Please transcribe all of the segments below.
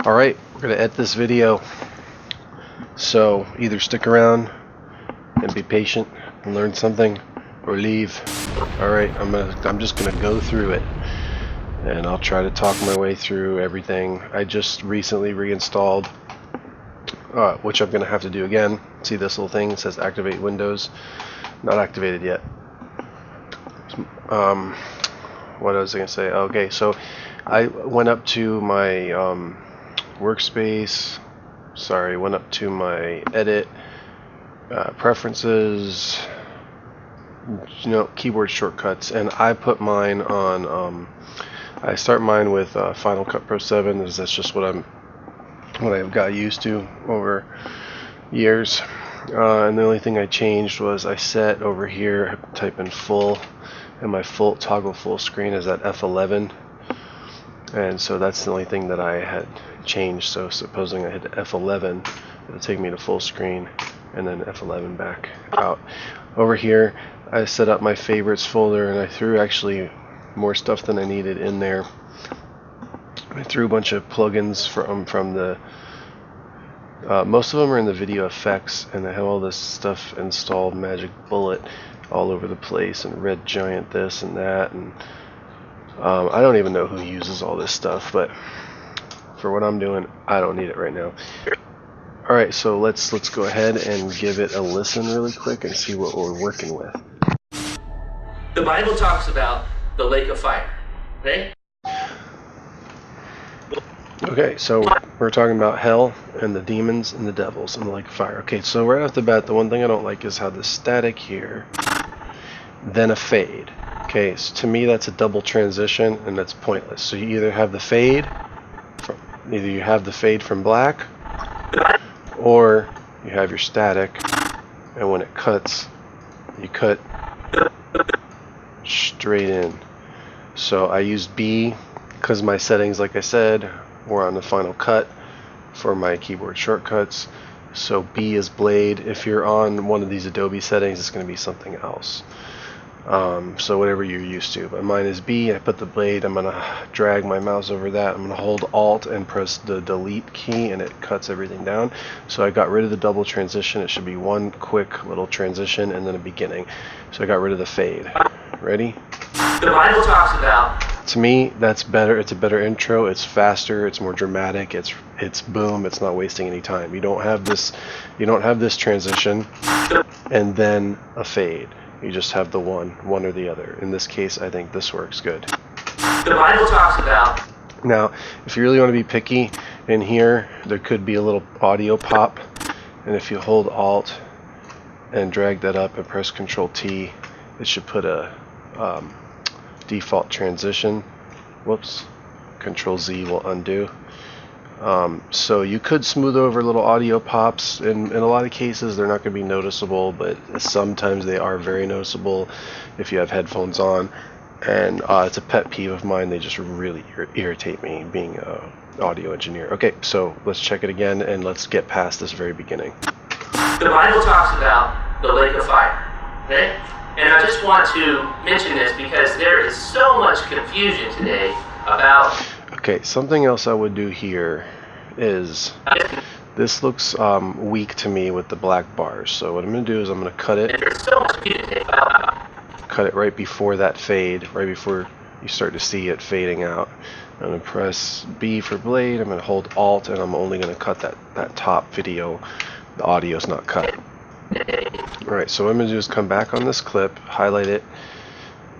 Alright, we're going to edit this video, so either stick around and be patient and learn something, or leave. Alright, I'm just going to go through it, and I'll try to talk my way through everything. I just recently reinstalled, which I'm going to have to do again. See this little thing? It says activate Windows. Not activated yet. What was I going to say? Okay, so I went up to my workspace, went up to my edit, preferences, keyboard shortcuts, and I put mine on, I start mine with Final Cut Pro 7, as that's just what I've got used to over years. And the only thing I changed was I set over here, type in full, and my toggle full screen is at F11. And so that's the only thing that I had changed. So supposing I hit F11, it'll take me to full screen, and then F11 back out. Over here I set up my favorites folder, and I threw actually more stuff than I needed in there. I threw a bunch of plugins from the most of them are in the video effects, and I have all this stuff installed, Magic Bullet all over the place, and Red Giant this and that, and I don't even know who uses all this stuff, but for what I'm doing, I don't need it right now. Alright, so let's go ahead and give it a listen really quick and see what we're working with. The Bible talks about the lake of fire, okay? Okay, so we're talking about hell and the demons and the devils and the lake of fire. Okay, so right off the bat, the one thing I don't like is how the static here, then a fade. Okay, so to me that's a double transition, and that's pointless. So you either have the fade from black, or you have your static, and when it cuts, you cut straight in. So I used B because my settings, like I said, were on the Final Cut for my keyboard shortcuts. So B is blade. If you're on one of these Adobe settings, it's going to be something else. So whatever you're used to, but mine is B. I put the blade, I'm going to drag my mouse over that, I'm going to hold Alt and press the delete key, and it cuts everything down. So I got rid of the double transition. It should be one quick little transition and then a beginning. So I got rid of the fade. Ready? The Bible talks about, to me, that's better. It's a better intro, it's faster, it's more dramatic, it's boom, it's not wasting any time. You don't have this transition and then a fade. You just have the one or the other. In this case, I think this works good. the Bible talks about. Now, if you really want to be picky, in here, there could be a little audio pop. And if you hold Alt and drag that up and press Control T, it should put a default transition. Whoops. Control Z will undo. So you could smooth over little audio pops. In a lot of cases they're not going to be noticeable, but sometimes they are very noticeable if you have headphones on, and it's a pet peeve of mine. They just really irritate me, being an audio engineer. Okay, so let's check it again, and let's get past this very beginning. The Bible talks about the lake of fire, okay? And I just want to mention this because there is so much confusion today about. Okay, something else I would do here is, this looks weak to me with the black bars. So what I'm going to do is I'm going to cut it. There's so much confusion today about. Cut it right before that fade, right before you start to see it fading out. I'm going to press B for blade. I'm going to hold Alt, and I'm only going to cut that top video. The audio's not cut. Alright, so what I'm going to do is come back on this clip, highlight it,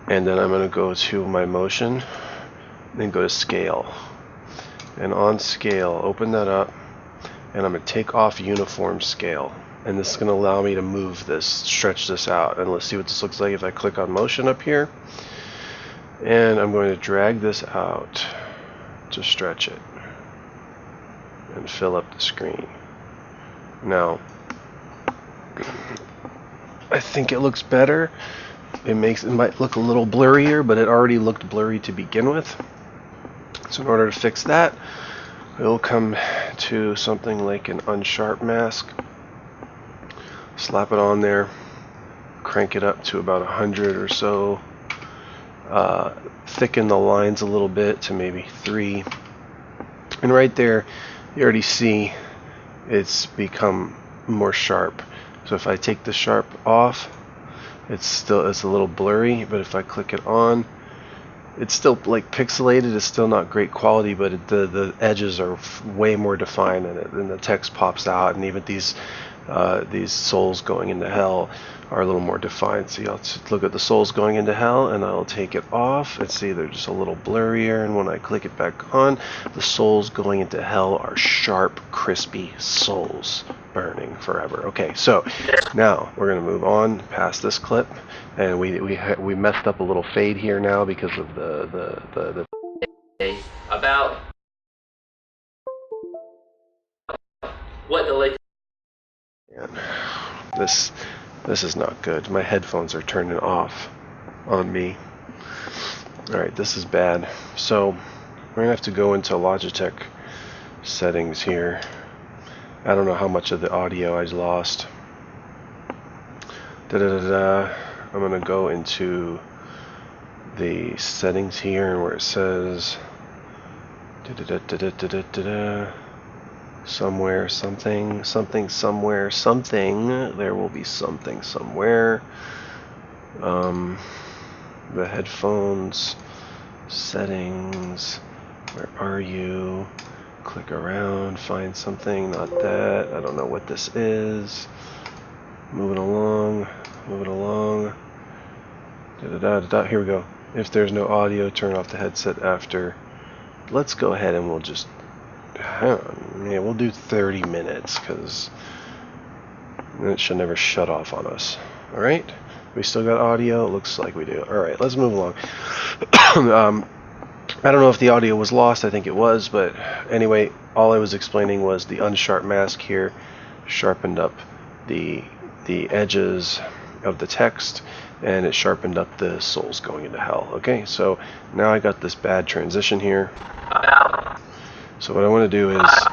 and then I'm going to go to my motion, then go to scale, and on scale open that up, and I'm going to take off uniform scale, and this is going to allow me to move this, stretch this out. And let's see what this looks like if I click on motion up here, and I'm going to drag this out to stretch it and fill up the screen. Now I think it looks better. It might look a little blurrier, but it already looked blurry to begin with. So in order to fix that, we'll come to something like an unsharp mask, slap it on there, crank it up to about 100 or so, thicken the lines a little bit to maybe 3, And right there, you already see it's become more sharp. So if I take the sharp off, it's a little blurry, but if I click it on, it's still like pixelated. It's still not great quality, but the edges are way more defined, and the text pops out, and even these souls going into hell are a little more defined. So I'll look at the souls going into hell, and I'll take it off and see they're just a little blurrier, and when I click it back on, the souls going into hell are sharp, crispy souls burning forever. Okay, so now we're going to move on past this clip, and we messed up a little fade here now because of the about what the lake. This is not good. My headphones are turning off on me. Alright, this is bad. So we're gonna have to go into Logitech settings here. I don't know how much of the audio I lost. I'm gonna go into the settings here, and where it says somewhere, something, somewhere, something. There will be something somewhere. The headphones, settings, where are you? Click around, find something, not that. I don't know what this is. Moving along, moving along. Here we go. If there's no audio, turn off the headset after. Let's go ahead and we'll just yeah, we'll do 30 minutes because it should never shut off on us. Alright, we still got audio? It looks like we do. Alright, let's move along. I don't know if the audio was lost, I think it was, but anyway, all I was explaining was the unsharp mask here sharpened up the edges of the text, and it sharpened up the souls going into hell. Okay, so now I got this bad transition here. So what I want to do is,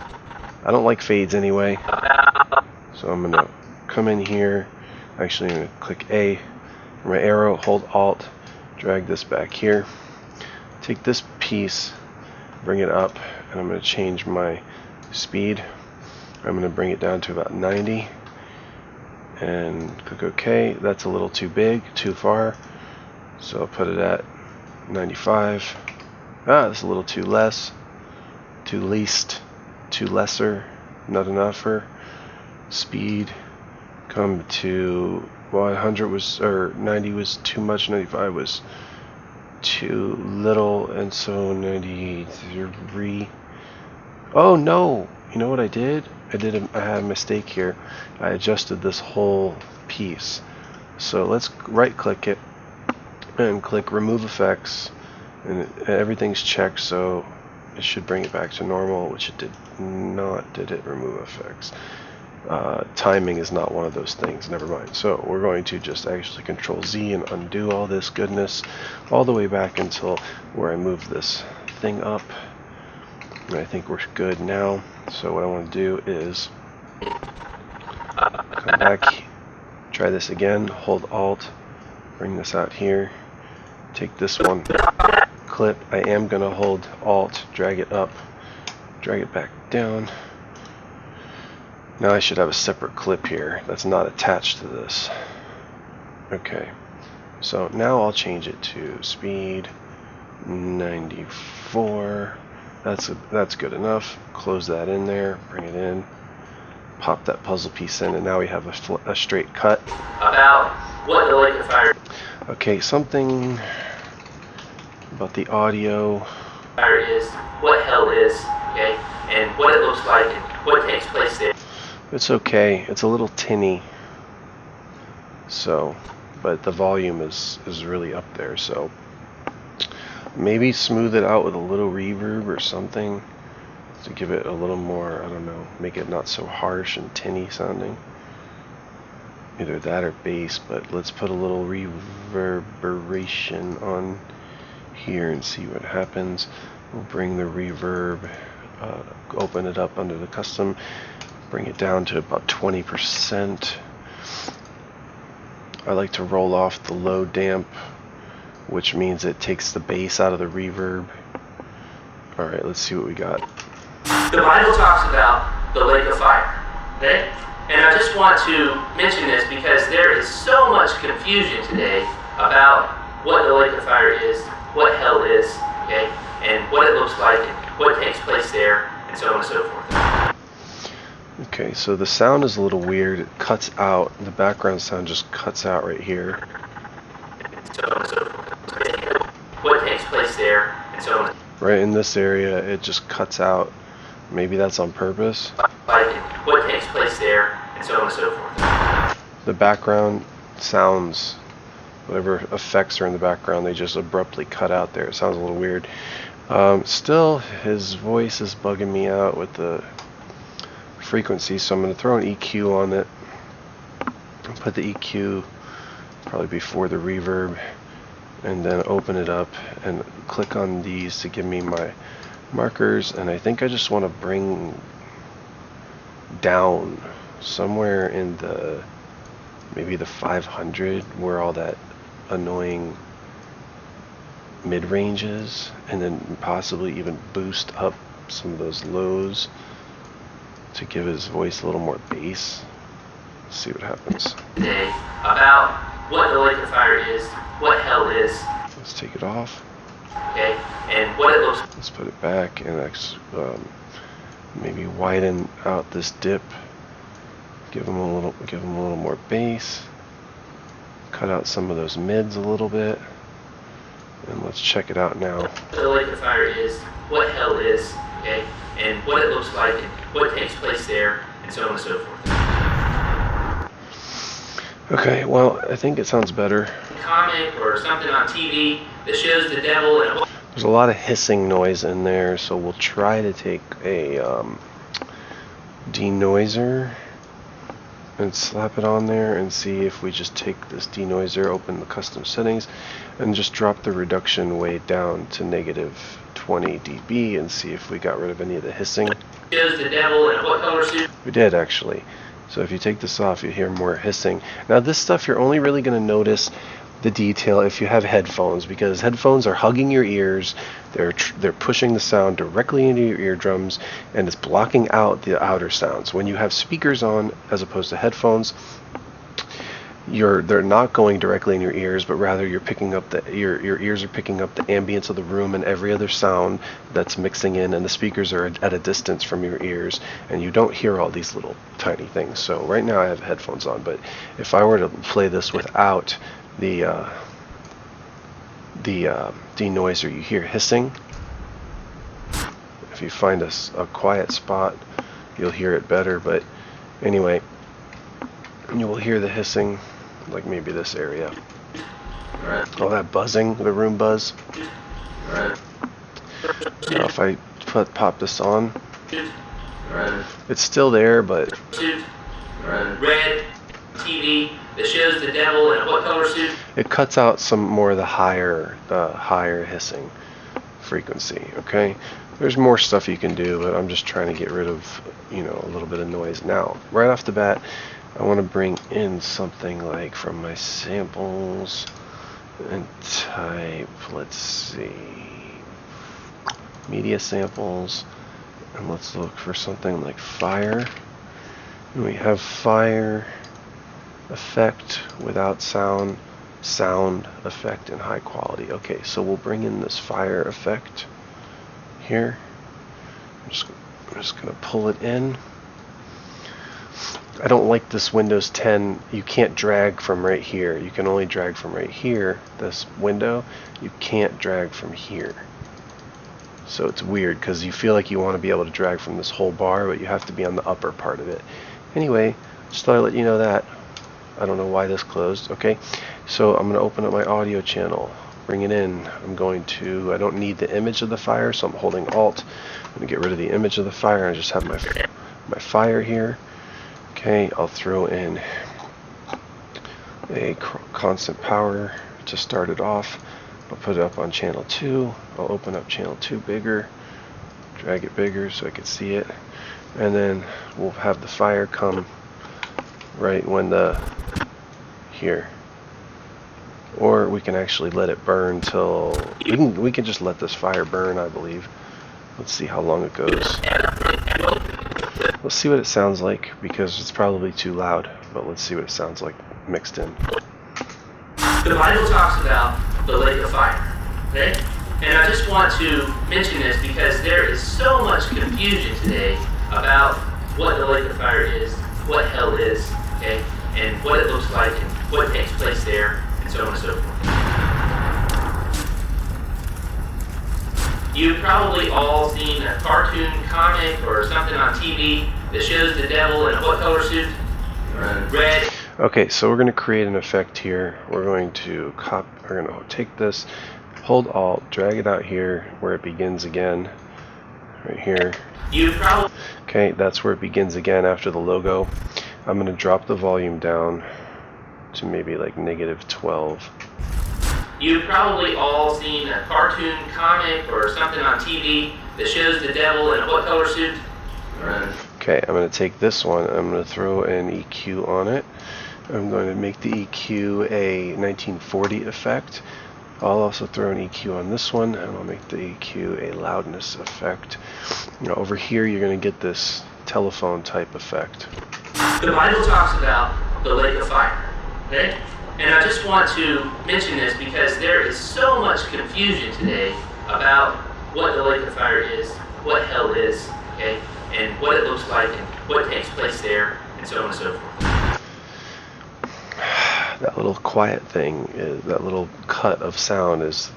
I don't like fades anyway, so I'm going to come in here, actually I'm going to click A, my arrow, hold Alt, drag this back here, take this piece, bring it up, and I'm going to change my speed. I'm going to bring it down to about 90, and click OK. That's a little too big, too far, so I'll put it at 95. That's a little too less. Too least, too lesser, not enougher. Speed, come to 100 was, or 90 was too much, 95 was too little, and so 93. Oh no! You know what I did? I had a mistake here. I adjusted this whole piece. So let's right click it and click remove effects, and everything's checked, so it should bring it back to normal, which it did not. Did it remove effects? Timing is not one of those things. Never mind. So we're going to just actually Control Z and undo all this goodness all the way back until where I moved this thing up. And I think we're good now. So what I want to do is come back, try this again, hold Alt, bring this out here, take this one clip. I am going to hold Alt, drag it up, drag it back down. Now I should have a separate clip here that's not attached to this. Okay, so now I'll change it to speed 94. That's good enough. Close that in there, bring it in, pop that puzzle piece in, and now we have a straight cut. About what the lake of fire. Okay, something about the audio. Fire is, what hell is, okay, and what it looks like, and what takes place there. It's okay. It's a little tinny. So, but the volume is really up there. So maybe smooth it out with a little reverb or something to give it a little more, I don't know, make it not so harsh and tinny sounding. Either that or bass, but let's put a little reverberation on here and see what happens. We'll bring the reverb, open it up under the custom, bring it down to about 20%. I like to roll off the low damp, which means it takes the bass out of the reverb. Alright, let's see what we got. The Bible talks about the lake of fire, okay? And I just want to mention this because there is so much confusion today about what the lake of fire is, what hell is, okay? And what it looks like, and what takes place there, and so on and so forth. Okay, so the sound is a little weird. It cuts out. The background sound just cuts out right here. So on and so forth. What takes place there, and so on. Right in this area, it just cuts out. Maybe that's on purpose. Like what takes place there, and so on and so forth. The background sounds, whatever effects are in the background, they just abruptly cut out there. It sounds a little weird. Still, his voice is bugging me out with the frequency, so I'm going to throw an EQ on it. Put the EQ probably before the reverb, and then open it up and click on these to give me my markers. And I think I just want to bring down somewhere in the maybe the 500 where all that annoying mid-range is, and then possibly even boost up some of those lows to give his voice a little more bass. Let's see what happens. Today about what the lake of fire is, what hell is. Let's take it off. Okay, and what it looks. Let's put it back and maybe widen out this dip. Give him a little more bass. Cut out some of those mids a little bit, and let's check it out now. What the lake of fire is, what hell is, okay, and what it looks like, and what takes place there, and so on and so forth. Okay, well, I think it sounds better. Comic or something on TV that shows the devil and a. There's a lot of hissing noise in there, so we'll try to take a denoiser and slap it on there and see if we just take this denoiser, open the custom settings, and just drop the reduction way down to negative 20 dB and see if we got rid of any of the hissing. Shows the devil in a what color suit? We did, actually. So if you take this off, you hear more hissing. Now this stuff, you're only really going to notice the detail if you have headphones, because headphones are hugging your ears. They're pushing the sound directly into your eardrums, and it's blocking out the outer sounds. When you have speakers on as opposed to headphones, they're not going directly in your ears, but rather you're picking up your ears are picking up the ambience of the room and every other sound that's mixing in, and the speakers are at a distance from your ears, and you don't hear all these little tiny things. So right now I have headphones on, but if I were to play this without the denoiser, you hear hissing. If you find a quiet spot, you'll hear it better, but anyway, you will hear the hissing, like maybe this area. Right. All that buzzing, the room buzz. Right. Now if I pop this on, Right. it's still there, but Right. Red TV that shows the devil in a what color suit? it cuts out some more of the higher hissing frequency. Okay, there's more stuff you can do, but I'm just trying to get rid of, a little bit of noise. Now, right off the bat, I want to bring in something like from my samples and type, let's see, media samples, and let's look for something like fire. And we have fire effect without sound, sound effect in high quality. Okay, so we'll bring in this fire effect here. I'm just going to pull it in. I don't like this Windows 10. You can't drag from right here. You can only drag from right here, this window. You can't drag from here. So it's weird because you feel like you want to be able to drag from this whole bar, but you have to be on the upper part of it. Anyway, just thought I'd let you know that. I don't know why this closed. Okay, so I'm going to open up my audio channel, bring it in. I don't need the image of the fire, so I'm holding Alt. I'm going to get rid of the image of the fire and just have my fire here. Okay, I'll throw in a constant power to start it off. I'll put it up on channel 2. I'll open up channel 2 bigger, drag it bigger so I can see it, and then we'll have the fire come right when here. Or we can actually let it burn till we can just let this fire burn, I believe. Let's see how long it goes. Let's see what it sounds like, because it's probably too loud, but let's see what it sounds like mixed in. The Bible talks about the lake of fire, okay? And I just want to mention this because there is so much confusion today about what the lake of fire is, what hell is, okay? And what it looks like and what takes place there, and so on and so forth. You've probably all seen a cartoon comic or something on TV that shows the devil in a what color suit? Red. Okay, so we're going to create an effect here. We're going to take this, hold Alt, drag it out here where it begins again, right here. Okay, that's where it begins again after the logo. I'm going to drop the volume down to maybe like -12. You've probably all seen a cartoon comic or something on TV that shows the devil in a what color suit? Okay, I'm going to take this one, I'm going to throw an EQ on it. I'm going to make the EQ a 1940 effect. I'll also throw an EQ on this one, and I'll make the EQ a loudness effect. Over here you're going to get this telephone type effect. The Bible talks about the lake of fire, okay? And I just want to mention this because there is so much confusion today about what the lake of fire is, what hell is, okay? And what it looks like and what takes place there, and so on and so forth. That little quiet thing, that little cut of sound is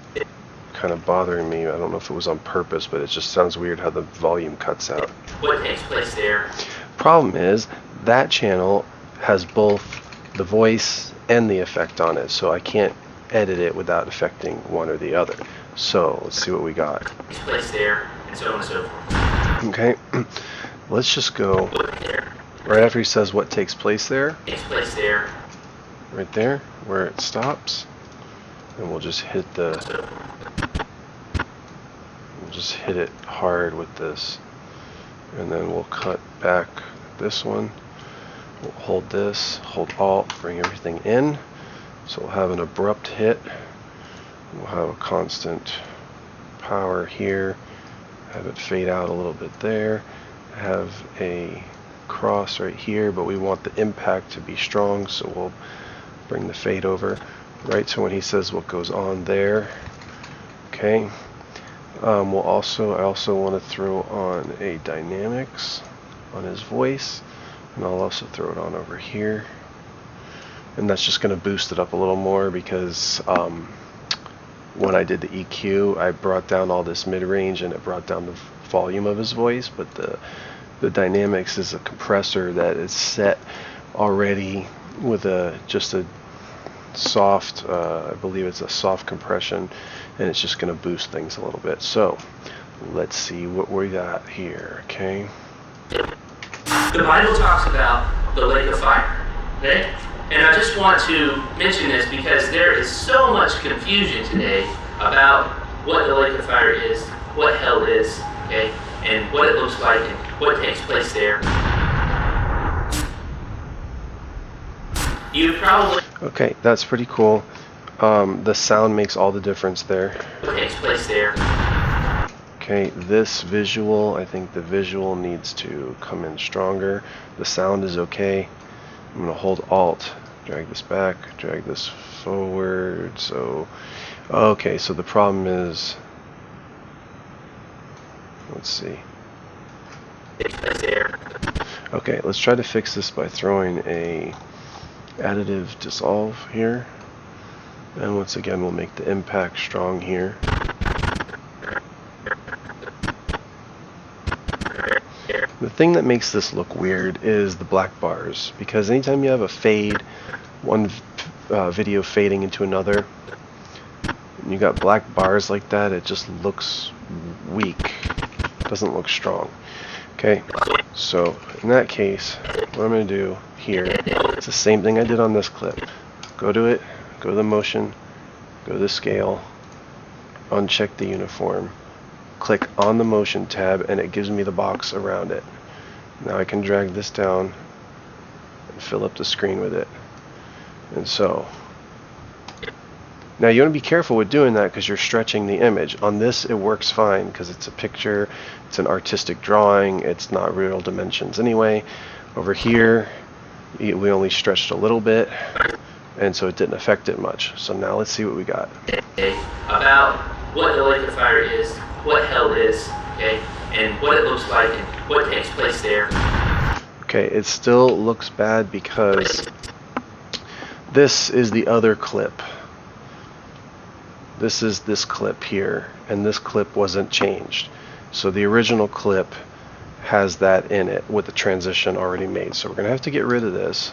kind of bothering me. I don't know if it was on purpose, but it just sounds weird how the volume cuts out. What takes place there? Problem is, that channel has both the voice and the effect on it, so I can't edit it without affecting one or the other. So let's see what we got. Takes place there, and so on and so forth. Okay, let's just go right after he says what takes place there. Takes place there. Right there, where it stops, and we'll just hit it hard with this, and then we'll cut back this one. We'll hold this, hold Alt, bring everything in, so we'll have an abrupt hit. We'll have a constant power here, have it fade out a little bit there, have a cross right here, but we want the impact to be strong, so we'll bring the fade over right to when he says what goes on there. Okay. I also want to throw on a dynamics on his voice, and I'll also throw it on over here, and that's just going to boost it up a little more because when I did the EQ I brought down all this mid-range and it brought down the volume of his voice, but the dynamics is a compressor that is set already with just a soft, I believe it's a soft compression, and it's just going to boost things a little bit. So let's see what we got here. Okay. The Bible talks about the lake of fire, okay? And I just want to mention this because there is so much confusion today about what the lake of fire is, what hell is, okay? And what it looks like and what takes place there. You probably... Okay, that's pretty cool. The sound makes all the difference there. What takes place there. Okay, this visual, I think the visual needs to come in stronger. The sound is okay. I'm going to hold Alt, drag this back, drag this forward. So, okay, so the problem is, let's see. Okay, let's try to fix this by throwing a additive dissolve here, and once again we'll make the impact strong here. The thing that makes this look weird is the black bars, because anytime you have a fade, one video fading into another, and you got black bars like that, it just looks weak, it doesn't look strong. Okay, so in that case, what I'm going to do here, it's the same thing I did on this clip. Go to it, go to the motion, go to the scale, uncheck the uniform, click on the motion tab, and it gives me the box around it. Now I can drag this down and fill up the screen with it. And so Now you want to be careful with doing that because you're stretching the image. On this it works fine because it's a picture, it's an artistic drawing, it's not real dimensions anyway. Over here we only stretched a little bit, and so it didn't affect it much. So now let's see what we got. Okay, about what the lake of fire is, what hell is, okay, and what it looks like and what takes place there. Okay, it still looks bad because this is the other clip. This is this clip here, and this clip wasn't changed. So the original clip has that in it with the transition already made. So we're going to have to get rid of this.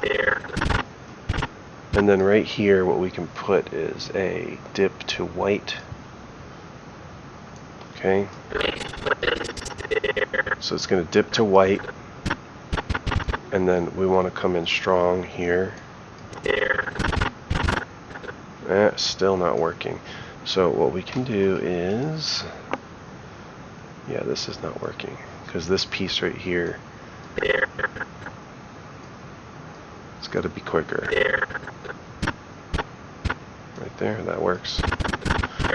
There. And then right here what we can put is a dip to white. Okay. So it's going to dip to white. And then we want to come in strong here. There. Still not working. So what we can do is, yeah, this is not working because this piece right here, There. it's got to be quicker. There. Right there, that works.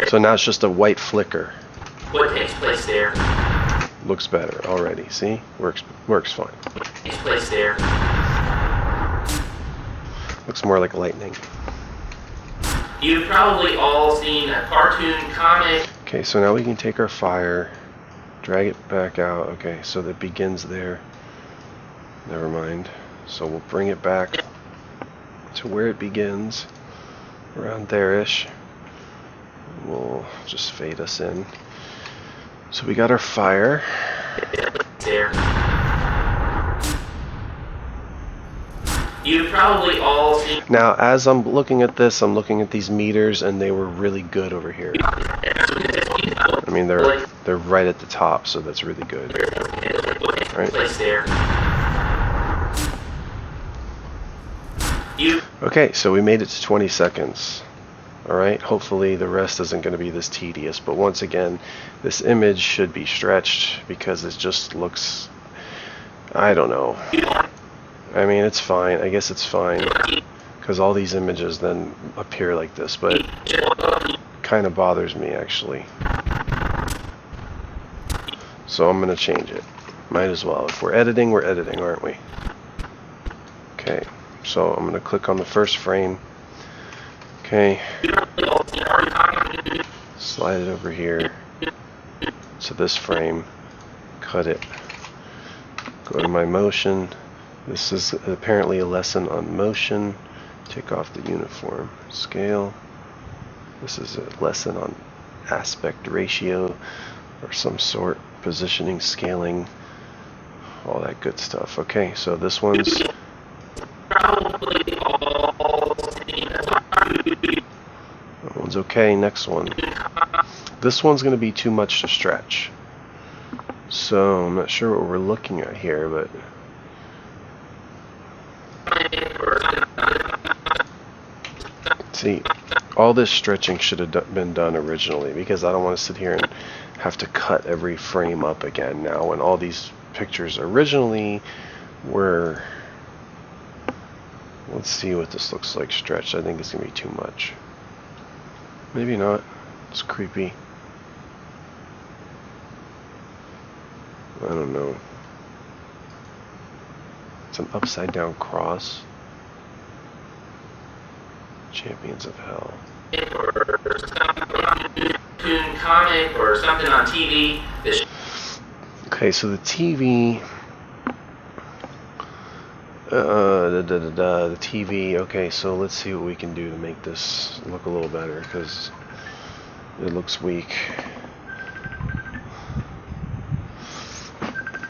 So now it's just a white flicker. What takes place there? Looks better already. See, works fine. What takes place there? Looks more like lightning. You've probably all seen a cartoon comic. Okay, so now we can take our fire, drag it back out. Okay, so that begins there. Never mind. So we'll bring it back to where it begins, around there-ish. We'll just fade us in. So we got our fire. There. You've probably all seen. Now, as I'm looking at this, I'm looking at these meters, and they were really good over here. I mean, they're right at the top, so that's really good. Right? There. Okay, so we made it to 20 seconds. Alright, hopefully the rest isn't going to be this tedious, but once again, this image should be stretched because it just looks, I don't know. I mean, it's fine. I guess it's fine because all these images then appear like this, but it kind of bothers me actually. So I'm going to change it. Might as well. If we're editing, aren't we? Okay, so I'm going to click on the first frame. Okay, slide it over here to this frame, cut it, go to my motion. This is apparently a lesson on motion. Take off the uniform scale. This is a lesson on aspect ratio or some sort, positioning, scaling, all that good stuff. Okay, so this one's that one's okay. Next one. This one's going to be too much to stretch. So I'm not sure what we're looking at here, but see, all this stretching should have been done originally because I don't want to sit here and have to cut every frame up again now when all these pictures originally were. Let's see what this looks like stretched. I think it's going to be too much. Maybe not. It's creepy. I don't know. It's an upside down cross. Champions of Hell. Or comic or something on TV. Okay, so the TV. The TV. Okay, so let's see what we can do to make this look a little better because it looks weak.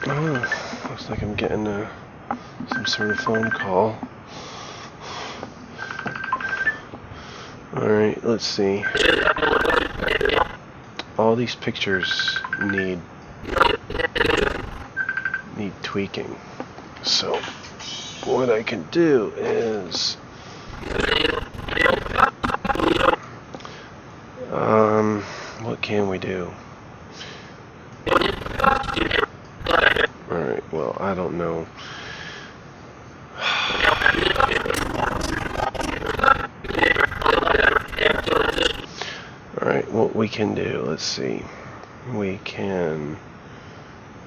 Oh, looks like I'm getting some sort of phone call. Alright, let's see. All these pictures need tweaking. So what I can do is what can we do? Alright, well, I don't know. can do, let's see, we can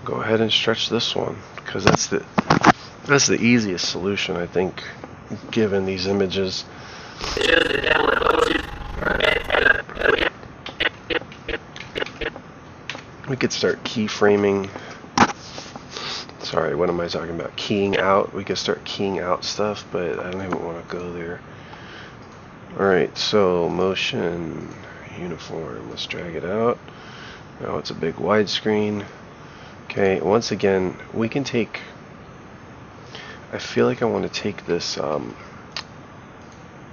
go ahead and stretch this one, because that's the easiest solution, I think, given these images. We could start keyframing. Sorry, what am I talking about? Keying out. We could start keying out stuff, but I don't even want to go there. Alright, so motion, uniform. Let's drag it out. Now it's a big widescreen. Okay, once again, we can take... I feel like I want to take this... I'm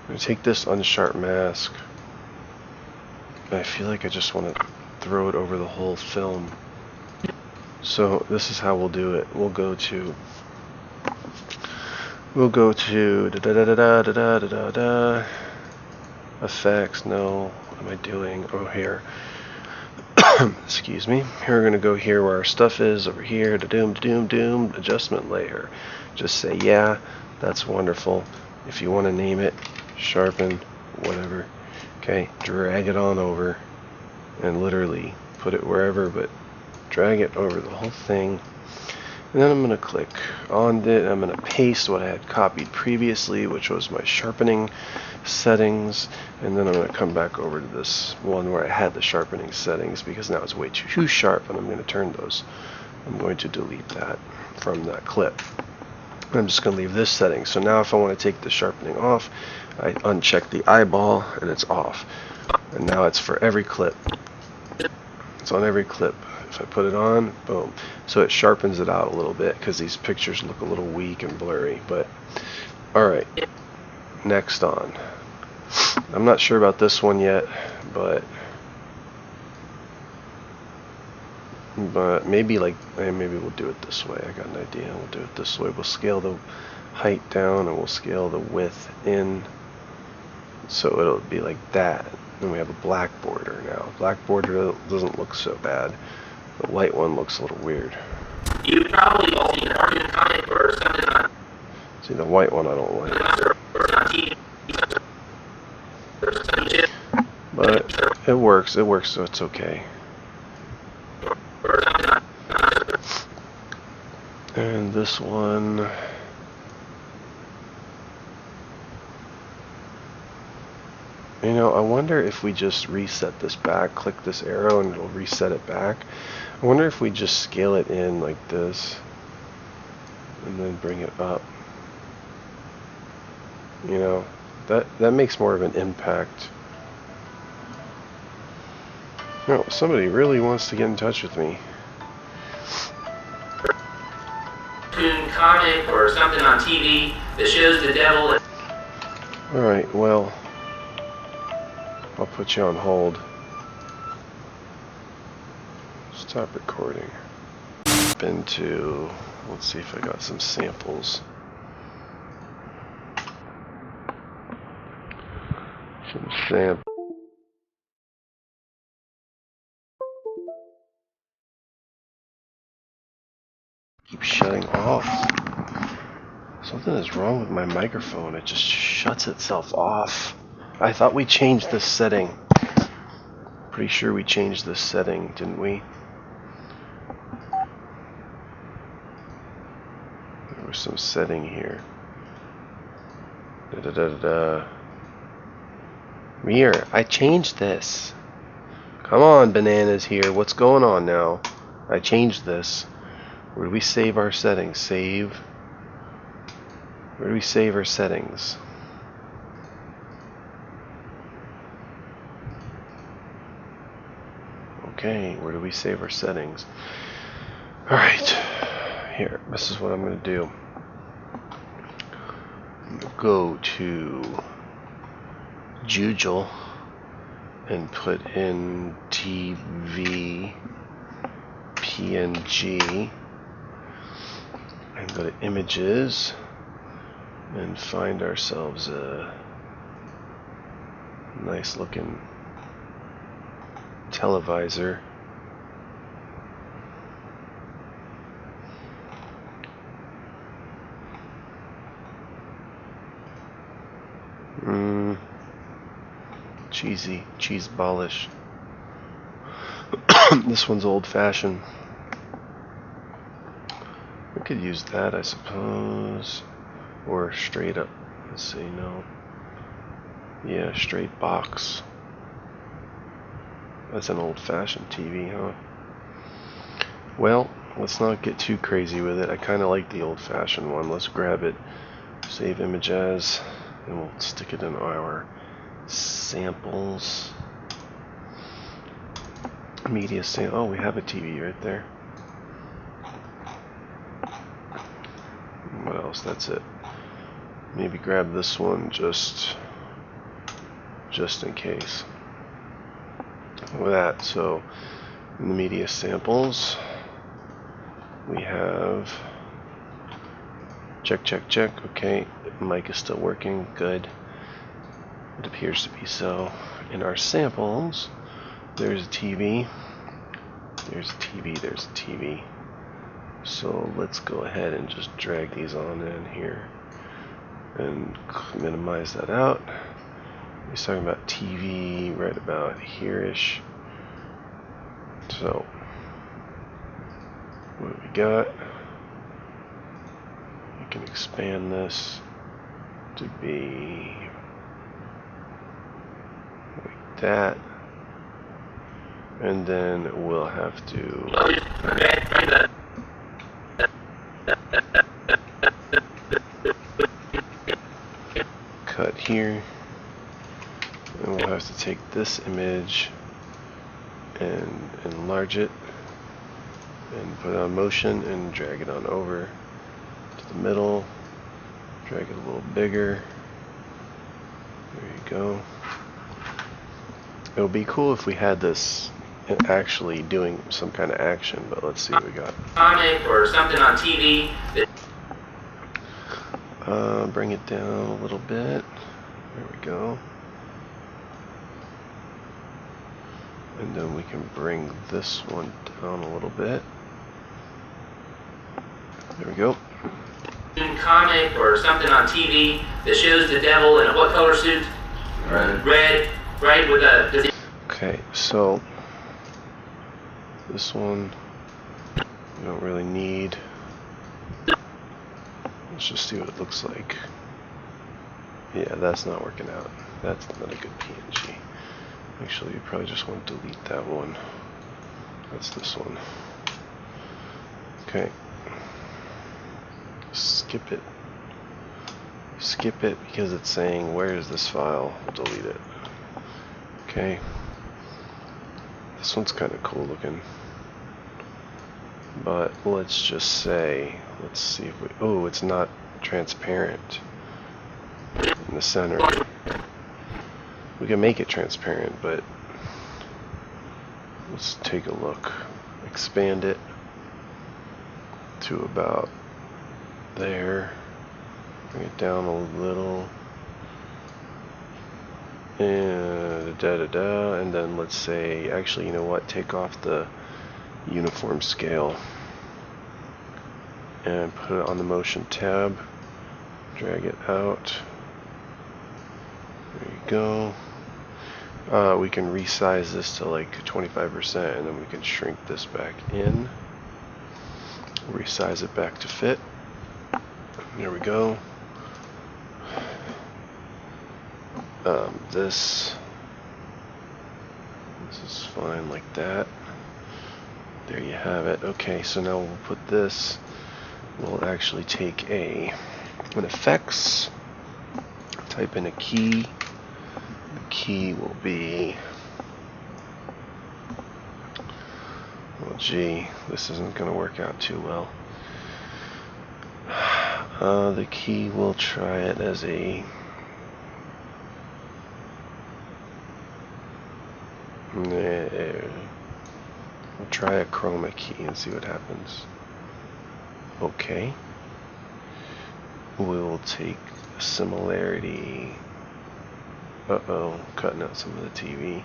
going to take this unsharp mask. I feel like I just want to throw it over the whole film. So this is how we'll do it. We'll go to effects. No, what am I doing? Oh, here. Excuse me. Here we're gonna go here where our stuff is, over here. Doom adjustment layer. Just say yeah, that's wonderful. If you want to name it, sharpen, whatever. Okay, drag it on over, and literally put it wherever, but drag it over the whole thing. And then I'm going to click on it. I'm going to paste what I had copied previously, which was my sharpening settings. And then I'm going to come back over to this one where I had the sharpening settings, because now it's way too sharp, and I'm going to turn those. I'm going to delete that from that clip. I'm just going to leave this setting. So now if I want to take the sharpening off, I uncheck the eyeball and it's off. And now it's for every clip. It's on every clip. If I put it on, boom. So it sharpens it out a little bit, because these pictures look a little weak and blurry. But alright, next on. I'm not sure about this one yet, but maybe maybe we'll do it this way. I got an idea. We'll do it this way. We'll scale the height down and we'll scale the width in, so it'll be like that. And we have a black border now. Black border doesn't look so bad. The white one looks a little weird. You probably all seen an argument comic or something on. See, the white one I don't like. But it works. It works, so it's okay. And this one, you know, I wonder if we just reset this back, click this arrow and it'll reset it back. I wonder if we just scale it in like this and then bring it up. You know, that makes more of an impact. You know, somebody really wants to get in touch with me. Comic or something on TV that shows the devil. Alright, well, I'll put you on hold. Stop recording. Into, let's see if I got some samples. Some samples. Keep shutting off. Something is wrong with my microphone. It just shuts itself off. I thought we changed this setting. Pretty sure we changed this setting, didn't we? There was some setting here. Mirror, I changed this. Come on, bananas here. What's going on now? I changed this. Where do we save our settings? Save. Where do we save our settings? Okay, where do we save our settings? Alright, here, this is what I'm going to do. I'm going to go to Jujel and put in TV PNG. And go to images and find ourselves a nice looking televisor. Cheesy, cheese ballish. This one's old-fashioned. We could use that, I suppose, or straight up. Let's see, no. Yeah, straight box. That's an old-fashioned TV, huh? Well, let's not get too crazy with it. I kind of like the old-fashioned one. Let's grab it, save image as, and we'll stick it in our samples. Media sample. Oh, we have a TV right there. What else? That's it. Maybe grab this one just in case. With that, so in the media samples, we have check. Okay, the mic is still working. Good. It appears to be so. In our samples, there's a TV. There's a TV. There's a TV. So let's go ahead and just drag these on in here and minimize that out. He's talking about TV right about here-ish. So what we got? You can expand this to be like that, and then we'll have to cut here, and we'll have to take this image and enlarge it and put it on motion and drag it on over to the middle, drag it a little bigger. There you go. It would be cool if we had this actually doing some kind of action, but let's see what we got. Comic or something on TV. Bring it down a little bit. There we go. And then we can bring this one down a little bit. There we go. Comic or something on TV that shows the devil in a what color suit? Red, right? With a. Okay, so this one we don't really need. Let's just see what it looks like. Yeah, that's not working out. That's not a good PNG. Actually, you probably just want to delete that one. That's this one. Okay. Skip it. Skip it because it's saying, where is this file? Delete it. Okay. This one's kind of cool looking. But let's just say, let's see if we, oh, it's not transparent in the center. We can make it transparent, but let's take a look. Expand it to about there. Bring it down a little. And and then let's say, actually, you know what? Take off the uniform scale and put it on the motion tab. Drag it out. There you go. We can resize this to like 25%, and then we can shrink this back in. Resize it back to fit. There we go. This is fine like that. There you have it. Okay, so now we'll put this. We'll actually take an effects. Type in a key. The key will be. Oh gee, this isn't going to work out too well. The key, we'll try it as a. We'll try a Chroma Key and see what happens. Okay. We will take similarity. Uh-oh, cutting out some of the TV.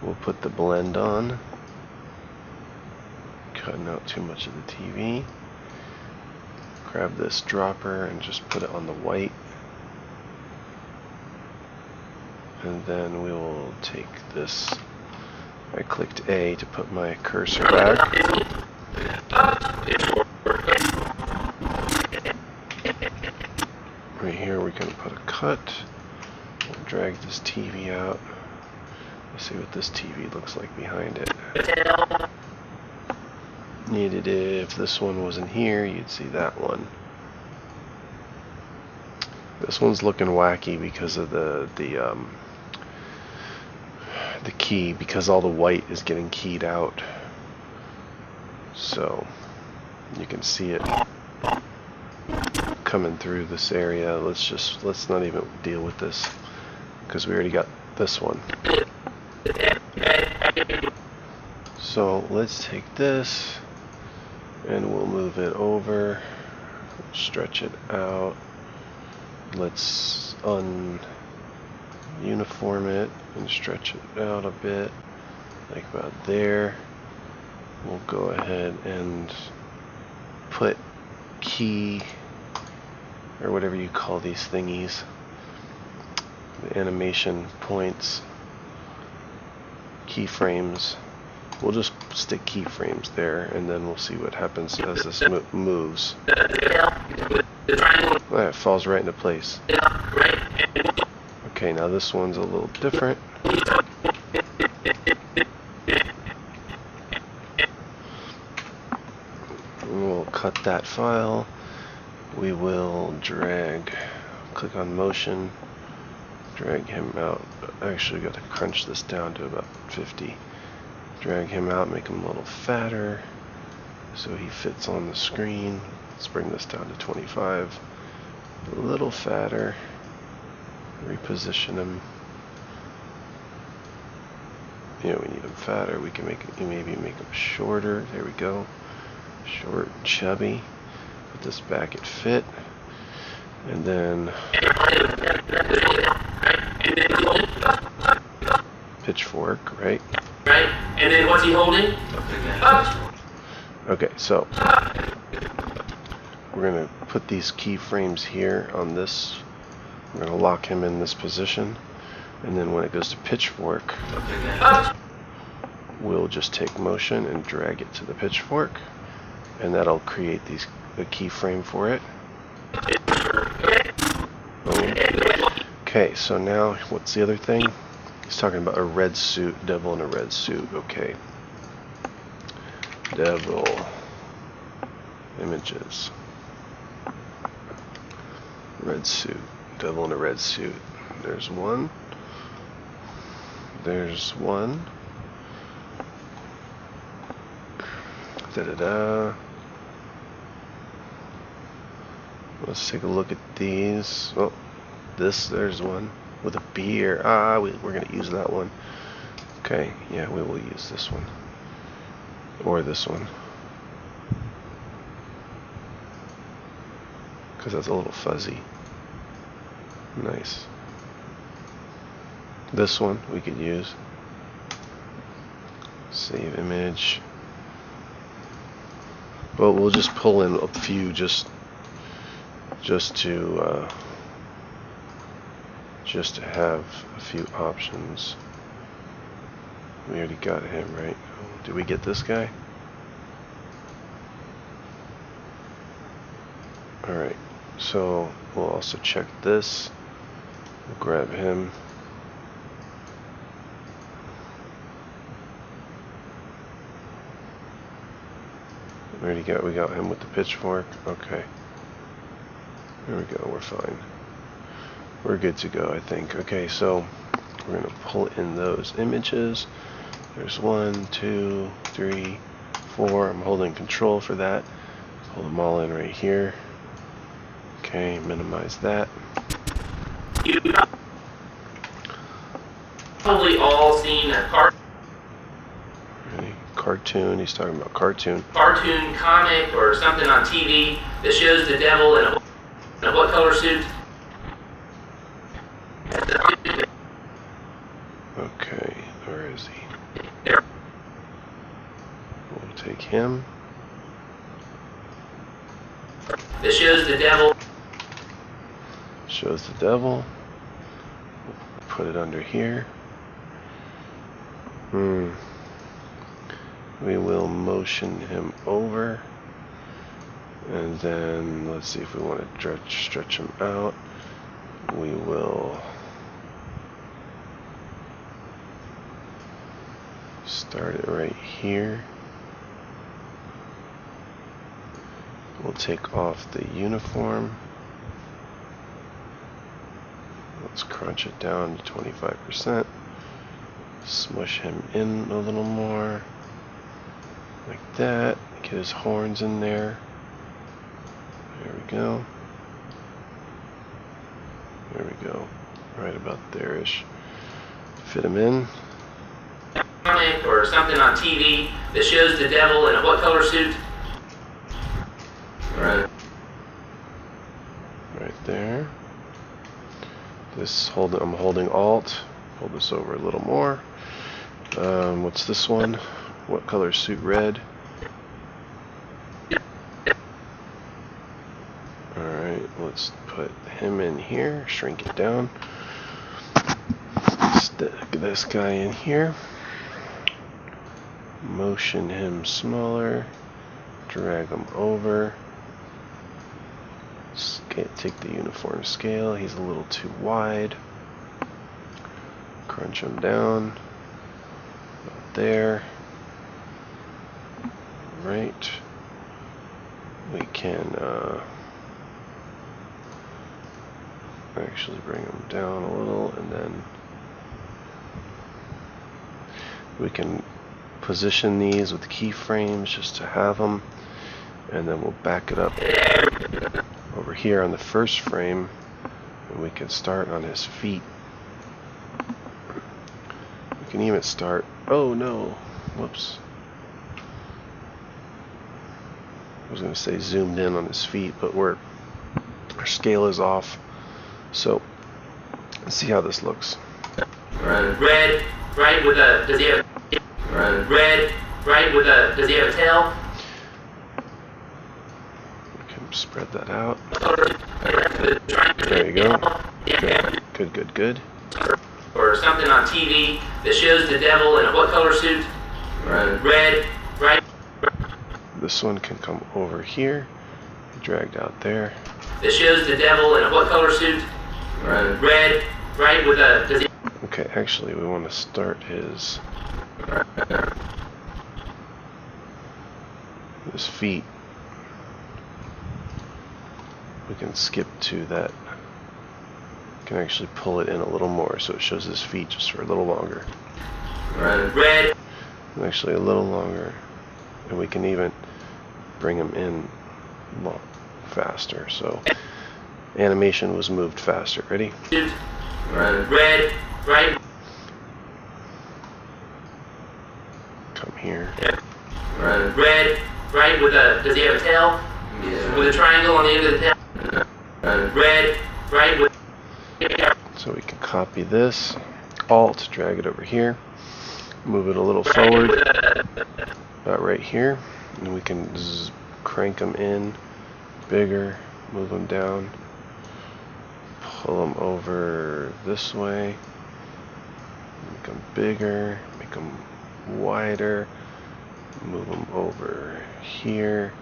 We'll put the blend on. Cutting out too much of the TV. Grab this dropper and just put it on the white. And then we will take this I clicked A to put my cursor back. Right here we're going to put a cut. We'll drag this TV out. Let's see what this TV looks like behind it. If this one wasn't here, you'd see that one. This one's looking wacky because of the key, because all the white is getting keyed out. So you can see it coming through this area. Let's not even deal with this because we already got this one. So let's take this and we'll move it over, stretch it out. Let's uniform it and stretch it out a bit, like about there. We'll go ahead and put key, or whatever you call these thingies, the animation points, keyframes. We'll just stick keyframes there, and then we'll see what happens as this moves. That falls right into place. Okay, now this one's a little different. We'll cut that file. We will drag, click on motion, drag him out. I actually got to crunch this down to about 50. Drag him out, make him a little fatter so he fits on the screen. Let's bring this down to 25. A little fatter. Reposition him. We need him fatter. We can maybe make him shorter. There we go. Short, chubby. Put this back at fit. And then pitchfork, right? Right? And then what's he holding? Okay, so we're going to put these keyframes here on this. We're going to lock him in this position. And then when it goes to pitchfork, we'll just take motion and drag it to the pitchfork. And that'll create a keyframe for it. Boom. Okay, so now what's the other thing? He's talking about a red suit, devil in a red suit. Okay. Devil images. Red suit. Devil in a red suit. There's one. There's one. Da-da-da. Let's take a look at these. Oh, there's one with a beer. We're going to use that one. Okay, yeah, we will use this one. Or this one. Because that's a little fuzzy. Nice. This one we could use. Save image. Well, we'll just pull in a few just to have a few options. We already got him, right? Did we get this guy? Alright, so we'll also check this. We'll grab him. We got him with the pitchfork. Okay. There we go, we're fine. We're good to go, I think. Okay, so we're gonna pull in those images. There's 1, 2, 3, 4. I'm holding control for that. Pull them all in right here. Okay, minimize that. You've probably all seen a cartoon. He's talking about cartoon comic or something on TV that shows the devil in a what color suit? Okay, where is he? There. We'll take him. That shows the devil. Shows the devil. Put it under here. We will motion him over, and then let's see if we want to stretch him out. We will start it right here. We'll take off the uniform. Let's crunch it down to 25%. Smush him in a little more. Like that. Get his horns in there. There we go. There we go. Right about there-ish. Fit him in. Or something on TV that shows the devil in a what color suit? Right there. I'm holding Alt. Hold this over a little more. What's this one? What color suit? Red. Alright, let's put him in here. Shrink it down. Stick this guy in here. Motion him smaller. Drag him over. Take the uniform scale. He's a little too wide. Crunch him down. About there. Right. We can actually bring him down a little, and then we can position these with keyframes just to have them, and then we'll back it up over here on the first frame, and we can start on his feet. We can even start, oh no, whoops, I was going to say zoomed in on his feet, but our scale is off. So let's see how this looks. Red, right, with a, does he have a, red, right, with a, does he have a tail? We can spread that out. There you go. Good. Or something on TV that shows the devil in a what color suit? Red, right. This one can come over here, dragged out there. That shows the devil in a what color suit? Red, right, with a, does he... Okay, actually we want to start his feet. We can skip to that. We can actually pull it in a little more so it shows his feet just for a little longer. Red. And actually a little longer. And we can even bring him in faster. So animation was moved faster. Ready? Red, right. Come here. Red, right, with a, does he have a tail? Yeah. With a triangle on the end of the tail? Red, right, with... So we can copy this, Alt, drag it over here, move it a little forward, about right here, and we can crank them in, bigger, move them down, pull them over this way, make them bigger, make them wider, move them over here,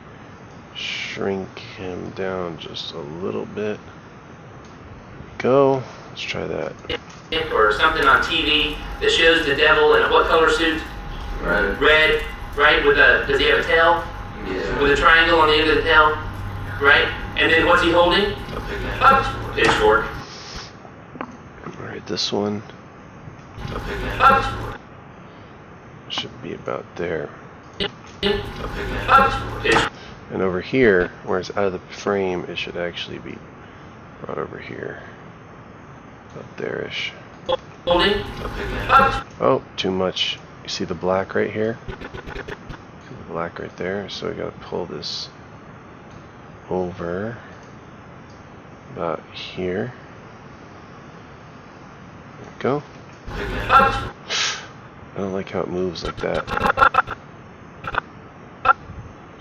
shrink him down just a little bit. Go. Let's try that. Or something on TV that shows the devil in a what color suit? Red, right, with a, does he have a tail? Yeah. With a triangle on the end of the tail, right? And then what's he holding? Up. Pitchfork. Alright, this one Up. should be about there. Up. And over here, where it's out of the frame, it should actually be brought over here. About there-ish. Holding. Up. Oh, too much. You see the black right here? See the black right there? So we gotta pull this over about here. There we go. Up. I don't like how it moves like that.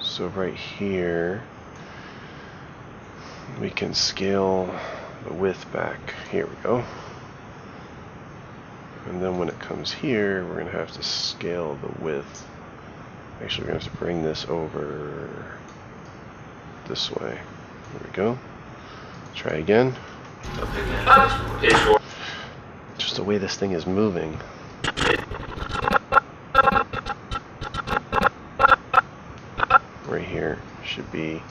So right here, we can scale the width back. Here we go. And then when it comes here, we're going to have to scale the width Actually, we're going to have to bring this over this way. There we go. Try again. Just the way this thing is moving. Right here should be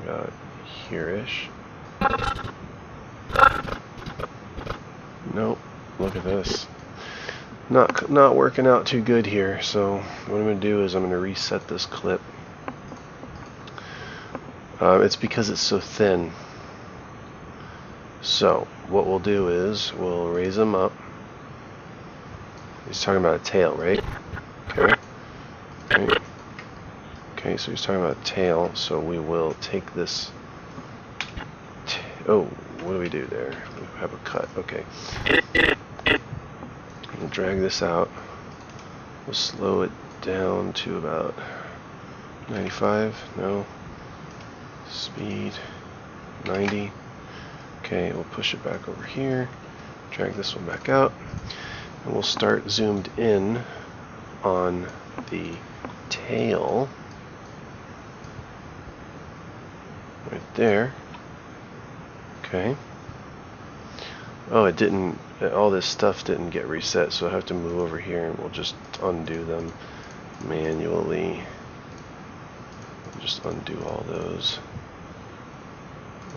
about here-ish. Nope. Look at this. Not working out too good here. So what I'm going to do is I'm going to reset this clip. It's because it's so thin. So what we'll do is we'll raise them up. He's talking about a tail, right? Okay. Okay, so he's talking about a tail. So we will take this. Oh, what do we do there? We have a cut. Okay. We'll drag this out. We'll slow it down to about 95. No. Speed 90. Okay, we'll push it back over here. Drag this one back out. And we'll start zoomed in on the tail. Right there. Okay. Oh, it didn't, all this stuff didn't get reset, so I have to move over here and we'll just undo them manually. We'll just undo all those.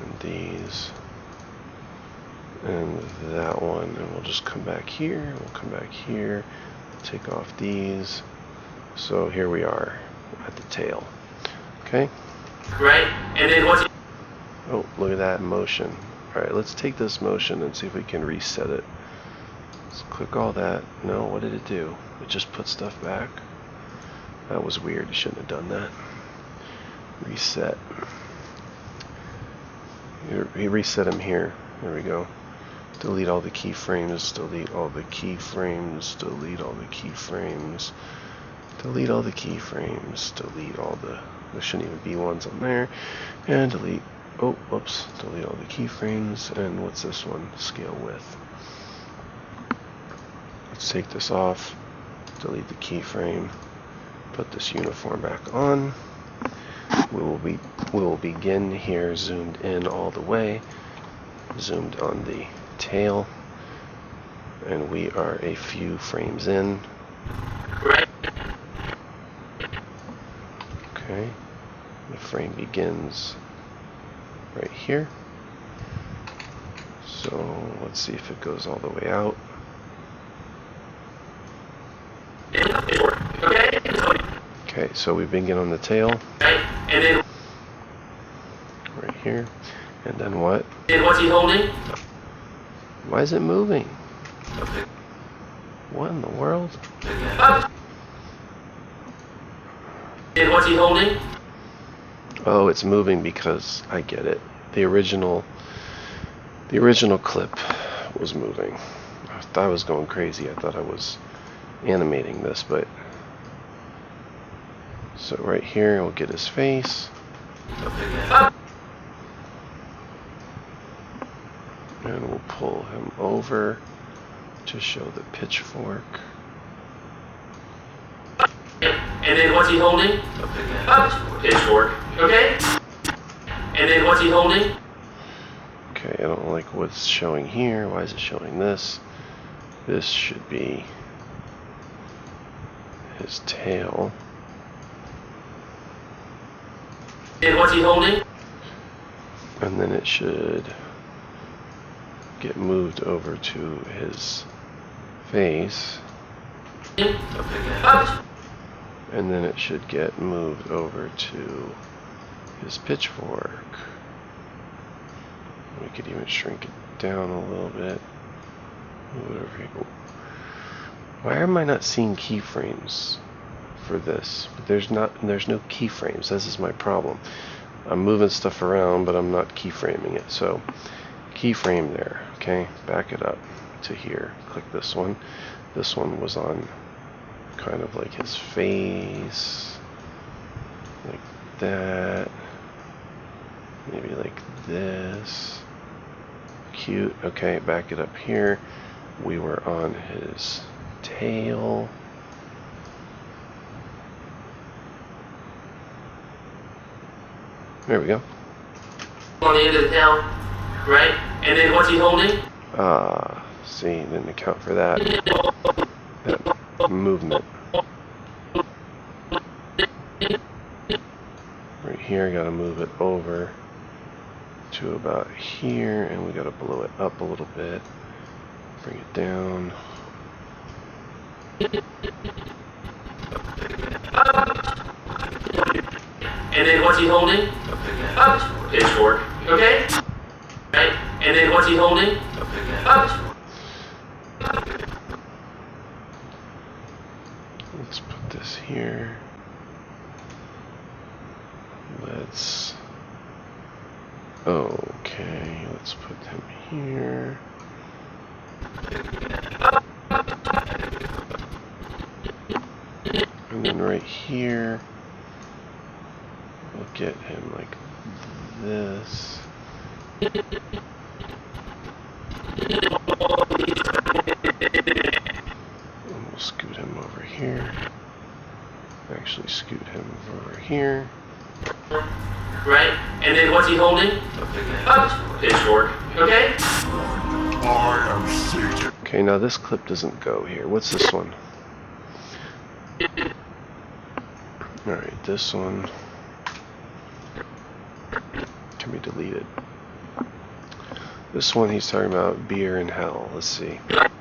And these. And that one. And we'll just come back here. We'll come back here. Take off these. So here we are at the tail. Okay? Right? And then what's... Oh, look at that motion. Alright, let's take this motion and see if we can reset it. Let's click all that. No, what did it do? It just put stuff back. That was weird. You shouldn't have done that. Reset. He reset him here. There we go. Delete all the keyframes. Delete all the keyframes. Delete all the keyframes. Delete all the keyframes. Delete all the... There shouldn't even be ones on there. And delete... Oh, whoops. Delete all the keyframes. And what's this one? Scale width. Let's take this off. Delete the keyframe. Put this uniform back on. We will begin here, zoomed in all the way. Zoomed on the tail. And we are a few frames in. Okay. The frame begins right here. So let's see if it goes all the way out. Okay, so we begin on the tail. Right here. And then what? And what's he holding? Why is it moving? What in the world? And what's he holding? Oh, it's moving because I get it. The original clip was moving. I thought I was going crazy. I thought I was animating this, but so right here we'll get his face. And we'll pull him over to show the pitchfork. And then what's he holding? Pitchfork. Okay. And then what's he holding? Okay, I don't like what's showing here. Why is it showing this? This should be his tail. And what's he holding? And then it should get moved over to his face. And then it should get moved over to his pitchfork. We could even shrink it down a little bit. Move it over here. Why am I not seeing keyframes for this? There's no keyframes. This is my problem. I'm moving stuff around, but I'm not keyframing it. So keyframe there. Okay, back it up to here. Click this one. This one was on kind of like his face, like that, maybe like this. Cute. Okay, back it up here. we were on his tail. There we go. On the end of the tail, right? And then what's he holding? See, didn't account for that. That movement. Right here, I gotta move it over to about here, and we gotta blow it up a little bit. Bring it down. And then what's he holding? Up. Pitchfork. Okay? Right? And then what's he holding? Up. Let's put this here. Okay, let's put him here. And then right here, we'll get him like this. And we'll scoot him over here. Actually, scoot him over here. Right? And then what's he holding? Up. Pitchfork. Okay? I am Satan. Okay, now this clip doesn't go here. What's this one? Alright, this one can be deleted. This one he's talking about beer in hell. Let's see. Right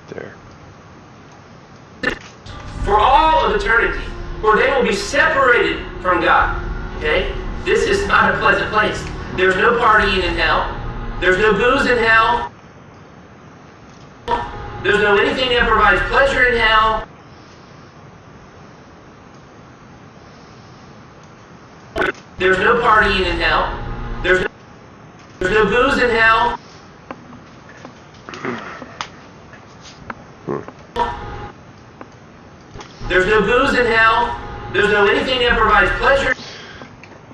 there. For all of eternity, where they will be separated from God. Okay? This is not a pleasant place. There's no partying in hell. There's no booze in hell. There's no anything that provides pleasure in hell. There's no partying in hell. There's no booze in hell. There's no booze in hell. There's no anything that provides pleasure.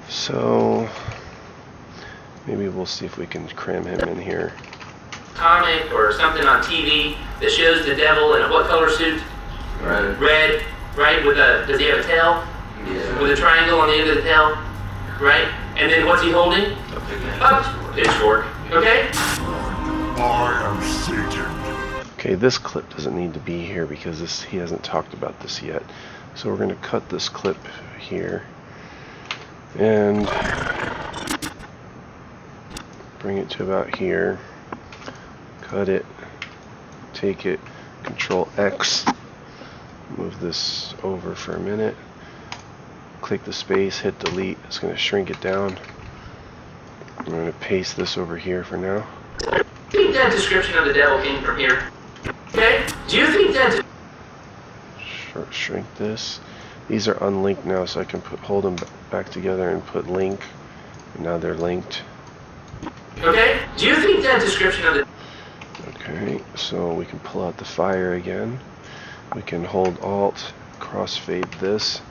So maybe we'll see if we can cram him in here. Comic or something on TV that shows the devil in a what color suit? Red, right? With a, does he have a tail? Yeah. With a triangle on the end of the tail, right? And then what's he holding? Up. Pitchfork. Okay? I am Satan. Okay, this clip doesn't need to be here because he hasn't talked about this yet. So we're going to cut this clip here and bring it to about here. Cut it, take it, Control X, move this over for a minute, click the space, hit delete. It's going to shrink it down. I'm going to paste this over here for now. Do you think that description of the devil came from here? Okay? Do you think that... Shrink this. These are unlinked now, so I can hold them back together and put link. And now they're linked. Okay? Do you think that description of the... Okay, so we can pull out the fire again. We can hold Alt, crossfade this.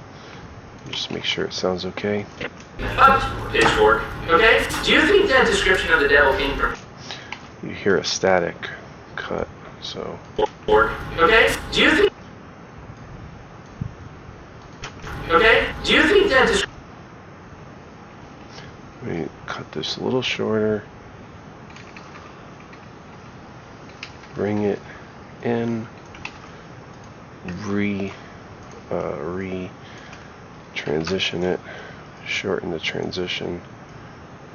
Just make sure it sounds okay. Up. Pitchfork. Okay? Do you think that description of the devil came from... You hear a static cut, so... Okay? Do you think... Okay? Do you think that description... Let me cut this a little shorter. Bring it in. Transition it. Shorten the transition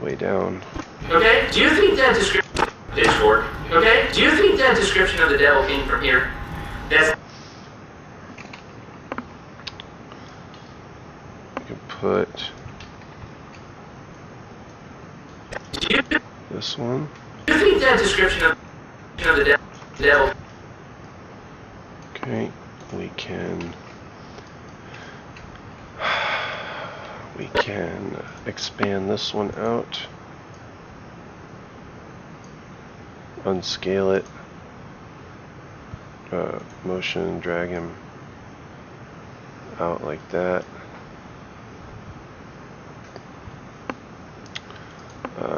way down. Okay? Do you think that description... Pitchfork. Okay? Do you think that description of the devil came from here? That's... You can put this one. Do you think that description of the devil... Okay, we can expand this one out, unscale it, motion drag him out like that.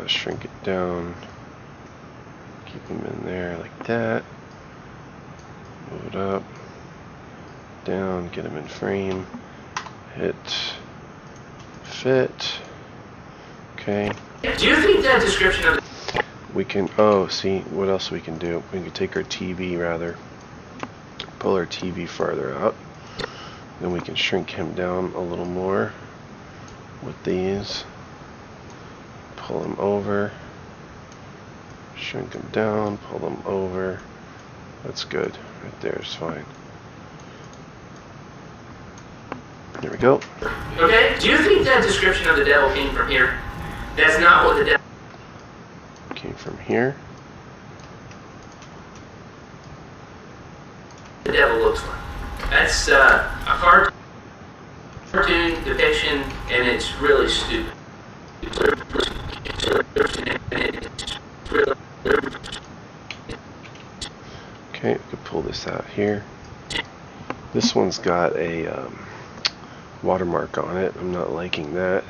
gotta shrink it down. Keep them in there like that. Move it up, down, get them in frame. Hit fit. Okay. Do you think that description of we can, oh, see what else we can do. We can take our TV rather, pull our TV farther out. Then we can shrink him down a little more with these. Pull him over, shrink him down, pull him over. That's good. Right there is fine. There we go. Okay, do you think that description of the devil came from here? That's not what the devil Came from here. looks like. That's a cartoon depiction, and it's really stupid. Okay, we could pull this out here. This one's got a watermark on it. I'm not liking that.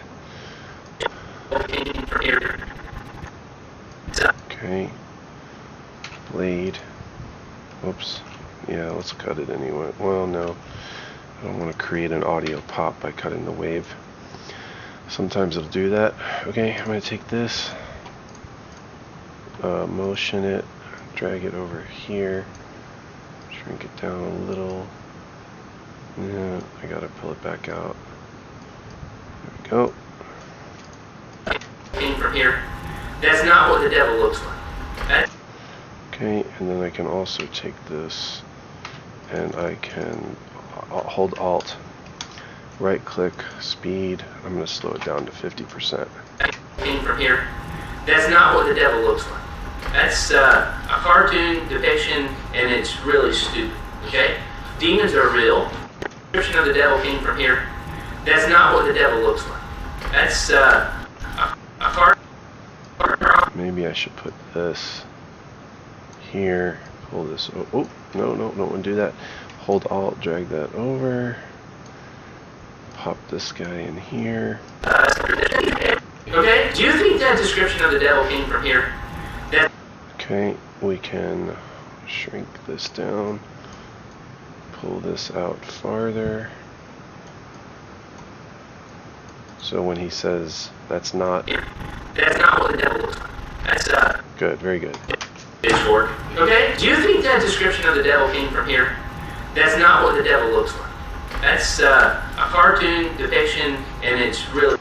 Okay. Blade. Oops. Yeah, let's cut it anyway. Well, no. I don't want to create an audio pop by cutting the wave. Sometimes it'll do that. Okay, I'm going to take this, motion it, drag it over here, shrink it down a little. Yeah, I gotta pull it back out. There we go. Came from here. That's not what the devil looks like. Okay, and then I can also take this and I can hold Alt, right click, speed. I'm going to slow it down to 50%. Came from here. That's not what the devil looks like. That's a cartoon depiction, and it's really stupid. Okay? Demons are real. The description of the devil came from here. That's not what the devil looks like. That's a cartoon. Maybe I should put this here. Pull this. Oh, no, don't want to do that. Hold Alt, drag that over. Pop this guy in here. Okay, do you think that description of the devil came from here? Okay, we can shrink this down. Pull this out farther. So when he says that's not what the devil looks like. That's good, very good. Short. Okay, do you think that description of the devil came from here? That's not what the devil looks like. That's a cartoon depiction, and it's really.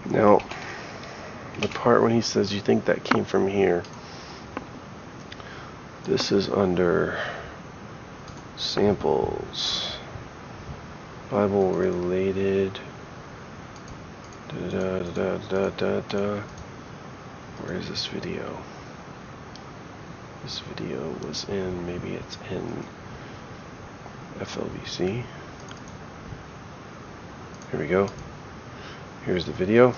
Now, the part when he says you think that came from here, this is under samples, Bible related. Where is this video? This video was in, maybe it's in FLVC. Here we go. Here's the video.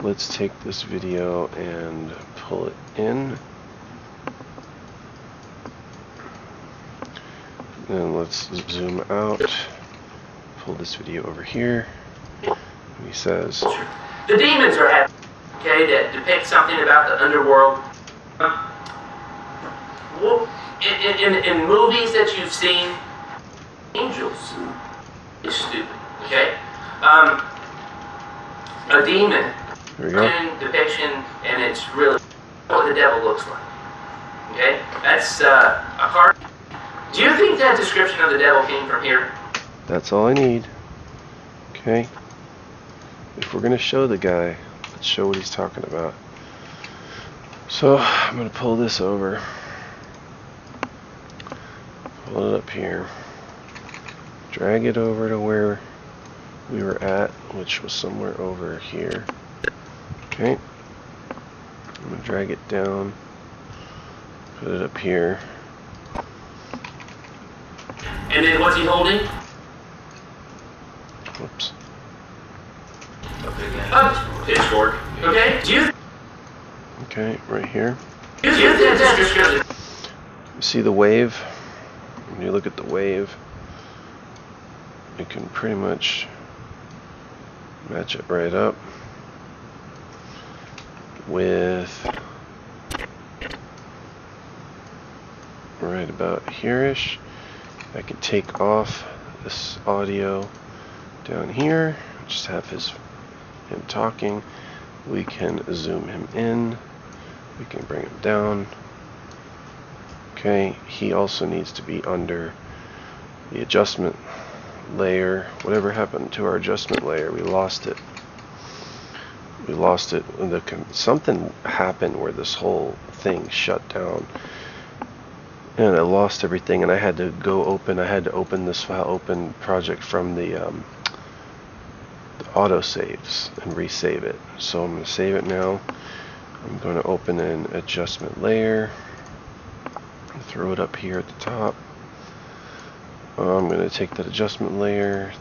Let's take this video and pull it in. And let's zoom out. Pull this video over here. And he says, the demons are happy, okay, that depict something about the underworld. In movies that you've seen, angels is stupid, okay? A demon, cartoon depiction, and it's really what the devil looks like, okay? That's a card. Do you think that description of the devil came from here? That's all I need. Okay. If we're gonna show the guy, let's show what he's talking about. So I'm gonna pull this over, pull it up here, drag it over to where we were at, which was somewhere over here. Okay. I'm gonna drag it down, put it up here. And then what's he holding? Whoops. Pitchfork. Okay. Do you? Okay, right here. Do you think that description? You see the wave? When you look at the wave, you can pretty much match it right up. with right about here-ish. I can take off this audio down here, just have him talking. We can zoom him in, we can bring him down. Okay, he also needs to be under the adjustment layer. Whatever happened to our adjustment layer? We lost it. Something happened where this whole thing shut down, and I lost everything, and I had to open this file open project from the auto saves and resave it. So I'm going to save it now. I'm going to open an adjustment layer, throw it up here at the top. I'm going to take that adjustment layer,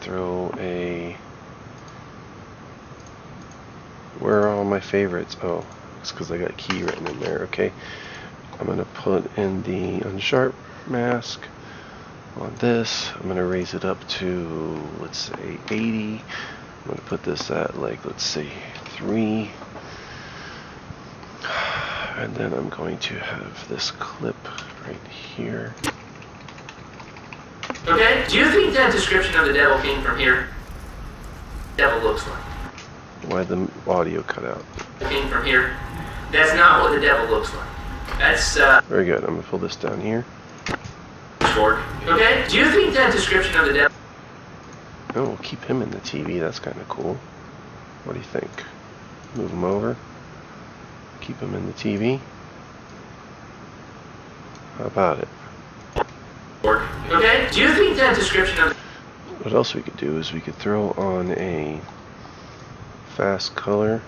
where are all my favorites? Oh, it's because I got key written in there. Okay, I'm going to put in the unsharp mask on this. I'm going to raise it up to, let's say, 80. I'm going to put this at, like, let's say 3. And then I'm going to have this clip right here. Okay, do you think that description of the devil came from here? Devil looks like. Why the audio cut out? Came from here. That's not what the devil looks like. That's very good. I'm gonna pull this down here. Short. Okay, do you think that description of the devil? Oh, we'll keep him in the TV. That's kind of cool. What do you think? Move him over. Keep him in the TV. How about it? Okay, do you think that description of... What else we could do is we could throw on a fast color,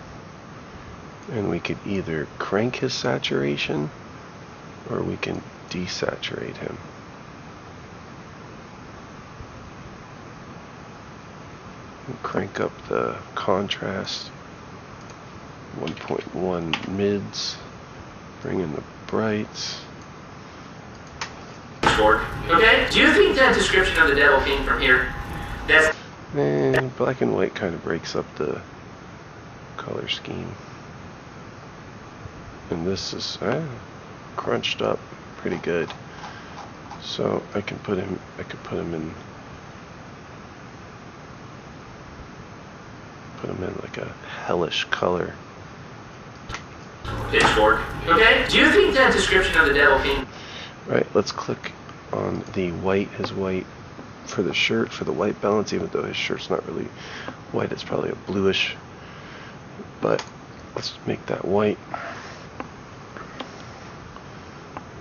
and we could either crank his saturation or we can desaturate him. And crank up the contrast, 1.1 mids, bring in the brights. Short. Okay, do you think that description of the devil came from here? That's... Black and white kind of breaks up the color scheme. And this is crunched up pretty good. So I could put him in like a hellish color. Pitchfork. Okay, do you think that description of the devil came... Right, let's click on the white, his white for the shirt, for the white balance, even though his shirt's not really white, it's probably a bluish, but let's make that white.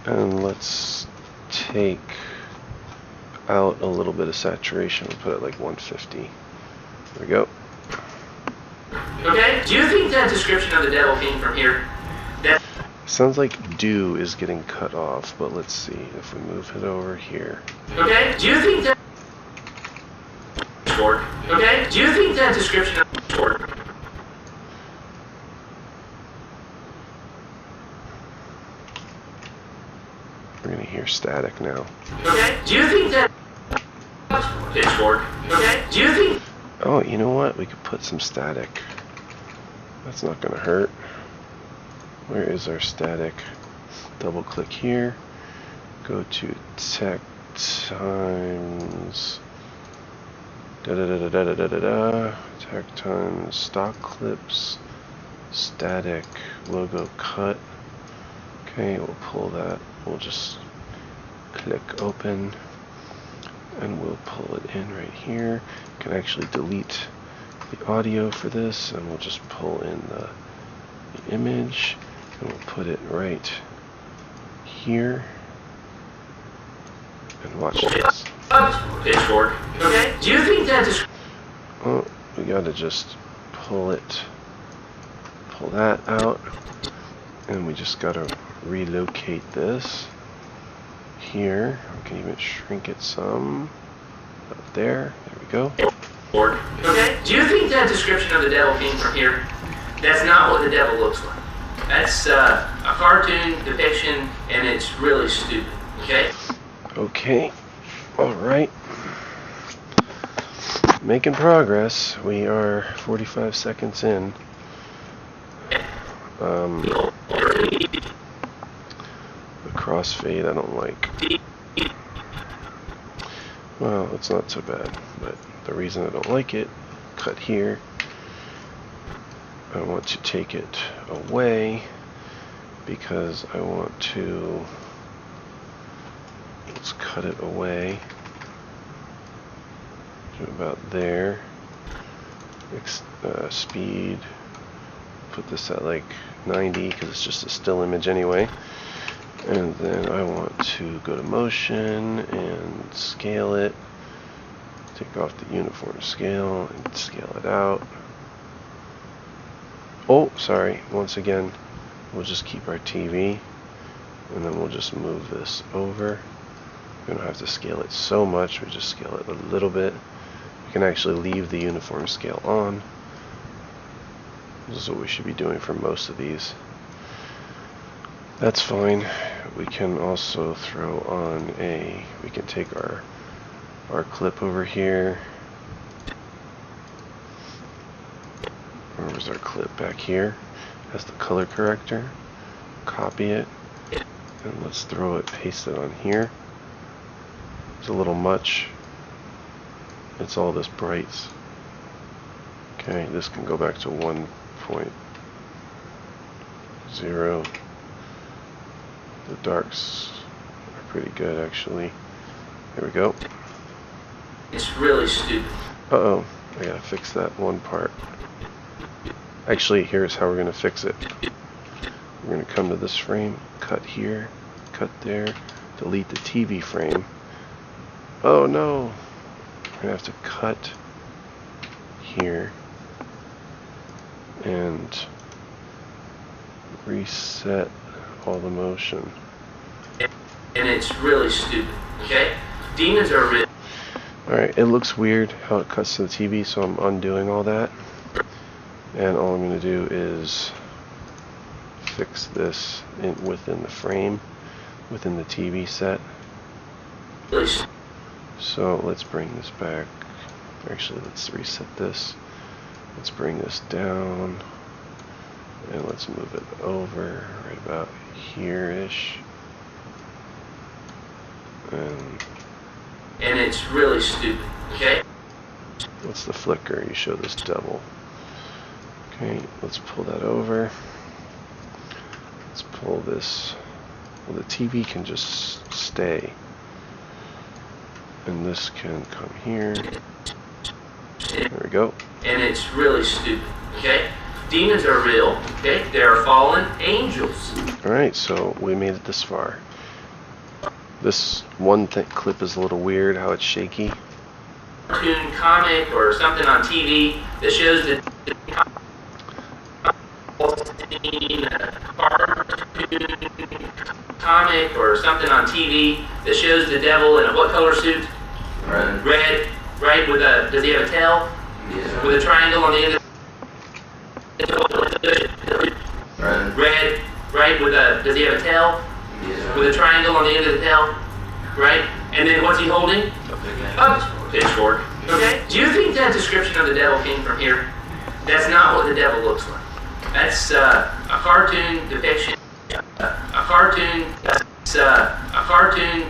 And let's take out a little bit of saturation and put it like 150. There we go. Okay, do you think that description of the devil came from here? That... Sounds like dew is getting cut off, but let's see if we move it over here. Okay, do you think that... Short. Okay, do you think that description of... Short. We're gonna hear static now. Okay, do you think that... Pitchfork. Okay, do you think... Oh, you know what? We could put some static. That's not gonna hurt. Where is our static? Double click here. Go to tech times tech times stock clips, static logo cut. Okay, we'll pull that. We'll just click open and we'll pull it in right here. You can actually delete the audio for this, and we'll just pull in the image and we'll put it right here. And watch this. Pitchfork. Okay, do you think that is... Oh, we gotta just pull that out, and we just gotta relocate this here. We can even shrink it some up there. There we go. Okay, do you think that description of the devil came from here? That's not what the devil looks like. That's a cartoon depiction, and it's really stupid. Okay? Okay. Alright. Making progress. We are 45 seconds in. The crossfade I don't like. Well, it's not so bad, but the reason I don't like it, cut here, I want to take it away because I want to, let's cut it away to about there. Speed, put this at like 90 because it's just a still image anyway. And then I want to go to motion and scale it, take off the uniform scale and scale it out. Oh, sorry, once again, we'll just keep our TV and then we'll just move this over. We don't have to scale it so much, we just scale it a little bit. We can actually leave the uniform scale on. This is what we should be doing for most of these. That's fine. We can also throw on we can take our clip over here. Where was our clip? Back here. Has the color corrector. Copy it. And let's throw it, paste it on here. It's a little much. It's all this brights. Okay, this can go back to 1.0. The darks are pretty good, actually. There we go. It's really stupid. Uh-oh, I gotta fix that one part. Actually, here's how we're gonna fix it. We're gonna come to this frame, cut here, cut there, delete the TV frame. Oh no! We're gonna have to cut here and reset all the motion. And it's really stupid, okay? Demons are real. Alright, it looks weird how it cuts to the TV, so I'm undoing all that. And all I'm going to do is fix this within the frame, within the TV set. So let's bring this back. Actually, let's reset this. Let's bring this down. And let's move it over right about here-ish. And it's really stupid, okay? What's the flicker? You show this double. Okay, let's pull that over. Let's pull this. Well, the TV can just stay. And this can come here. There we go. And it's really stupid, okay? Demons are real, okay? They are fallen angels. Alright, so we made it this far. This one clip is a little weird, how it's shaky. Cartoon comic or something on TV that shows the cartoon comic or something on TV that shows the devil in a what color suit? Red, right? With a, does he have a tail? Yeah. With a triangle on the end of Red, right? With a, does he have a tail? Yeah. With a triangle on the end of the tail, right? And then what's he holding? A pitchfork. Okay? Do you think that description of the devil came from here? That's not what the devil looks like. That's a cartoon depiction. A cartoon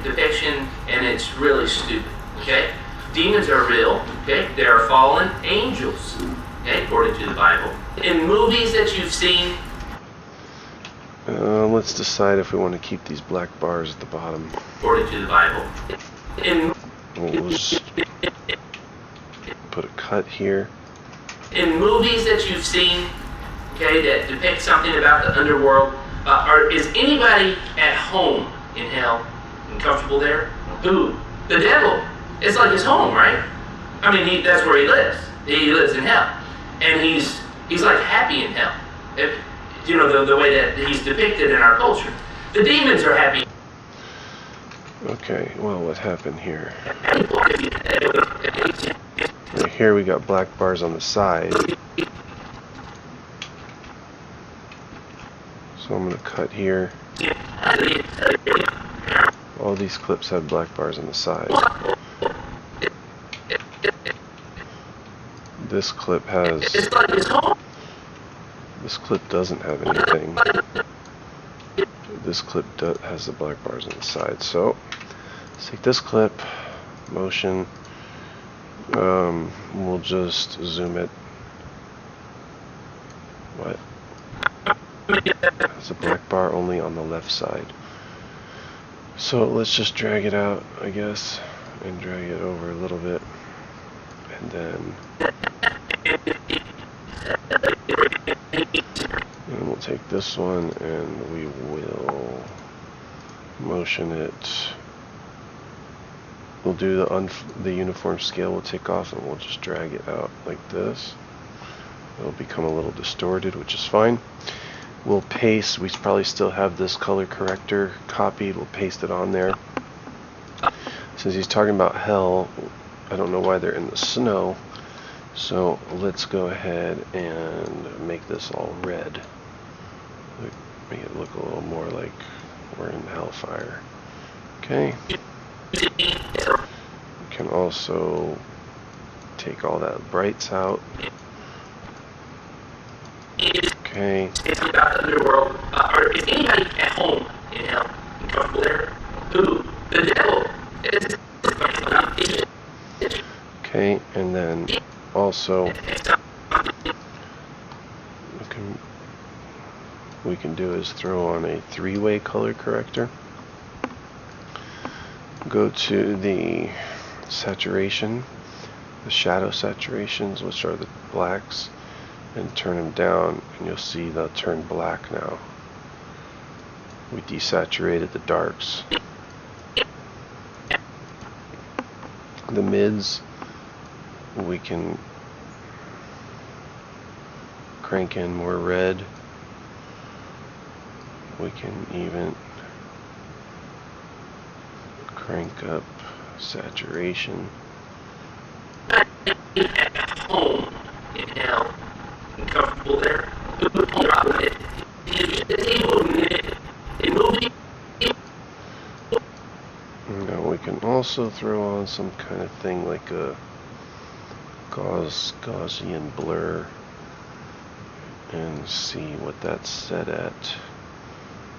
depiction, and it's really stupid. Okay? Demons are real. Okay? They are fallen angels. Okay? According to the Bible. In movies that you've seen. Let's decide if we want to keep these black bars at the bottom. According to the Bible. We'll just put a cut here. In movies that you've seen, okay, that depict something about the underworld, is anybody at home in hell and comfortable there? Who? The devil. It's like his home, right? I mean, that's where he lives. He lives in hell, and he's like happy in hell. You know, the way that he's depicted in our culture. The demons are happy. Okay, well, what happened here? Right here we got black bars on the side. So I'm going to cut here. All these clips have black bars on the side. This clip has... This This clip doesn't have anything. This clip has the black bars on the side. So let's take this clip, motion. We'll just zoom it. What? It's a black bar only on the left side. So let's just drag it out, I guess, and drag it over a little bit, and then we'll take this one and we will motion it. We'll do the uniform scale. We'll take off and we'll just drag it out like this. It'll become a little distorted, which is fine. We'll paste. We probably still have this color corrector copied. We'll paste it on there. Since he's talking about hell, I don't know why they're in the snow. So let's go ahead and make this all red. Make it look a little more like we're in hellfire. Okay. We can also take all that brights out. Okay. It's about the underworld. Is anybody at home in hell and comfortable there? Who? The devil. Okay, and then also we can do is throw on a three-way color corrector. Go to the saturation, the shadow saturations, which are the blacks, and turn them down, and you'll see they'll turn black now. We desaturated the darks. The mids, we can crank in more red. We can even crank up saturation. Home in hell. Comfortable there. Now we can also throw on some kind of thing like a Gaussian blur and see what that's set at.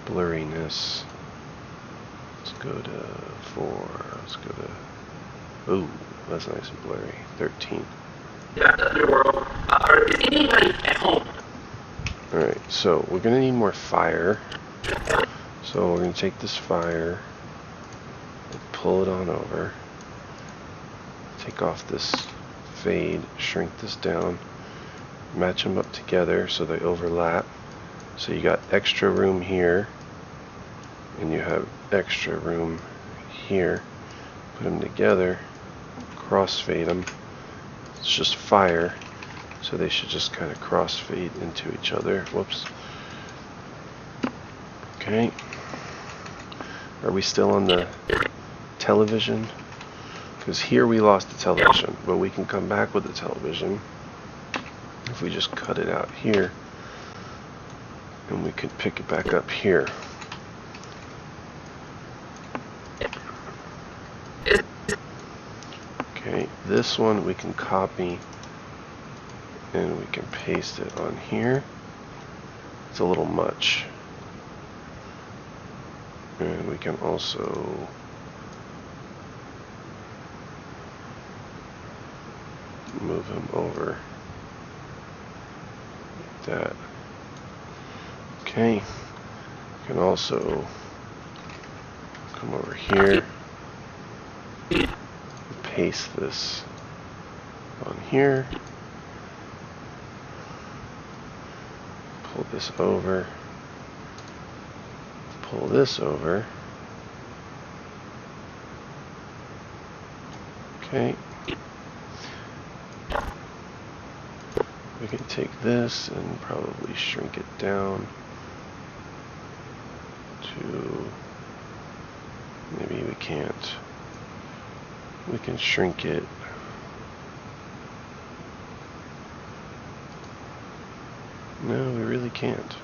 Blurriness. Let's go to 4. Let's go to. Ooh, that's nice and blurry. 13. Alright, so we're going to need more fire. So we're going to take this fire and pull it on over. Take off this fade, shrink this down, match them up together so they overlap. So you got extra room here, and you have extra room here. Put them together, crossfade them. It's just fire, so they should just kind of crossfade into each other. Whoops. Okay. Are we still on the television? Because here we lost the television, but we can come back with the television if we just cut it out here, and we could pick it back up here. Okay, this one we can copy and we can paste it on here. It's a little much. And we can also move him over like that. Okay, you can also come over here and paste this on here. Pull this over. Pull this over. Okay. We can take this and probably shrink it down to, maybe we can't. We can shrink it. No, we really can't.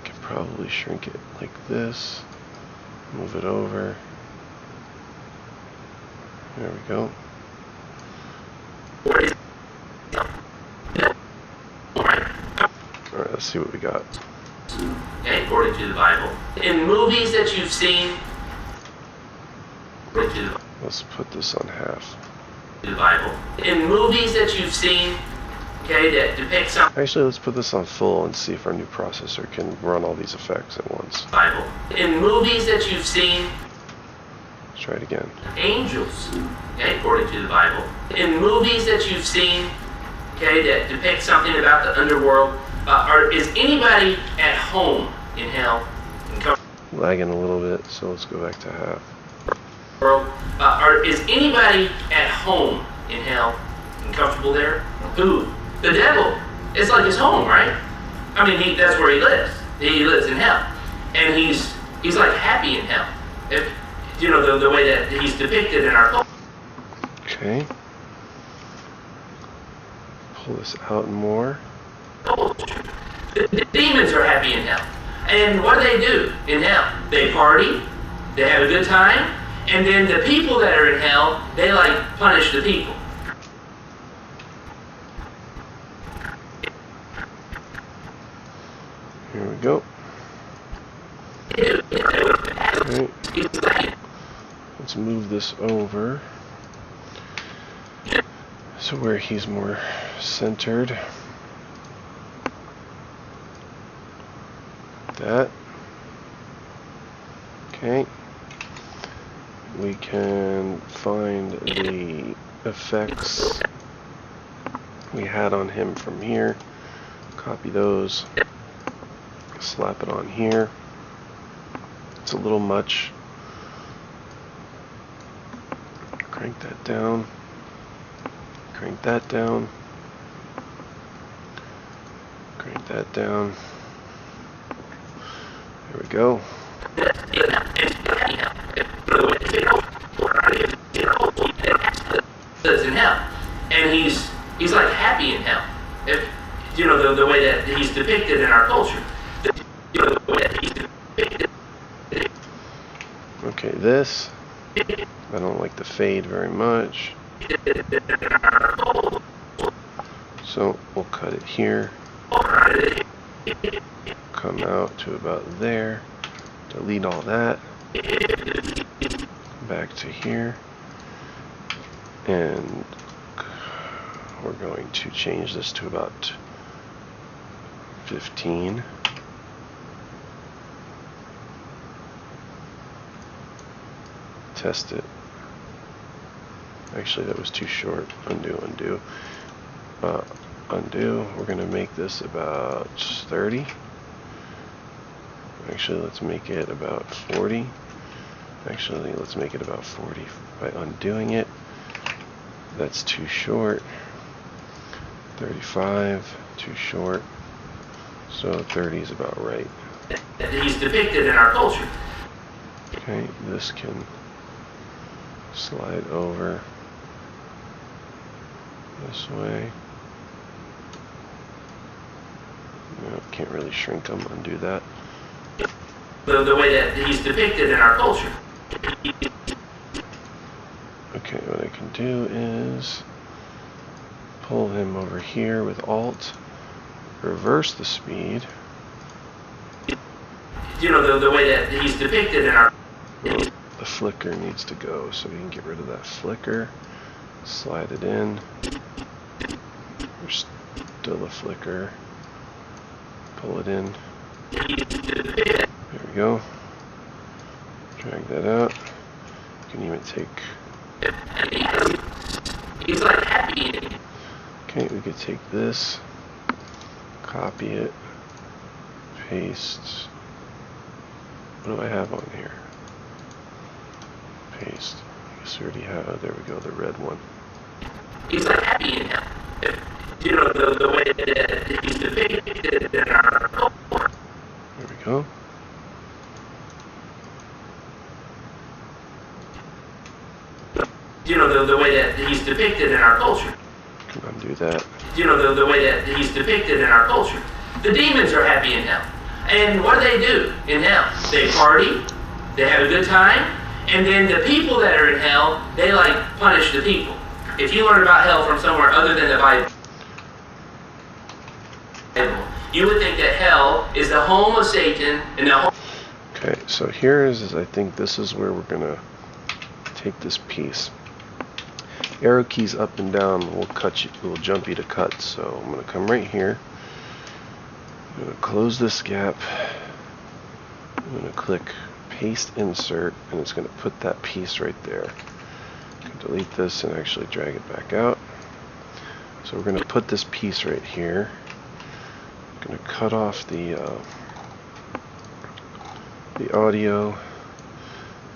We can probably shrink it like this. Move it over. There we go. Let's see what we got. Okay, according to the Bible. In movies that you've seen, Let's put this on half. The Bible. In movies that you've seen, okay, that depict something. Actually, let's put this on full and see if our new processor can run all these effects at once. Bible. In movies that you've seen, Let's try it again. angels, okay, according to the Bible. In movies that you've seen, okay, that depict something about the underworld, is anybody at home in hell? Lagging a little bit, so let's go back to half. Is anybody at home in hell and comfortable there? Who? The devil. It's like his home, right? I mean, that's where he lives. He lives in hell, and he's like happy in hell. If you know the way that he's depicted in our culture. Okay. Pull this out more. The demons are happy in hell, and what do in hell? They party, they have a good time. And then the people that are in hell, they like punish the people. Here we go. Okay. Let's move this over so where he's more centered. That. Okay. We can find the effects we had on him from here, copy those, slap it on here. It's a little much. Crank that down, crank that down, crank that down. There we go. Lives in hell, and he's like happy in hell. If you know the way that he's depicted in our culture. Okay, this I don't like the fade very much, so we'll cut it here. Come out to about there. Delete all that. Back to here. And we're going to change this to about 15. Test it. Actually, that was too short. Undo, undo. Undo. We're going to make this about 30. Actually, let's make it about 40. Actually, let's make it about 40 by undoing it. That's too short. 35, too short. So 30 is about right. He's depicted in our culture. Okay, this can slide over this way. No, can't really shrink them. Undo that. The way that he's depicted in our culture. Okay, what I can do is pull him over here with Alt, reverse the speed. You know the way that he's depicted in our. The flicker needs to go, so we can get rid of that flicker. Slide it in. There's still a flicker. Pull it in. There we go. Drag that out. You can even take. He's like happy. Okay, we could take this, copy it, paste. What do I have on here? Paste. I guess we already have. There we go. The red one. He's like happy in hell. You know the way that he's depicted in our culture. There we go. You know the way that he's depicted in our culture. Can undo that. You know the way that he's depicted in our culture. The demons are happy in hell, and what do in hell? They party, they have a good time, and then the people that are in hell, they like punish the people. If you learn about hell from somewhere other than the Bible, you would think that hell is the home of Satan and the home. Okay, so here is I think this is where we're gonna take this piece. Arrow keys up and down will jump you to cut. So I'm gonna come right here. I'm gonna close this gap. I'm gonna click paste insert, and it's gonna put that piece right there. Delete this and actually drag it back out. So we're gonna put this piece right here. I'm gonna cut off the audio,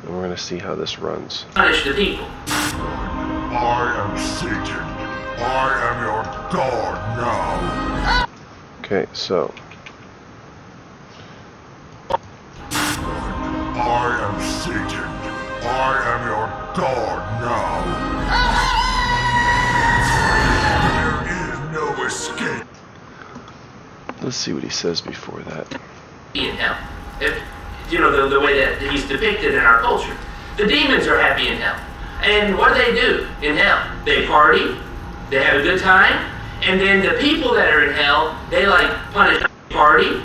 and we're going to see how this runs. Punish the people. I am Satan. I am your God now. Okay, so I am Satan. I am your God now. There is no escape. Let's see what he says before that. In hell. You know, the way that he's depicted in our culture. The demons are happy in hell. And what do in hell? They party, they have a good time, and then the people that are in hell, they like punish, party,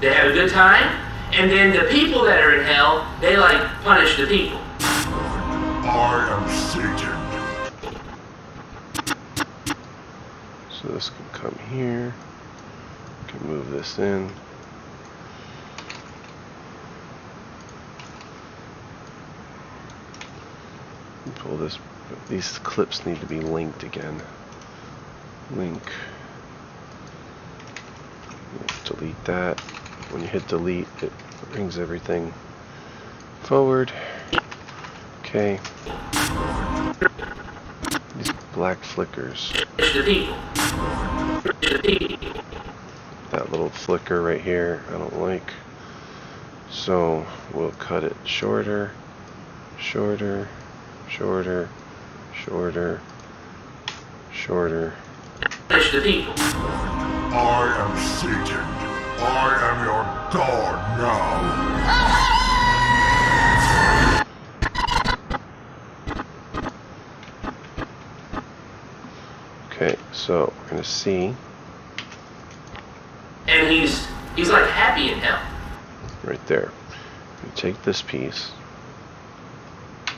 they have a good time, and then the people that are in hell, they like punish the people. I am Satan. So this can come here. Can move this in. Pull this. These clips need to be linked again. Link. Delete that. When you hit delete, it brings everything forward. Okay. These black flickers. That little flicker right here, I don't like. So we'll cut it shorter, shorter, shorter, shorter, shorter. Punish the people. I am Satan. I am your God now. Okay, so we're gonna see. And he's like happy in hell. Right there. You take this piece,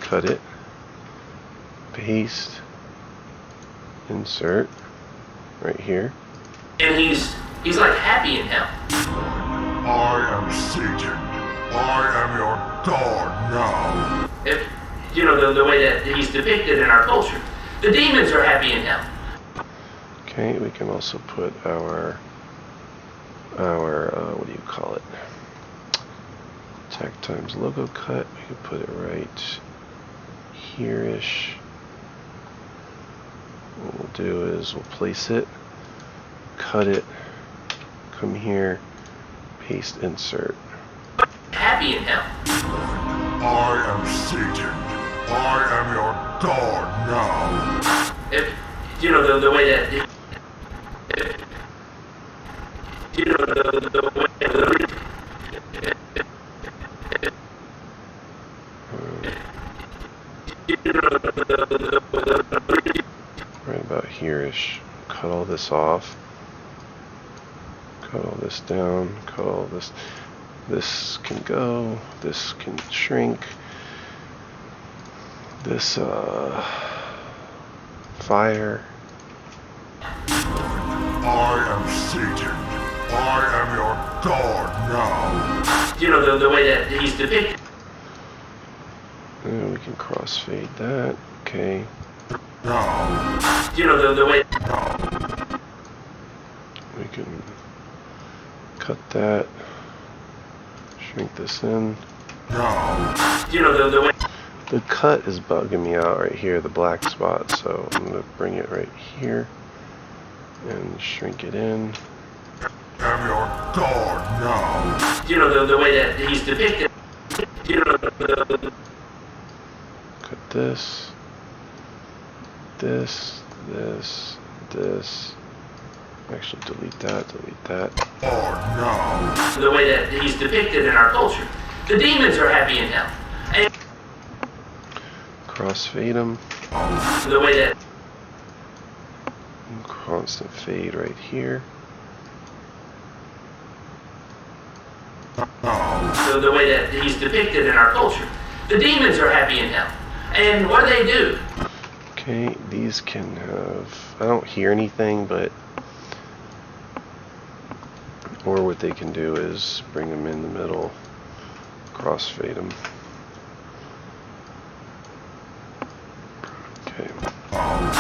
cut it, paste, insert, right here. And he's like happy in hell. I am Satan. I am your God now. You know, the way that he's depicted in our culture. The demons are happy in hell. Okay, we can also put our what do you call it? Tack times logo cut. We can put it right here-ish. What we'll do is we'll place it, cut it, come here, paste, insert. Happy in hell. I am Satan. I am your God now. You know, the way that you know, the way right about here-ish. Cut all this off. Cut all this down. Cut all this. This can go. This can shrink. This fire. I am Satan. I am your God now. you know, the way that he's depicted. And we can crossfade that. Okay. Now. You know, the way. We can cut that. Shrink this in. Now. You know, the way. The cut is bugging me out right here, the black spot, so I'm going to bring it right here and shrink it in. I am your God now. You know, the way that he's depicted. You know, Cut this, this, this, this. Actually, delete that, delete that. God now. the way that he's depicted in our culture. The demons are happy in hell. And Crossfade them. the way that. Constant fade right here. So the way that he's depicted in our culture. The demons are happy in hell. And what do? Okay, these can have, I don't hear anything, but, or what they can do is bring them in the middle, crossfade them. Okay.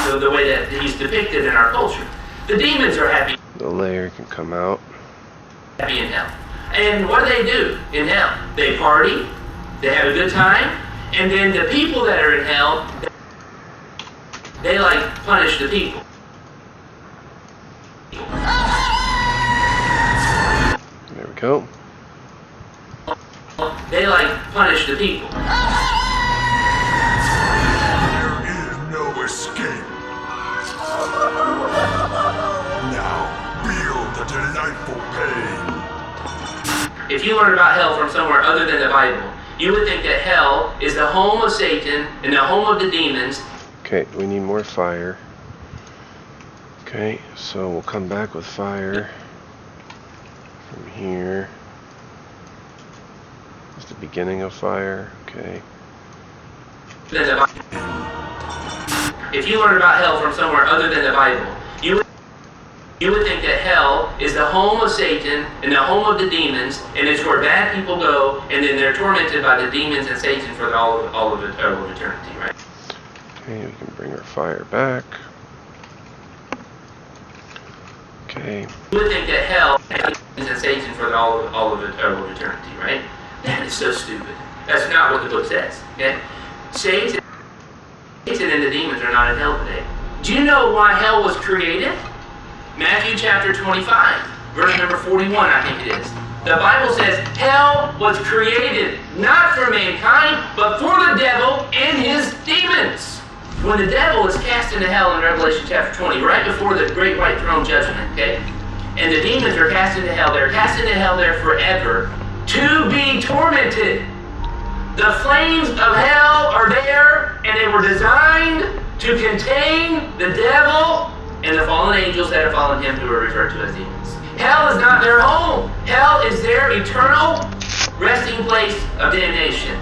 So the way that he's depicted in our culture. The demons are happy. The layer can come out. Happy in hell. And what do in hell? They party, they have a good time, and then the people that are in hell, they like punish the people. There we go. They like punish the people. There is no escape. Now, feel the delightful pain. If you learn about hell from somewhere other than the Bible, you would think that hell is the home of Satan and the home of the demons. Okay, we need more fire. Okay, so we'll come back with fire from here. It's the beginning of fire. Okay. If you learn about hell from somewhere other than the Bible, you would think that hell is the home of Satan and the home of the demons, and it's where bad people go, and then they're tormented by the demons and Satan for all of eternity, right? Okay, we can bring our fire back. Okay. You would think that hell and Satan for all of eternity, right? That is so stupid. That's not what the book says. Okay? Satan and the demons are not in hell today. Do you know why hell was created? Matthew chapter 25, verse number 41, I think it is. The Bible says hell was created not for mankind, but for the devil and his demons. When the devil is cast into hell in Revelation chapter 20, right before the great white throne judgment, okay? And the demons are cast into hell. They're cast into hell there forever to be tormented. The flames of hell are there, and they were designed to contain the devil and the fallen angels that have followed him, who are referred to as demons. Hell is not their home. Hell is their eternal resting place of damnation.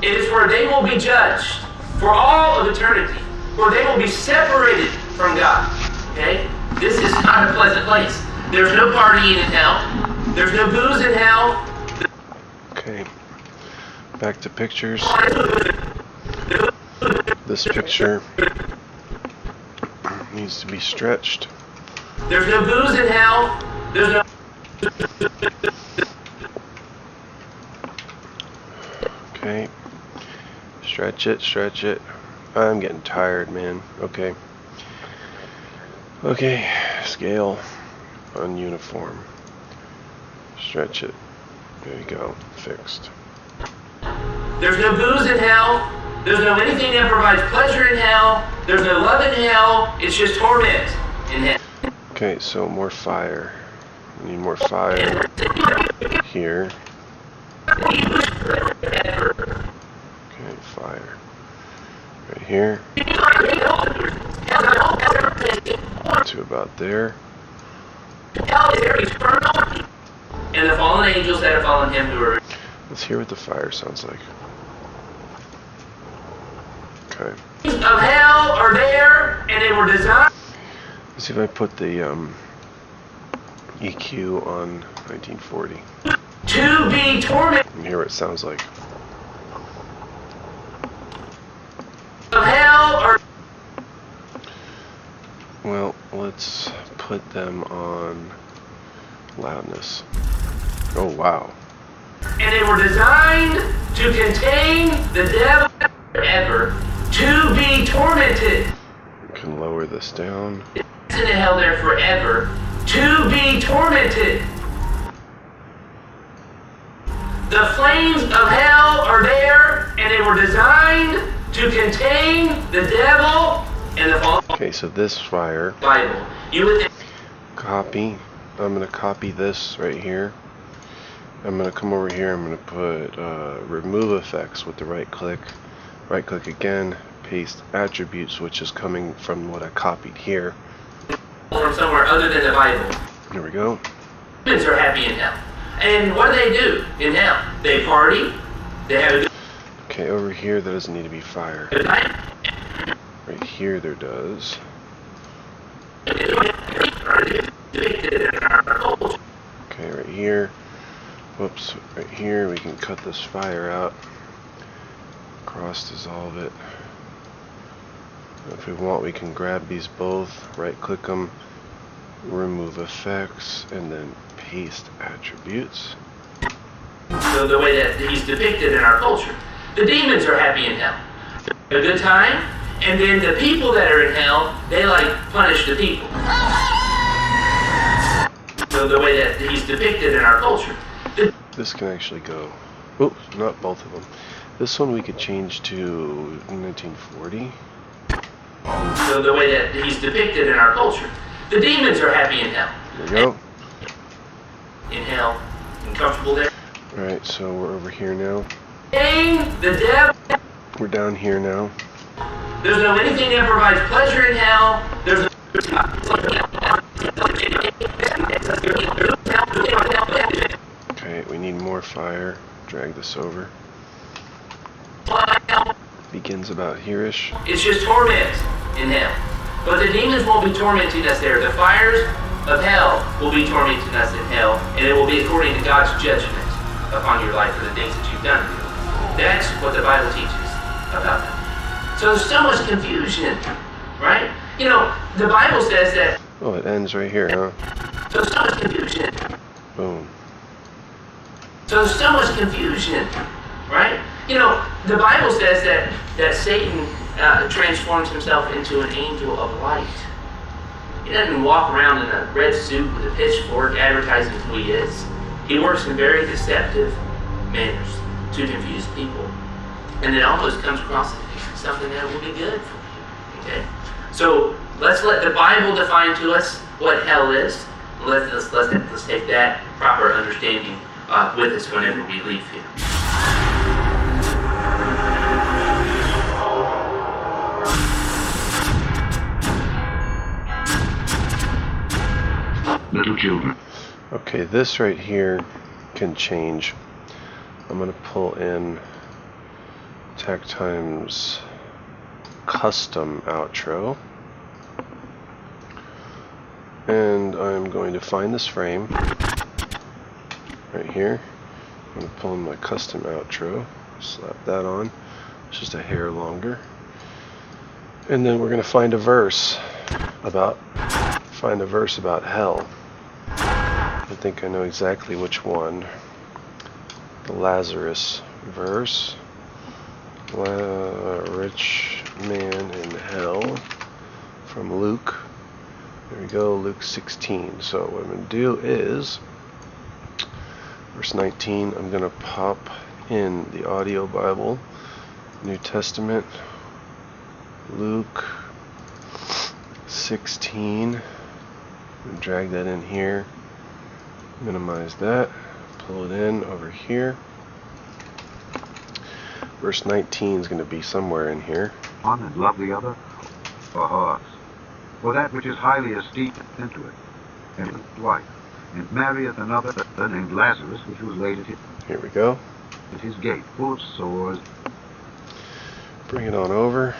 It is where they will be judged for all of eternity, where they will be separated from God. Okay? This is not a pleasant place. There's no partying in hell. There's no booze in hell. Okay. Back to pictures. This picture needs to be stretched. There's no booze in hell. There's no... Okay. Stretch it. I'm getting tired, man. Okay. Okay. Scale on uniform. Stretch it. There you go. Fixed. There's no booze in hell. There's no anything that provides pleasure in hell. There's no love in hell. It's just torment in hell. Okay, so more fire. We need more fire here. Okay, fire. Right here. To about there. Hell is their eternal, and the fallen angels that have fallen him, who are... Let's hear what the fire sounds like. Okay. Of hell are there, and they were designed... Let's see if I put the EQ on 1940. To be tormented. And hear what it sounds like. Of hell are... Well, let's put them on loudness. Oh, wow. And they were designed to contain the devil forever, to be tormented. We can lower this down. In hell there forever, to be tormented. The flames of hell are there, and they were designed to contain the devil and the fallen... Okay, so this fire. Bible. You would think... Copy. I'm going to copy this right here. I'm going to come over here. I'm going to put remove effects with the right click. Right click again. Paste attributes, which is coming from what I copied here. From somewhere other than the Bible. There we go. Demons are happy in hell. And what do in hell? They party, they have a good Okay, over here there doesn't need to be fire. time. Right here there does. Okay, right here. Whoops, right here we can cut this fire out. Cross dissolve it. If we want, we can grab these both, right click them, remove effects, and then paste attributes. So the way that he's depicted in our culture, the demons are happy in hell. A good time, and then the people that are in hell, they like punish the people. So the way that he's depicted in our culture. This can actually go, oops, not both of them. This one we could change to 1940. So the way that he's depicted in our culture, the demons are happy in hell. There we go. In hell, and comfortable there. Alright, so we're over here now. The devil. We're down here now. There's no anything that provides pleasure in hell. There's Okay, we need more fire. Drag this over. Begins about here-ish. It's just torment in hell. But the demons won't be tormenting us there. The fires of hell will be tormenting us in hell, and it will be according to God's judgment upon your life for the things that you've done. That's what the Bible teaches about them. So there's so much confusion, right? You know, the Bible says that. Oh, it ends right here, huh? So there's so much confusion. Boom. So there's so much confusion, right? You know, the Bible says that Satan transforms himself into an angel of light. He doesn't walk around in a red suit with a pitchfork advertising who he is. He works in very deceptive manners to confuse people. And it almost comes across as something that will be good for you. Okay? So let's let the Bible define to us what hell is. Let's take that proper understanding with us whenever we leave here. Little children. Okay, this right here can change. I'm going to pull in Tech Times custom outro, and I'm going to find this frame right here. I'm going to pull in my custom outro, slap that on. It's just a hair longer, and then we're going to find a verse about hell. I think I know exactly which one. The Lazarus verse. Rich man in hell, from Luke. There we go, Luke 16. So what I'm going to do is, verse 19, I'm going to pop in the audio Bible, New Testament, Luke 16, and drag that in here, minimize that, pull it in over here. Verse 19 is going to be somewhere in here. One and love the other, or horse, or that which is highly esteemed into it, and his wife, and marrieth another named Lazarus, which was laid at Here we go. his gate, full of sores. Bring it on over.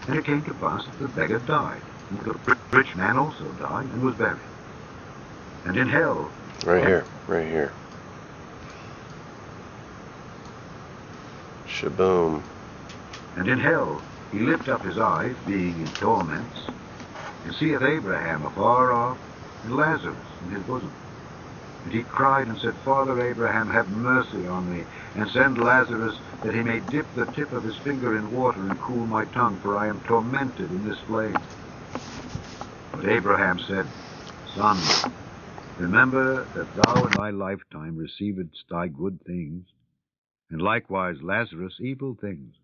And it came to pass that the beggar died, and the rich man also died, and was buried. And in hell, Right here. Shaboom. and in hell he lift up his eyes, being in torments, and seeth Abraham afar off, and Lazarus in his bosom. And he cried and said, Father Abraham, have mercy on me, and send Lazarus, that he may dip the tip of his finger in water and cool my tongue, for I am tormented in this flame. But Abraham said, Son, remember that thou in thy lifetime receivedst thy good things, and likewise Lazarus evil things.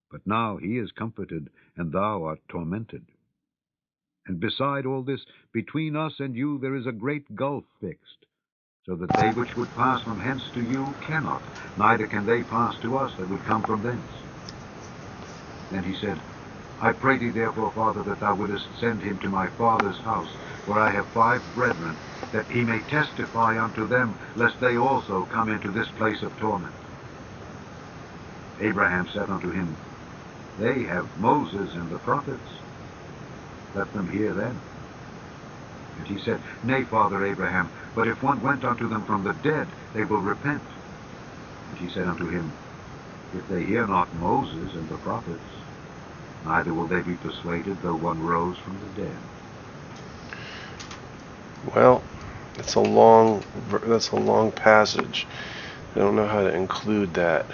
But now he is comforted, and thou art tormented. And beside all this, between us and you there is a great gulf fixed, so that they which would pass from hence to you cannot, neither can they pass to us that would come from thence. And he said, I pray thee therefore, Father, that thou wouldest send him to my father's house, where I have 5 brethren, that he may testify unto them, lest they also come into this place of torment. Abraham said unto him, They have Moses and the prophets. Let them hear them. And he said, Nay, Father Abraham, but if one went unto them from the dead, they will repent. And he said unto him, If they hear not Moses and the prophets, neither will they be persuaded, though one rose from the dead. Well, that's a long passage. I don't know how to include that.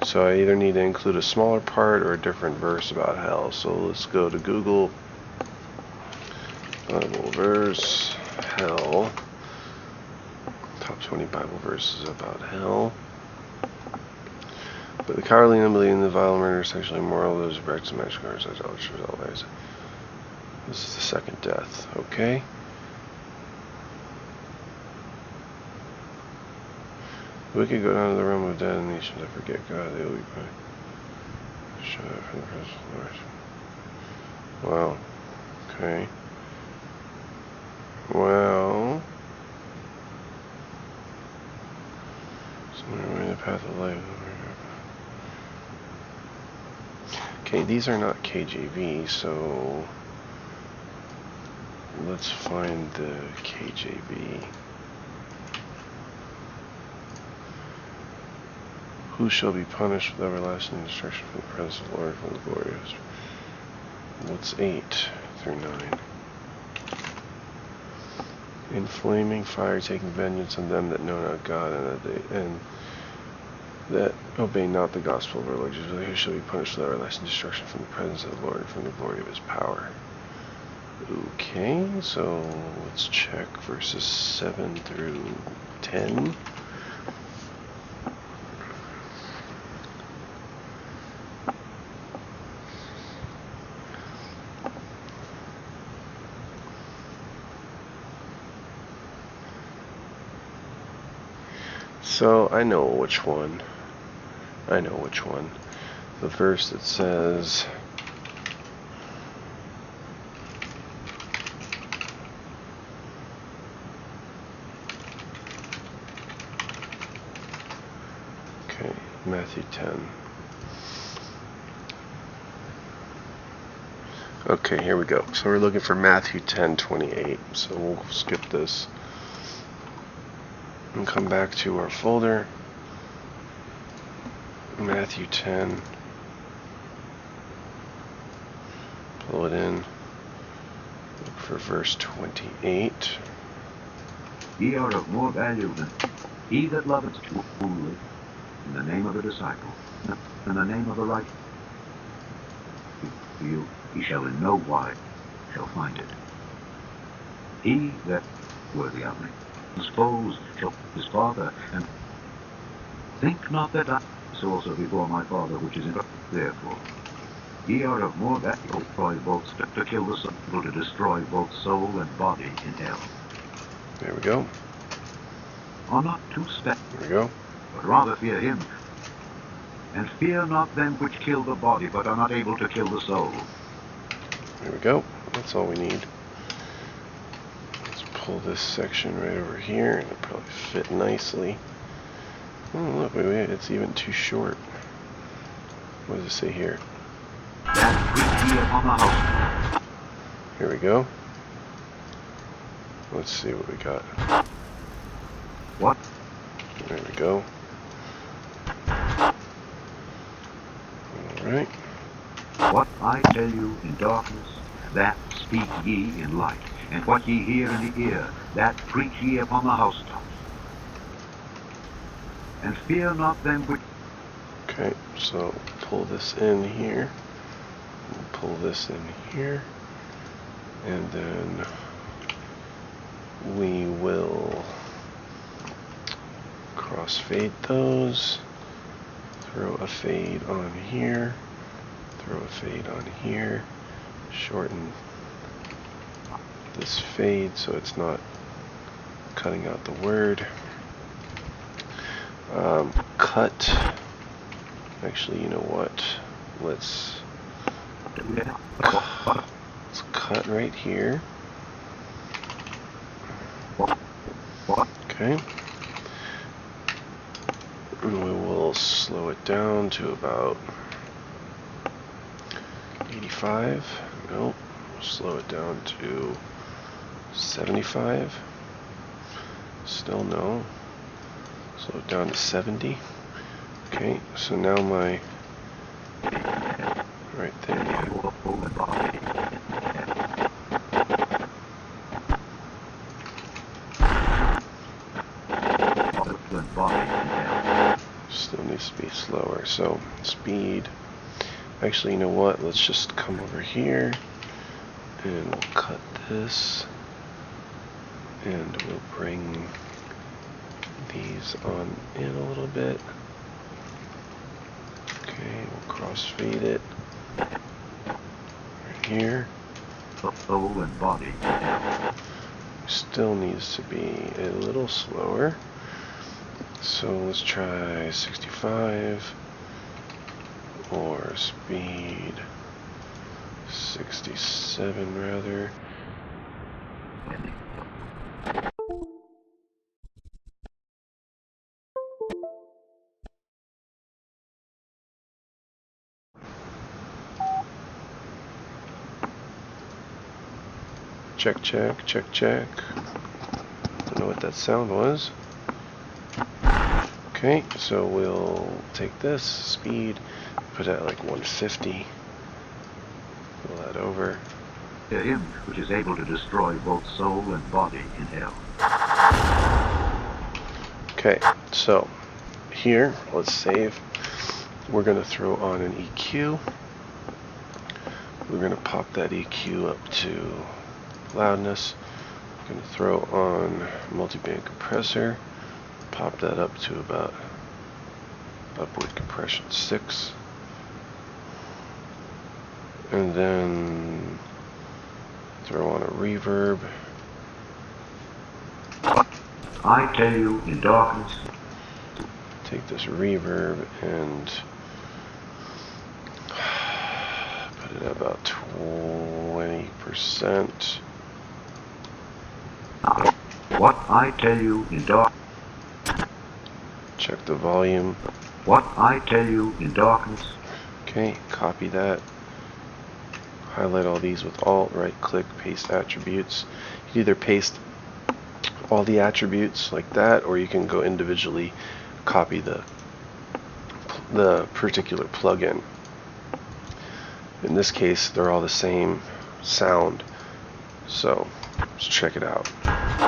So I either need to include a smaller part or a different verse about hell. So let's go to Google. Bible verse, hell. Top 20 Bible verses about hell. But the cowardly and unbelieving, the vile, murderers, sexually immoral, those who practice magic arts, idolaters, all lies. This is the second death, okay? We could go down to the realm of dead nations. I forget God. They will be put. Shut up from the presence of the Lord. Wow. Okay. Well. Somewhere in the path of life. Okay, these are not KJV, so let's find the KJV. Who shall be punished with everlasting destruction from the presence of the Lord, from the glory of his... What's 8 through 9? In flaming fire taking vengeance on them that know not God, and that obey not the gospel of our Lord Jesus, who shall be punished with everlasting destruction from the presence of the Lord, and from the glory of his power. Okay, so let's check verses 7 through 10. So I know which one. The verse that says, okay, Matthew 10. Okay, here we go. So we're looking for Matthew 10:28. So we'll skip this and come back to our folder. Matthew 10. Pull it in. Look for verse 28. Ye are of more value than he that loveth truly, in the name of a disciple, in the name of a righteous. You, he shall in no wise shall find it. He that worthy of me, suppose shall his father, and think not that I also before my Father which is in heaven. Therefore, ye are of more value to destroy both, to kill the soul, to destroy both soul and body in hell. There we go. Are not two steps, There we go. but rather fear him. And fear not them which kill the body, but are not able to kill the soul. There we go. That's all we need. Let's pull this section right over here, and it'll probably fit nicely. Oh, look, wait, it's even too short. What does it say here? That preach ye upon the house. Here we go. Let's see what we got. What? There we go. Alright. What I tell you in darkness, that speak ye in light. And what ye hear in the ear, that preach ye upon the housetops. And fear not them which... Okay, so pull this in here. Pull this in here. And then we will crossfade those. Throw a fade on here. Throw a fade on here. Shorten this fade so it's not cutting out the word. Cut. Actually, you know what? Let's let's cut right here. Okay. And we will slow it down to about 85. Nope. Slow it down to 75. Still no. Slow it down to 70. Okay, so now my right there. Still needs to be slower. So speed. Actually, you know what? Let's just come over here and we'll cut this, and we'll bring these on in a little bit. Okay, we'll crossfade it right here. Soul and body. Still needs to be a little slower. So let's try 65 or speed 67 rather. Check, check, check, check. Don't know what that sound was. Okay, so we'll take this speed, put it at like 150. Pull that over. To him which is able to destroy both soul and body in hell. Okay, so here, let's save. We're going to throw on an EQ. We're going to pop that EQ up to loudness. I'm going to throw on multiband compressor. Pop that up to about upward compression 6. And then throw on a reverb. I tell you in darkness. Take this reverb and put it at about 20%. What I tell you in dark. Check the volume. What I tell you in darkness. Okay, copy that. Highlight all these with Alt, right click, paste attributes. You can either paste all the attributes like that, or you can go individually copy the particular plugin. In this case, they're all the same sound. So, let's check it out.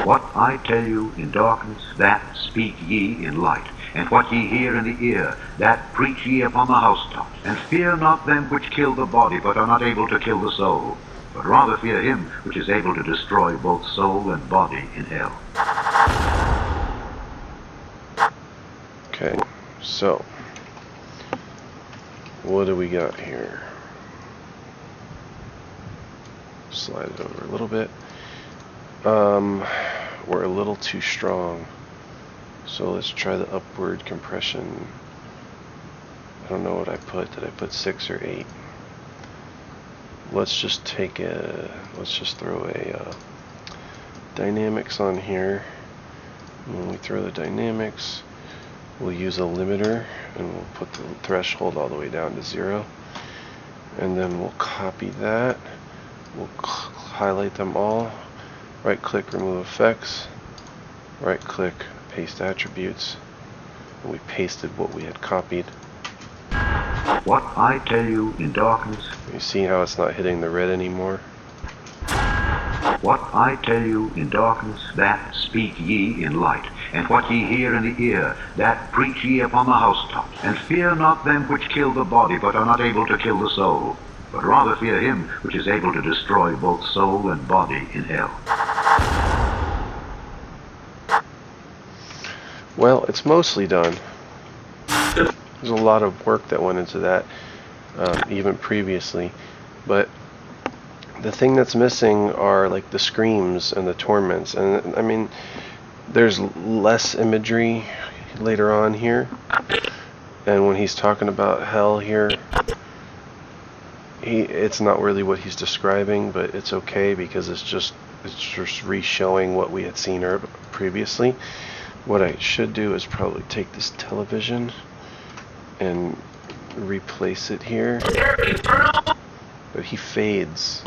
What I tell you in darkness, that speak ye in light. And what ye hear in the ear, that preach ye upon the housetops. And fear not them which kill the body, but are not able to kill the soul. But rather fear him which is able to destroy both soul and body in hell. Okay, so what do we got here? Slide it over a little bit. We're a little too strong. So let's try the upward compression. I don't know what I put. Did I put 6 or 8? Let's just throw a dynamics on here. And when we throw the dynamics, we'll use a limiter and we'll put the threshold all the way down to 0. And then we'll copy that. We'll highlight them all. Right click, remove effects. Right click, paste attributes. And we pasted what we had copied. What I tell you in darkness. You see how it's not hitting the red anymore? What I tell you in darkness, that speak ye in light. And what ye hear in the ear, that preach ye upon the housetops. And fear not them which kill the body, but are not able to kill the soul. But rather fear him which is able to destroy both soul and body in hell. Well, it's mostly done. There's a lot of work that went into that, even previously. But the thing that's missing are like the screams and the torments. And I mean, there's less imagery later on here. And when he's talking about hell here, it's not really what he's describing, but it's okay because it's just re-showing what we had seen previously. What I should do is probably take this television and replace it here. But he fades.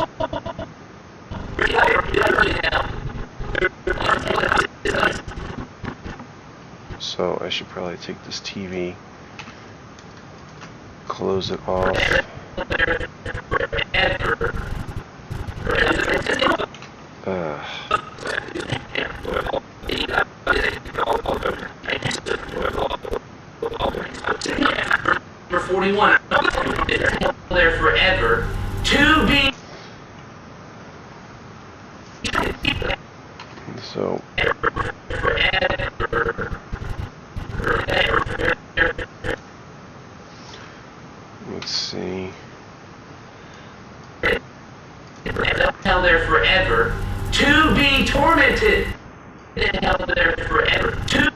So I should probably take this TV, close it off. Number 41. There forever to be. So let's see. Hell there forever to be tormented. Hell there forever to.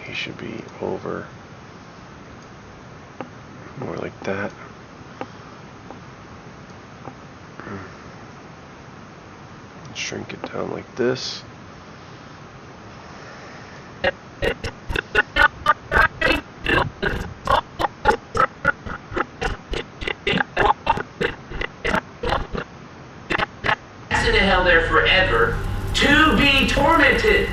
He should be over. More like that. Shrink it down like this. In hell there forever to be tormented.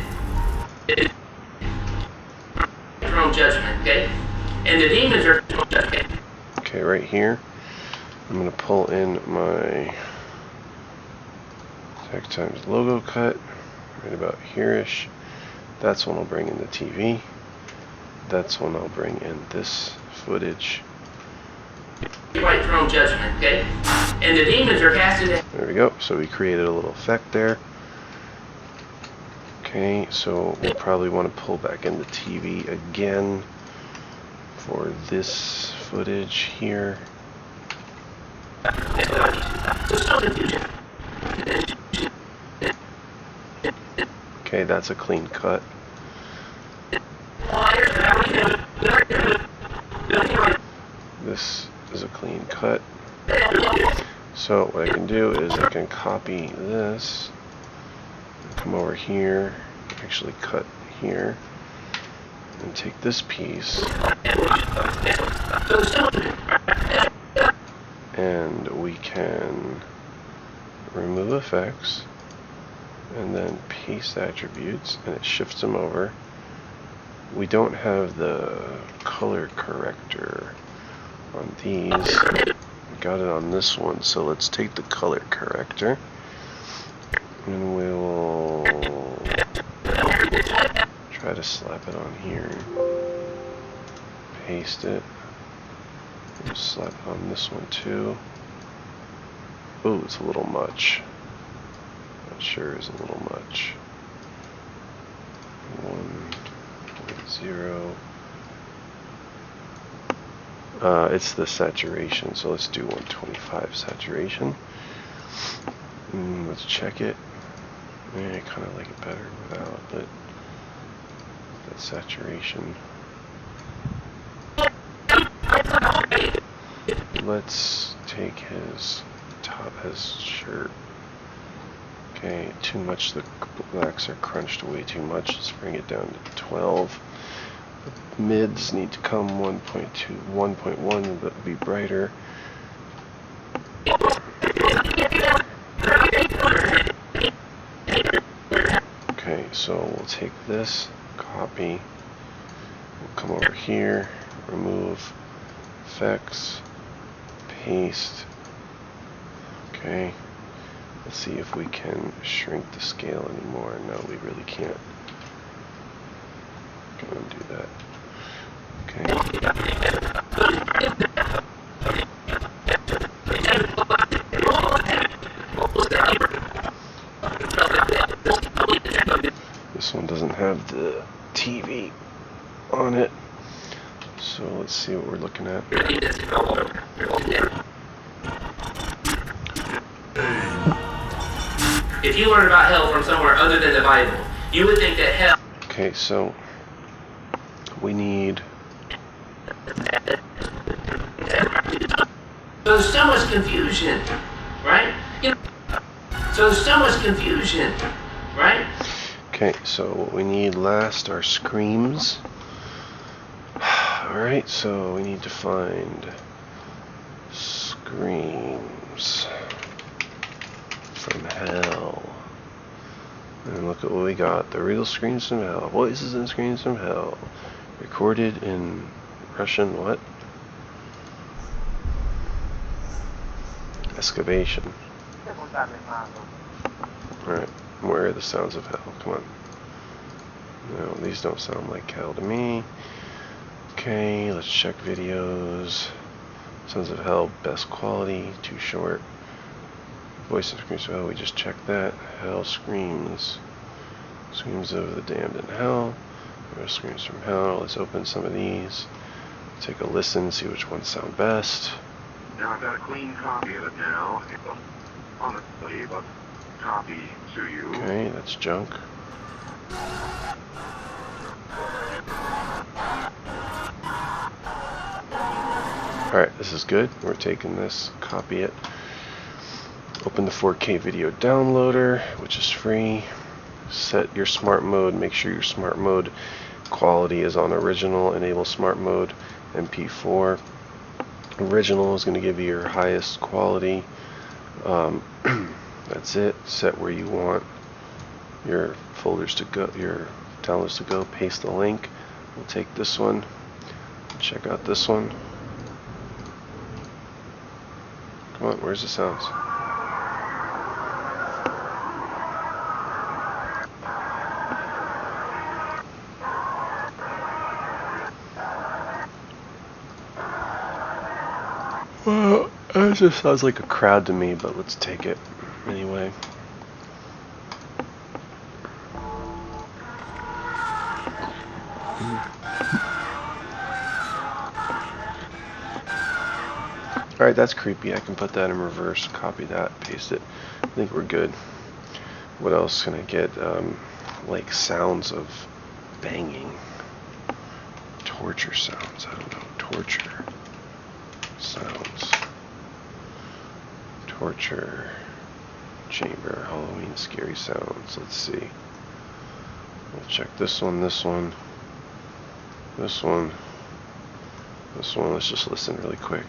From judgment, okay? And the demons are judgment. Okay, right here, I'm going to pull in my Tech Times logo cut, right about here-ish. That's when I'll bring in the TV. That's when I'll bring in this footage. Right throne judgment, okay? And the demons are cast into. There we go. So we created a little effect there. Okay, so we'll probably want to pull back in the TV again for this footage here. Okay, that's a clean cut. This is a clean cut. So what I can do is I can copy this, come over here, actually cut here, and take this piece, and we can remove effects, and then paste attributes, and it shifts them over. We don't have the color corrector on these. Got it on this one, so let's take the color corrector and we will try to slap it on here, paste it, we'll slap it on this one too. Ooh, it's a little much. That sure is a little much. 1.0. It's the saturation, so let's do 125 saturation. Let's check it. I kind of like it better without, but that saturation. Let's take his top, his shirt. Okay, too much. The blacks are crunched way too much. Let's bring it down to 12. The mids need to come 1.2, 1.1, but be brighter. Okay, so we'll take this, copy, we'll come over here, remove effects, paste. Okay, let's see if we can shrink the scale anymore. No, we really can't. Go and do that. Okay. This one doesn't have the TV on it, so let's see what we're looking at. If you learn about hell from somewhere other than the Bible, you would think that hell. Okay, so we need So there's so much confusion, right? So there's so much confusion, right? Okay, so what we need last are screams. Alright, so we need to find screams from hell. And look at what we got. The real screams from hell. Voices and screams from hell. Recorded in Russian what? Excavation. Alright, where are the sounds of hell? Come on. No, these don't sound like hell to me. Okay, let's check videos. Sounds of hell, best quality, too short. Voice of screams of hell, we just checked that. Hell screams. Screams of the damned in hell. Screams from hell. Let's open some of these. Take a listen, see which ones sound best. Now I've got a clean copy of it now. Honestly, but copy to you. Okay, that's junk. Alright, this is good. We're taking this, copy it. Open the 4K video downloader, which is free. Set your smart mode. Make sure your smart mode quality is on original. Enable smart mode MP4. Original is going to give you your highest quality. That's it. Set where you want your folders to go, your downloads to go. Paste the link. We'll take this one. Check out this one. Come on, where's the sounds? Well, it just sounds like a crowd to me, but let's take it anyway. Alright, that's creepy. I can put that in reverse, copy that, paste it. I think we're good. What else can I get? Like sounds of banging. Torture sounds. I don't know. Torture sounds. Torture chamber. Halloween scary sounds. Let's see. We'll check this one, this one, this one, this one. Let's just listen really quick.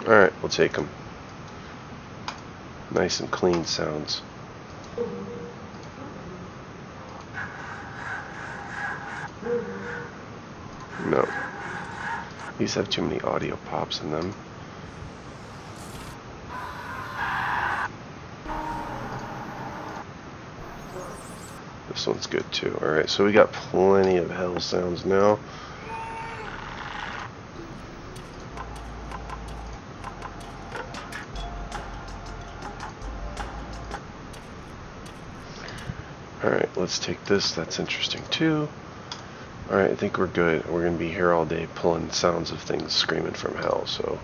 Alright, we'll take them. Nice and clean sounds. No. These have too many audio pops in them. This one's good too. Alright, so we got plenty of hell sounds now. Alright, let's take this. That's interesting too. Alright, I think we're good. We're going to be here all day pulling sounds of things screaming from hell, so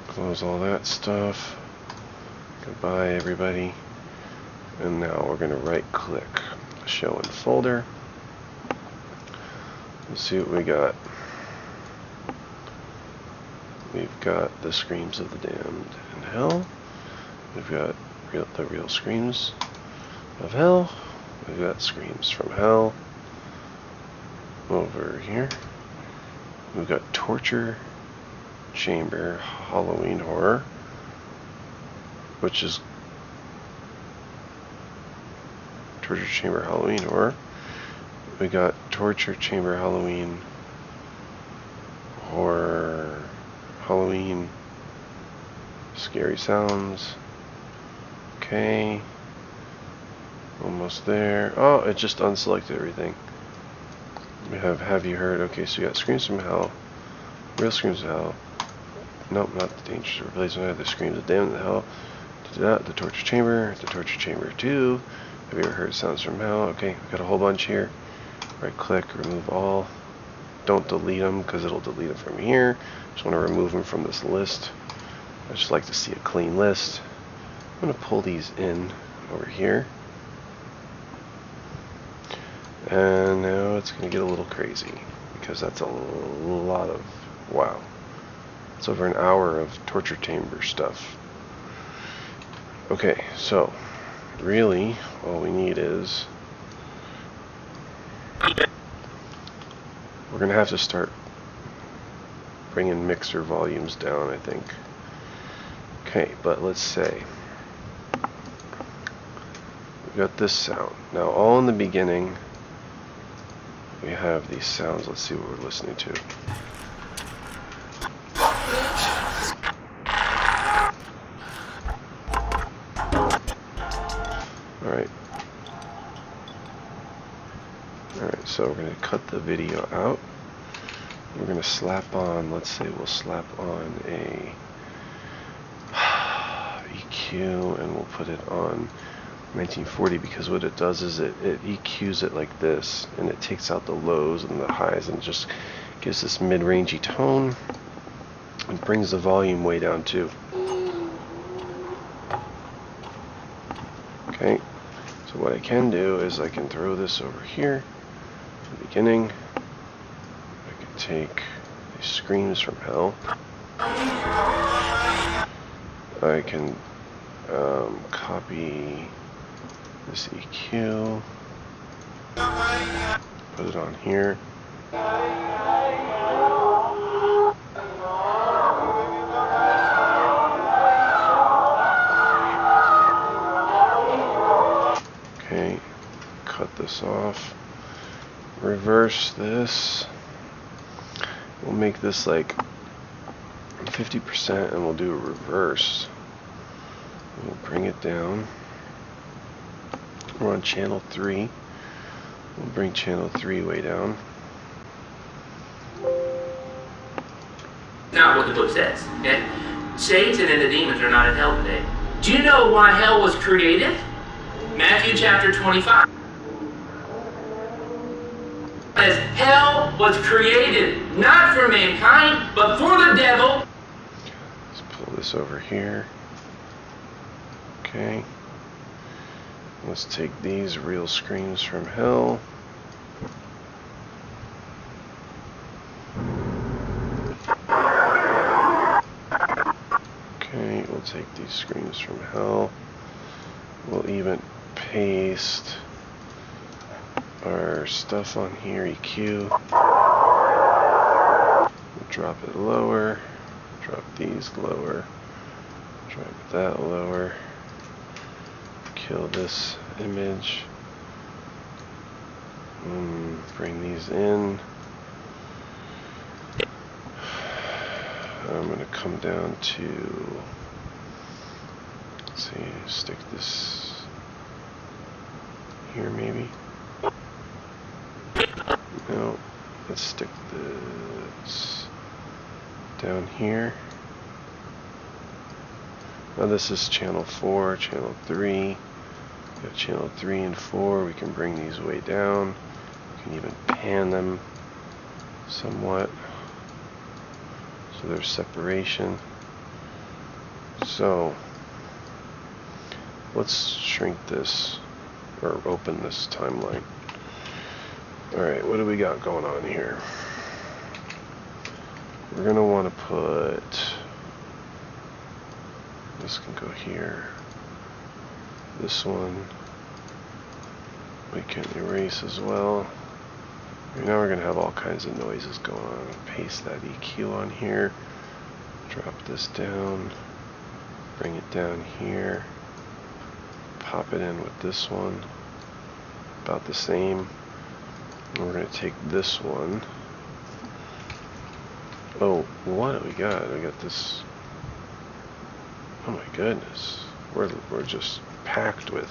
close all that stuff. Goodbye, everybody. And now we're going to right click, show in folder. Let's see what we got. We've got the screams of the damned in hell. We've got the real screams of hell. We've got screams from hell. Over here we've got torture chamber Halloween horror, which is torture chamber Halloween horror. We got torture chamber Halloween horror, Halloween scary sounds. Okay, almost there. Oh, it just unselected everything. We have you heard? Okay, so we got screams from hell, real screams of hell. Nope, not the dangerous replacement. The screams of damn in hell. The torture chamber 2. Have you ever heard sounds from hell? Okay, we got a whole bunch here. Right click, remove all. Don't delete them because it'll delete them from here. Just want to remove them from this list. I just like to see a clean list. I'm going to pull these in over here. And now it's going to get a little crazy because that's a lot of, wow. It's over an hour of torture chamber stuff. Okay, so really all we need is, we're going to have to start bringing mixer volumes down, I think. Okay, but let's say we got this sound. Now all in the beginning we have these sounds. Let's see what we're listening to. Alright, so we're going to cut the video out. We're going to slap on, let's say we'll slap on a EQ and we'll put it on 1940, because what it does is it EQs it like this, and it takes out the lows and the highs and just gives this mid-rangey tone and brings the volume way down too. Okay, so what I can do is I can throw this over here in the beginning. I can take these screams from hell. I can copy this EQ, put it on here. Okay, cut this off, reverse this. We'll make this like 50% and we'll do a reverse. We'll bring it down. We're on channel 3. We'll bring channel 3 way down. Not what the book says. Okay? Satan and the demons are not in hell today. Do you know why hell was created? Matthew chapter 25. As hell was created not for mankind, but for the devil. Let's pull this over here. Okay. Let's take these real screams from hell. Okay, we'll take these screams from hell. We'll even paste our stuff on here, EQ. We'll drop it lower, drop these lower, drop that lower. Kill this image, bring these in. I'm going to come down to, let's see, stick this here maybe. No, let's stick this down here. Now this is channel 4, channel 3. We have channel 3 and 4. We can bring these way down. We can even pan them somewhat, so there's separation. So let's shrink this, or open this timeline. Alright, what do we got going on here? We're going to want to put, this can go here. This one we can erase as well. Now we're going to have all kinds of noises going on. Paste that EQ on here. Drop this down. Bring it down here. Pop it in with this one. About the same. And we're going to take this one. Oh, what do we got? We got this. Oh my goodness. We're just packed with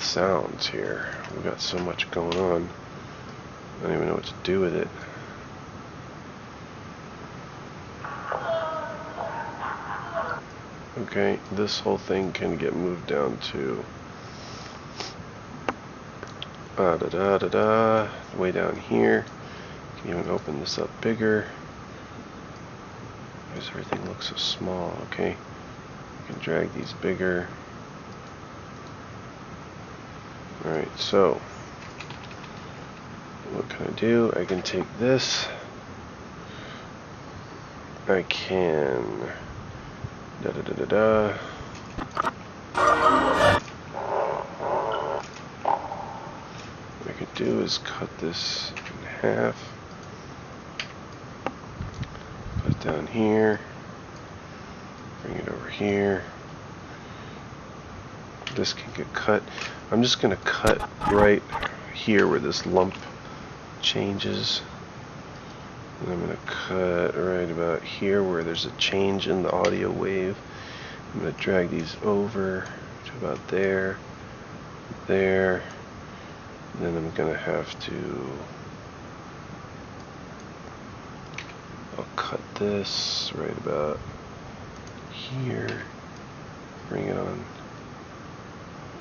sounds here. We've got so much going on. I don't even know what to do with it. Okay, this whole thing can get moved down to way down here. You can even open this up bigger because everything looks so small. Okay, we can drag these bigger. Alright, so what can I do? I can take this. I can what I could do is cut this in half. Put it down here. Bring it over here. This can get cut. I'm just going to cut right here where this lump changes. And I'm going to cut right about here where there's a change in the audio wave. I'm going to drag these over to about there, there. And then I'm going to have to, I'll cut this right about here, bring it on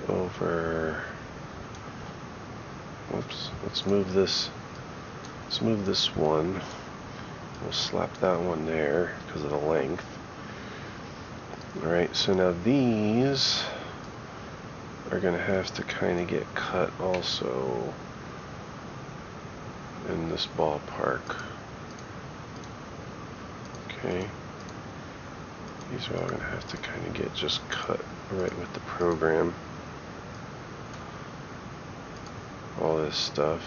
over. Whoops, let's move this one. We'll slap that one there because of the length. Alright, so now these are going to have to kind of get cut also in this ballpark. Okay. These are all going to have to kind of get just cut right with the program. All this stuff.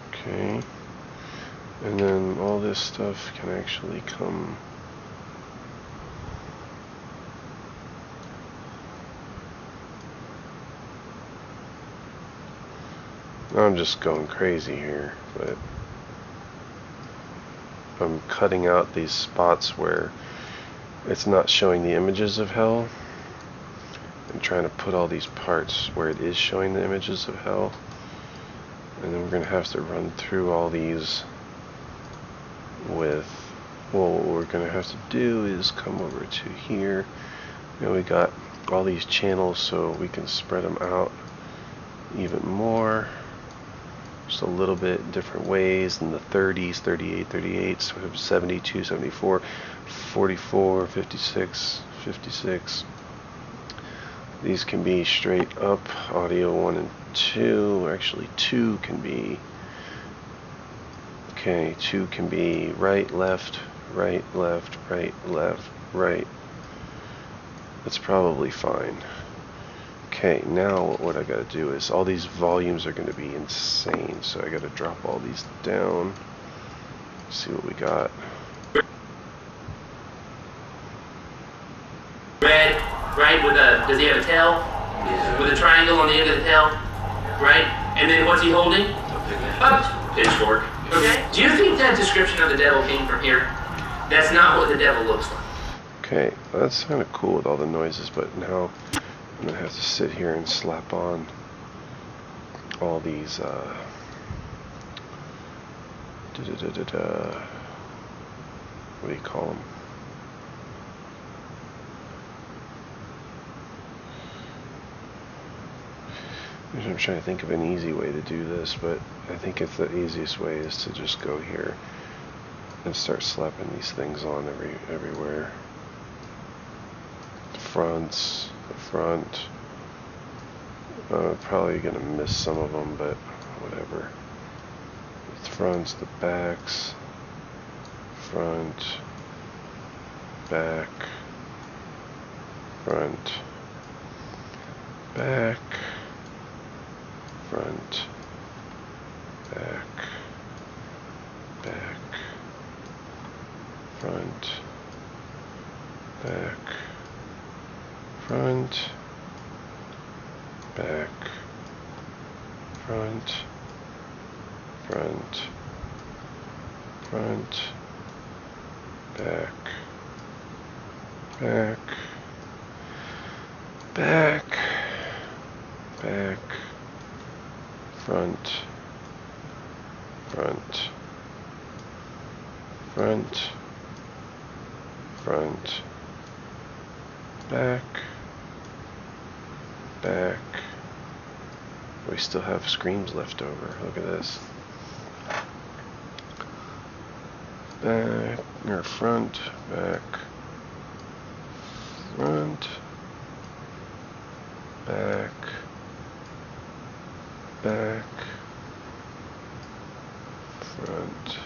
Okay. And then all this stuff can actually come I'm just going crazy here, but I'm cutting out these spots where it's not showing the images of hell and trying to put all these parts where it is showing the images of hell. And then we're going to have to run through all these with, well, what we're going to have to do is come over to here. Now we got all these channels so we can spread them out even more. Just a little bit different ways in the 30s, 38, 38, 72, 74, 44, 56, 56. These can be straight up audio 1 and 2. Actually 2 can be, okay, 2 can be right, left, right, left, right, left, right. That's probably fine. Okay, now what I gotta do is all these volumes are gonna be insane, so I gotta drop all these down. See what we got. Red, right, with a, does he have a tail? With a triangle on the end of the tail, right? And then what's he holding? A pitchfork. Okay. Do you think that description of the devil came from here? That's not what the devil looks like. Okay, that's kind of cool with all the noises, but now I'm gonna have to sit here and slap on all these what do you call them? I'm trying to think of an easy way to do this, but I think if the easiest way is to just go here and start slapping these things on everywhere. The fronts, the front. Probably gonna miss some of them, but whatever. The fronts, the backs, front, back, front, back, front, back, back, front, back, front, back, front, front, front, back, back, back, back, front, front, front, front, back, back. We still have screams left over. Look at this. back, or front, back, front, back, back, front.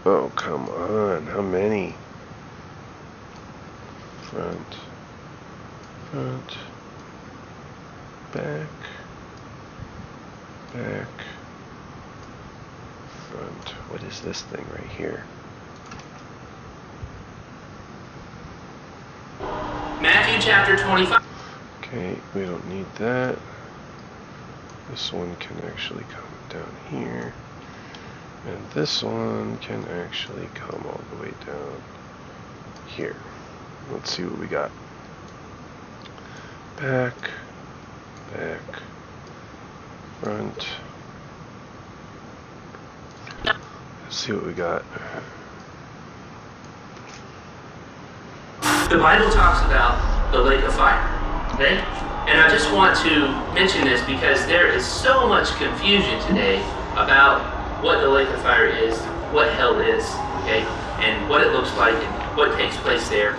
Oh, come on, how many? Front, front, back, back, front. What is this thing right here? Matthew chapter 25. Okay, we don't need that. This one can actually come down here. And this one can actually come all the way down here. Let's see what we got. Back, back, front. Let's see what we got. The Bible talks about the lake of fire, okay? And I just want to mention this because there is so much confusion today about what the lake of fire is, what hell is, okay? And what it looks like and what takes place there.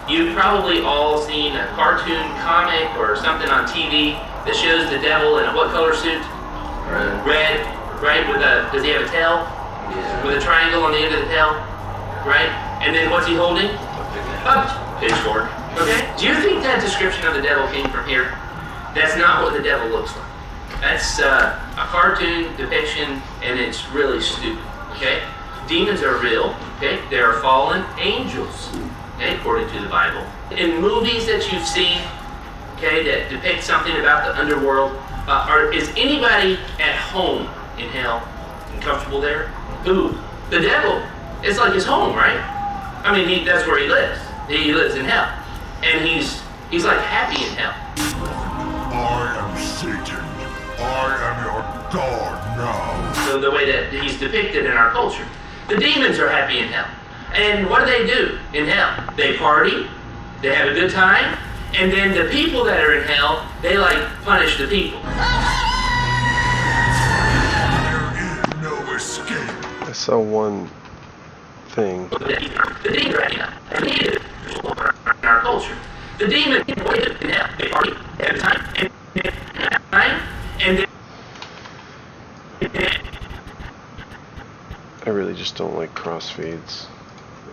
You've probably all seen a cartoon comic or something on TV that shows the devil in a what color suit? Red, right? Does he have a tail? Yeah. With a triangle on the end of the tail, right? And then what's he holding? A pitchfork. Okay? Do you think that description of the devil came from here? That's not what the devil looks like. That's a cartoon depiction, and it's really stupid. Okay? Demons are real. Okay? They are fallen angels. Okay? According to the Bible. In movies that you've seen, okay, that depict something about the underworld, is anybody at home in hell and comfortable there? Who? The devil. It's like his home, right? I mean, that's where he lives. He lives in hell, and he's like happy in hell. I am Satan. I am your god now. So the way that he's depicted in our culture, the demons are happy in hell, and what do in hell? They party, they have a good time, and then the people that are in hell, they like punish the people. There is no escape. I saw one thing. The demons are happy in hell, and in our culture, the demons in hell, they party, they have a time, and then I really just don't like crossfades.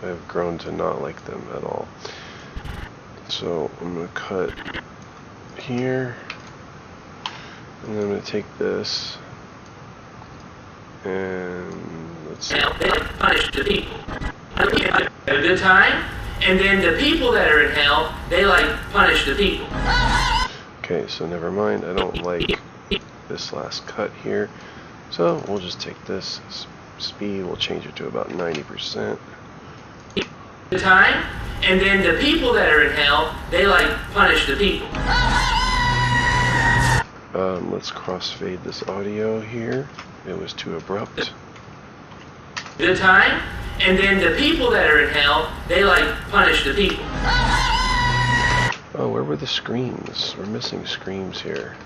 I've grown to not like them at all. So I'm going to cut here, and then I'm going to take this, and let's see. they like punish the people. They have a good time, and then the people that are in hell, they like punish the people. Okay, so never mind. I don't like this last cut here. So we'll just take this speed. We'll change it to about 90%. The time, and then the people that are in hell, they like punish the people. Let's crossfade this audio here. It was too abrupt. The time, and then the people that are in hell, they like punish the people. Oh, where were the screams? We're missing screams here.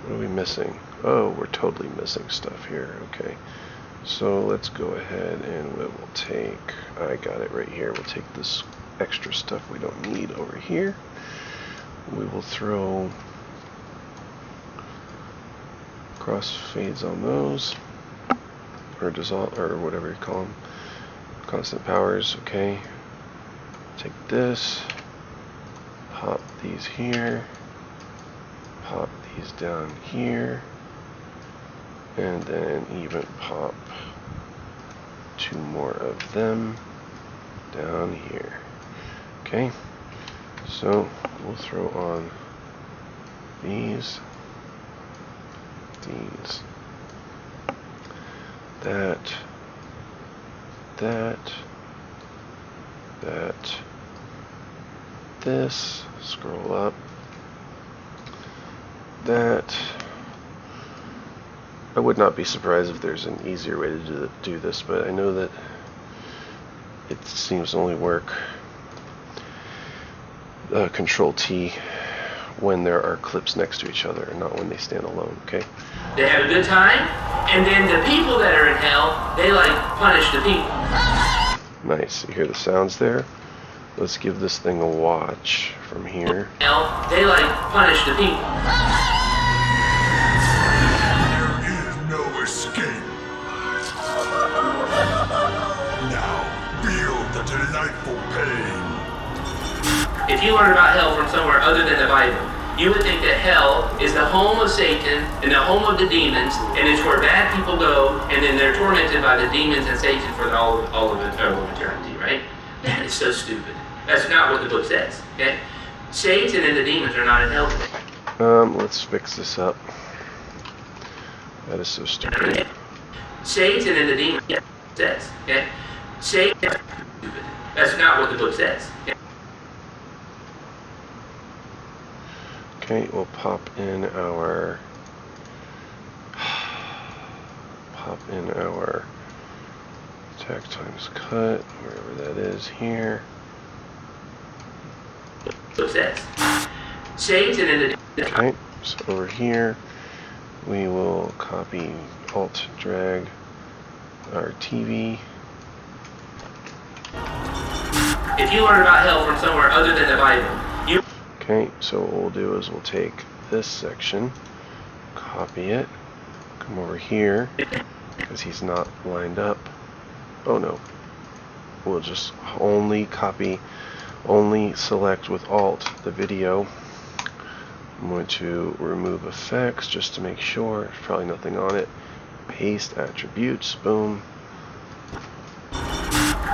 What are we missing? Oh, we're totally missing stuff here. Okay. So let's go ahead and we'll take, I got it right here. We'll take this extra stuff we don't need over here. We will throw crossfades on those, or dissolve, or whatever you call them. Constant powers, okay. Take this, pop these here, pop these down here, and then even pop 2 more of them down here. Okay, so we'll throw on these, that, this, scroll up, that. I would not be surprised if there's an easier way to do this, but I know that it seems to only work. Control T when there are clips next to each other and not when they stand alone, okay? They have a good time, and then the people that are in hell, they like punish the people. Nice. You hear the sounds there? Let's give this thing a watch from here. Hell, they like punish the people. There is no escape. Now, feel the delightful pain. If you learn about hell from somewhere other than the Bible, you would think that hell is the home of Satan and the home of the demons, and it's where bad people go, and then they're tormented by the demons and Satan for all of eternity, right? That is so stupid. That's not what the book says, okay? Satan and the demons are not in hell today. Let's fix this up. That is so stupid. Satan and the demons says, okay? Satan is stupid. That's not what the book says, okay? Okay, we'll pop in our attack times cut, wherever that is here. Book says. Satan and the demons. Okay, so over here we will copy Alt drag our TV. If you learn about hell from somewhere other than the Bible, you... Okay, so what we'll do is we'll take this section, copy it, come over here, because he's not lined up. Oh no. We'll just only select with Alt the video. I'm going to remove effects just to make sure. There's probably nothing on it. Paste attributes, boom.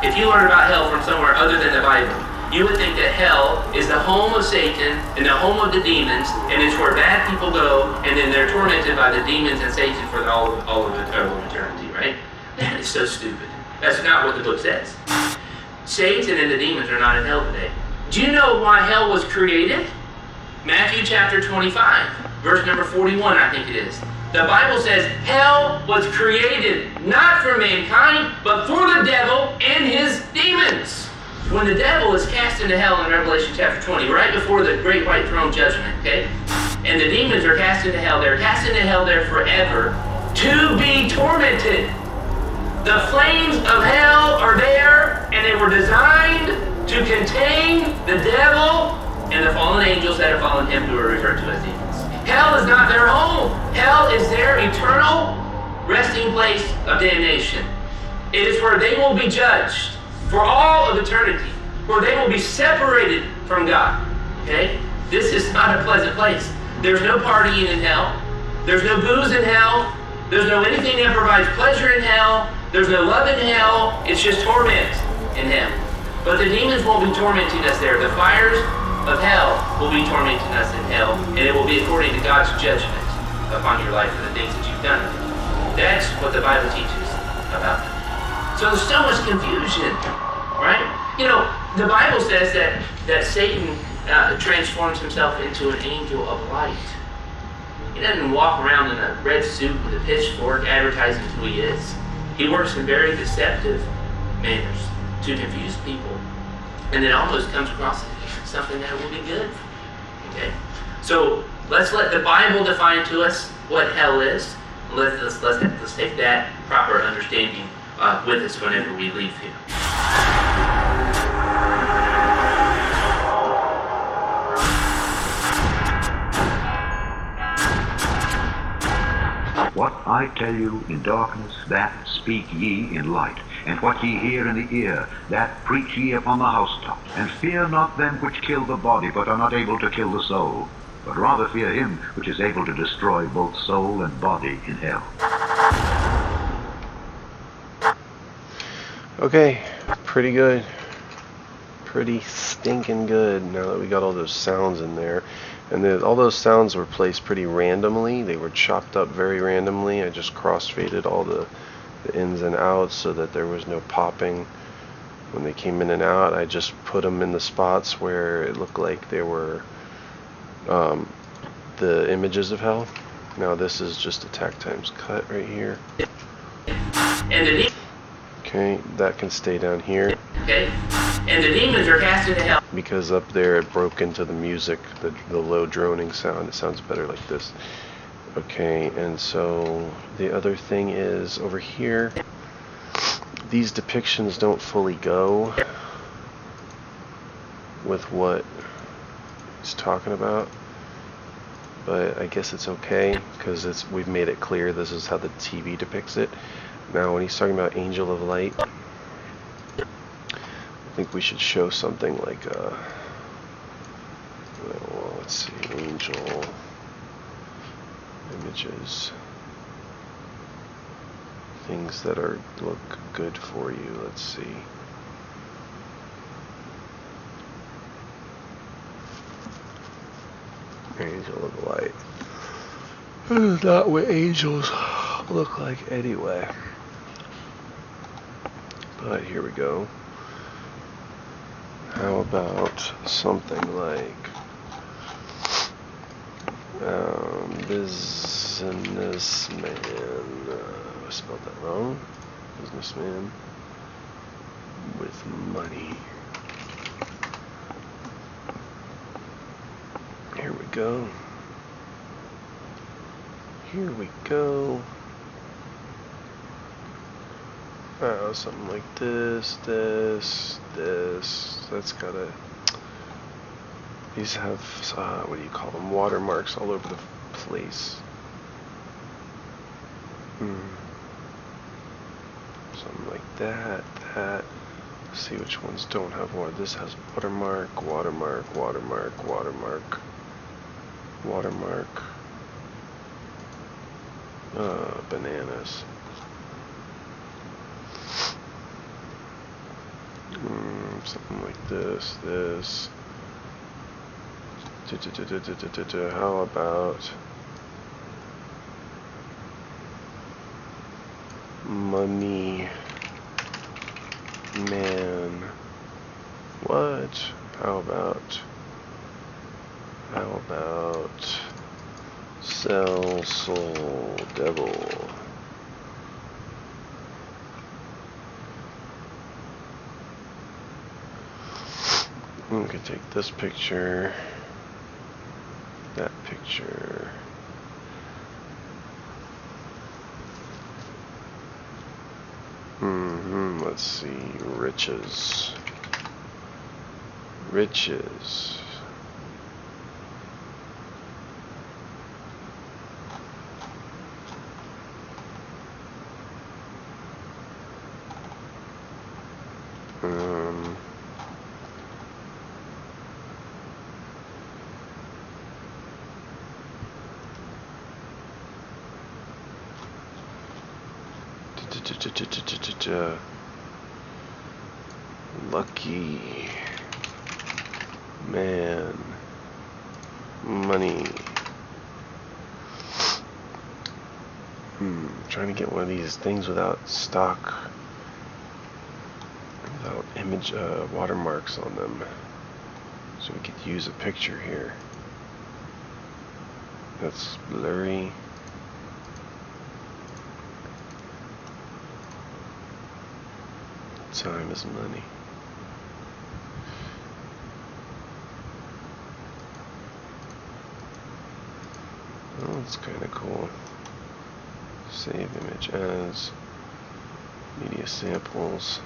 If you learn about hell from somewhere other than the Bible, you would think that hell is the home of Satan and the home of the demons, and it's where bad people go, and then they're tormented by the demons and Satan for all of eternity, right? That is so stupid. That's not what the book says. Satan and the demons are not in hell today. Do you know why hell was created? Matthew chapter 25, verse number 41, I think it is. The Bible says hell was created not for mankind, but for the devil and his demons. When the devil is cast into hell in Revelation chapter 20, right before the great white throne judgment, okay? And the demons are cast into hell. They're cast into hell there forever to be tormented. The flames of hell are there, and they were designed to contain the devil and the fallen angels that have followed him, who are referred to as demons. Hell is not their home. Hell is their eternal resting place of damnation. It is where they will be judged for all of eternity, where they will be separated from God. Okay? This is not a pleasant place. There's no partying in hell. There's no booze in hell. There's no anything that provides pleasure in hell. There's no love in hell. It's just torment in hell. But the demons won't be tormenting us there. The fires of hell will be tormenting us in hell, and it will be according to God's judgment upon your life for the things that you've done. That's what the Bible teaches about them. So there's so much confusion, right? You know, the Bible says that Satan transforms himself into an angel of light. He doesn't walk around in a red suit with a pitchfork advertising who he is. He works in very deceptive manners to confuse people, and it almost comes across as something that will be good. Okay? So let's let the Bible define to us what hell is. Let's take that proper understanding with us whenever we leave here. What I tell you in darkness, that speak ye in light. And what ye hear in the ear, that preach ye upon the housetops. And fear not them which kill the body, but are not able to kill the soul. But rather fear him which is able to destroy both soul and body in hell. Okay, pretty good. Pretty stinking good now that we got all those sounds in there. And then all those sounds were placed pretty randomly. They were chopped up very randomly. I just crossfaded all the ins and outs so that there was no popping when they came in and out. I just put them in the spots where it looked like they were the images of hell. Now this is just attack times cut right here. And Okay, that can stay down here. okay, and the demons are cast into hell. Because up there it broke into the music, the low droning sound. It sounds better like this. Okay, and so the other thing is over here, these depictions don't fully go with what he's talking about, but I guess it's okay because we've made it clear this is how the TV depicts it. Now when he's talking about Angel of Light, I think we should show something like well, let's see, Angel images, things that look good for you. Let's see. Angel of Light. This is not what angels look like anyway. But here we go. How about something like businessman? I spelled that wrong. Businessman with money. Here we go. Here we go. Something like this. That's gotta. These have what do you call them? Watermarks all over the place. Something like that. Let's see which ones don't have water. This has watermark. Bananas. Something like this. How about money man? What? How about sell soul devil? We can take this picture, that picture. Let's see, riches. Lucky man, money. Trying to get one of these things without stock, without image watermarks on them, so we could use a picture here. That's blurry. Time is money. Oh, that's kind of cool. Save image as media samples.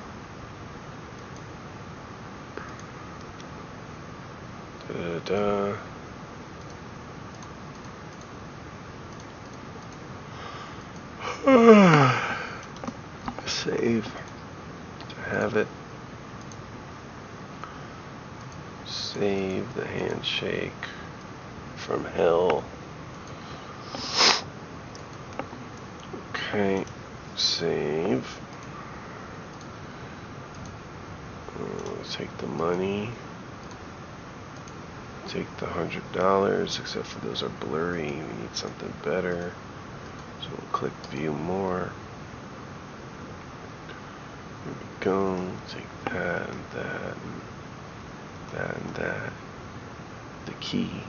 Save. Have it. Save the handshake from hell. Okay, save. Take the money. Take the $100, except for those are blurry. We need something better. So we'll click view more. Here we go. Take that and that and that and that. The key.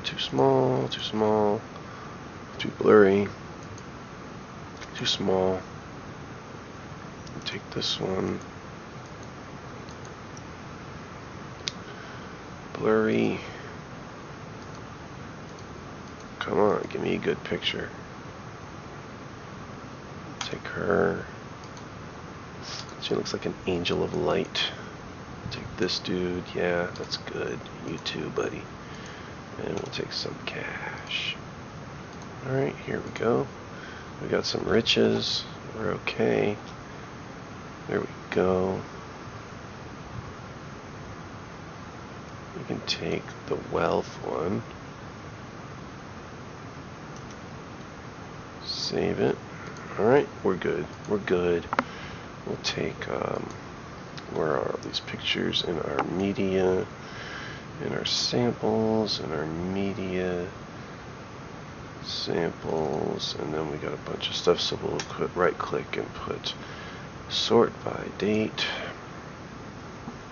Too small, too blurry, too small. take this one. Blurry. Come on, give me a good picture. Take her. She looks like an angel of light. Take this dude. Yeah, that's good. You too, buddy. And we'll take some cash. Alright, here we go. We got some riches. We're okay. There we go. We can take the wealth one. Save it. Alright, we're good. We're good. We'll take, where are all these pictures? In our media, in our samples, in our media, samples, and then we got a bunch of stuff, so we'll put right click and put sort by date.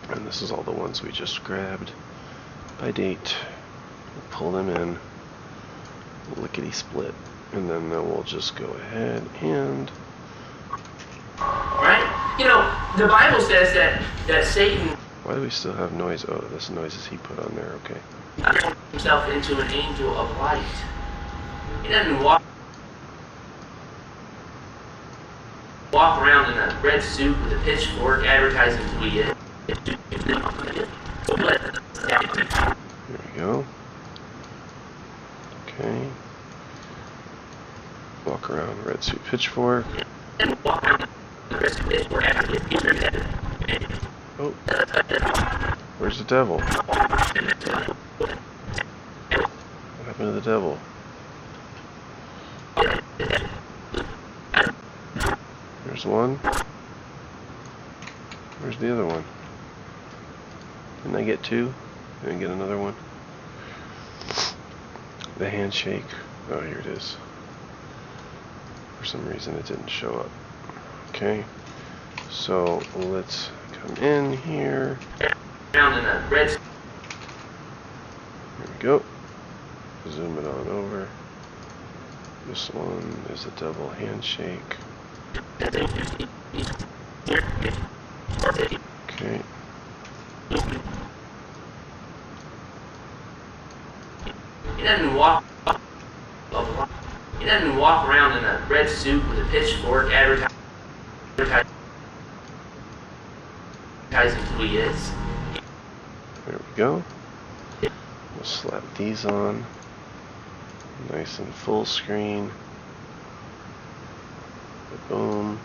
And this is all the ones we just grabbed by date. We'll pull them in, lickety split, and then we'll just go ahead and Right? You know, the Bible says that Satan why do we still have noise? Oh, this noises he put on there. Okay. turned himself into an angel of light. He doesn't walk around in a red suit with a pitchfork advertising who he is. There we go. Okay. Walk around red suit pitchfork. Oh. Where's the devil? What happened to the devil? There's one. Where's the other one? Didn't I get two? Did I get another one? The handshake. Oh, here it is. For some reason it didn't show up. Okay. So let's come in here. There we go. Zoom it on over. This one is a double handshake. Okay. He doesn't walk around in a red suit with a pitchfork advertising who he is. There we go. We'll slap these on. Nice and full screen. Boom.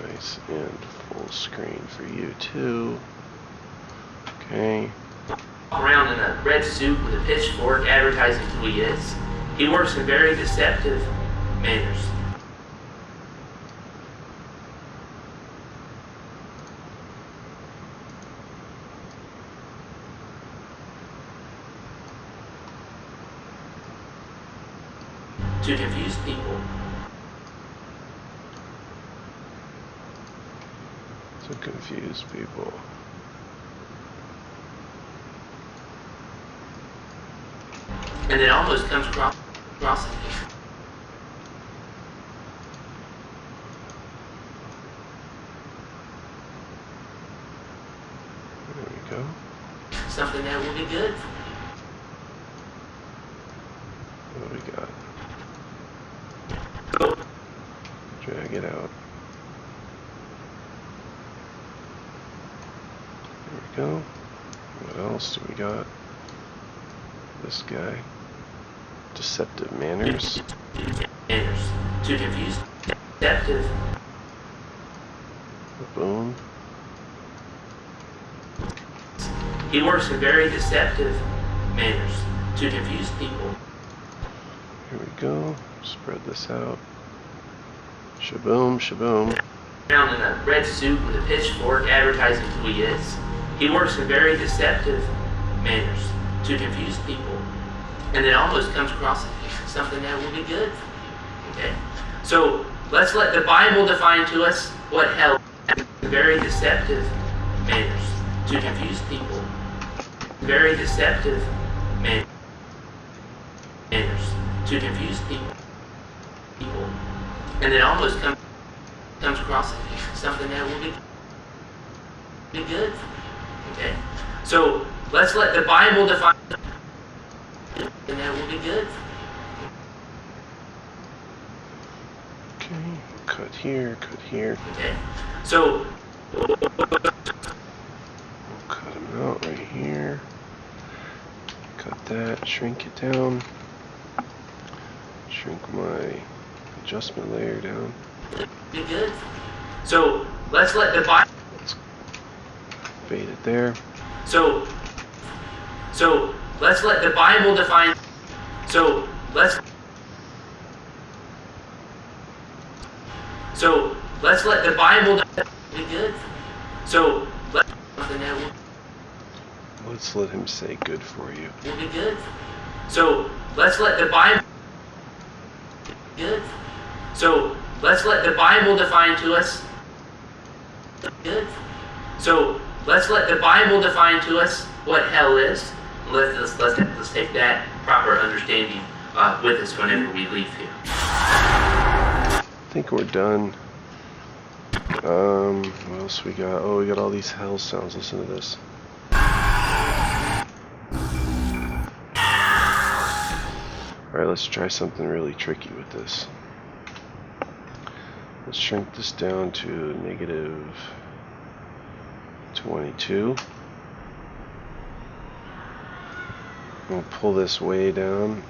Nice and full screen for you too. Okay. Around in a red suit with a pitchfork advertising who he is. He works in very deceptive manners. To confuse people. To confuse people. And it almost comes across it. There we go. Something that will be good for you. What do we got? Drag it out. There we go. What else do we got? This guy. Deceptive manners. Manners. To confuse. Deceptive. Boom. He works in very deceptive manners. To confuse people. Here we go. Spread this out. Shaboom, shaboom. Found in a red suit with a pitchfork advertising who he is. He works in very deceptive manners to confuse people. And it almost comes across as something that will be good for you. Okay? So let's let the Bible define to us what hell is. Very deceptive manners to confuse people. Very deceptive manners to confuse people. And it almost comes comes across something that will be good. Okay? So let's let the Bible define something that will be good. Okay, cut here, cut here. Okay? So We'll cut them out right here. Cut that, shrink it down. Shrink my adjustment layer down. be good. So let's let the Bible. Fade it there. So let's let the Bible define. So let's let the Bible be good. So let's let him say good for you. Will be good. So let's let the Bible be good. So let's let the Bible define to us. Good. So let's let the Bible define to us what hell is. Let's take that proper understanding with us whenever we leave here. I think we're done. What else we got? Oh, we got all these hell sounds. Listen to this. Alright, let's try something really tricky with this. Let's shrink this down to -22. We'll pull this way down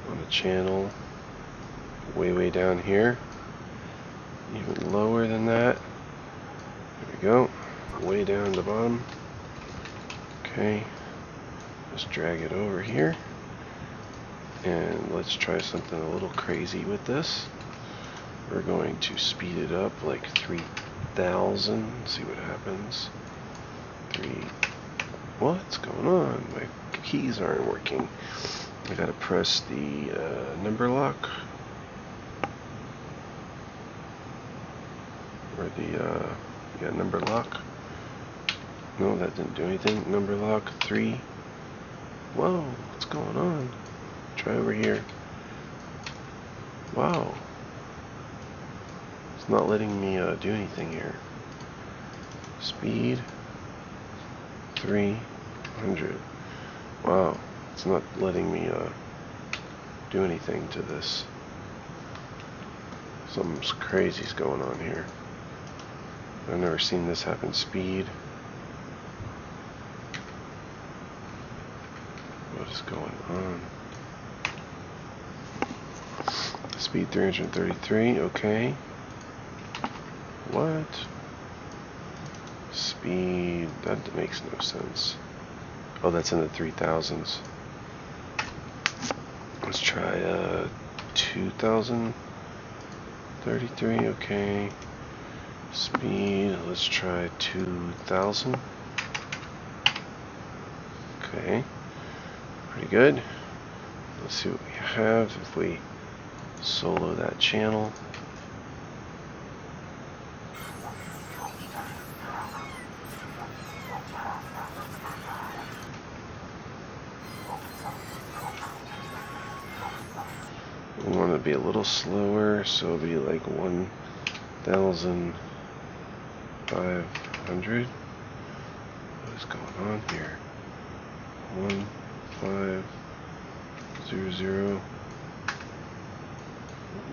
on the channel, way down here. Even lower than that. There we go. Way down the bottom. Okay. Let's drag it over here. And let's try something a little crazy with this. We're going to speed it up like 3,000. See what happens. What's going on? My keys aren't working. I gotta press the number lock. Or the number lock. No, that didn't do anything. Number lock 3. Whoa, what's going on? Try over here. Wow. It's not letting me do anything here. Speed 300. Wow, it's not letting me do anything to this. Something crazy's going on here. I've never seen this happen. Speed. What is going on? Speed 333, okay. What? Speed, that makes no sense. Oh, that's in the 3000s. Let's try 2033, okay. Speed, let's try 2000. Okay, pretty good. Let's see what we have if we solo that channel. We want to be a little slower, so it'll be like 1,500. What is going on here? 1500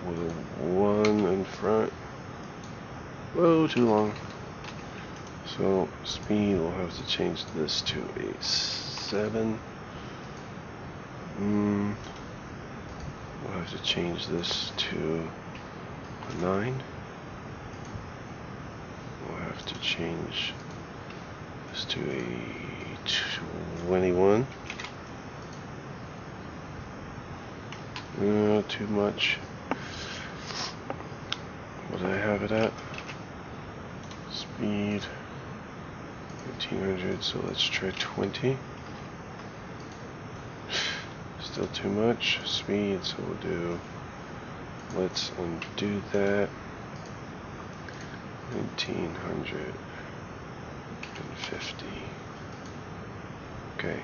with a 1 in front. Whoa, too long. So speed, we'll have to change this to a 7. We'll have to change this to a 9. We'll have to change this to a 21. Too much. What did I have it at? Speed 1500, so let's try 20. Still too much. Speed, so we'll do, let's undo that. 1950. Okay.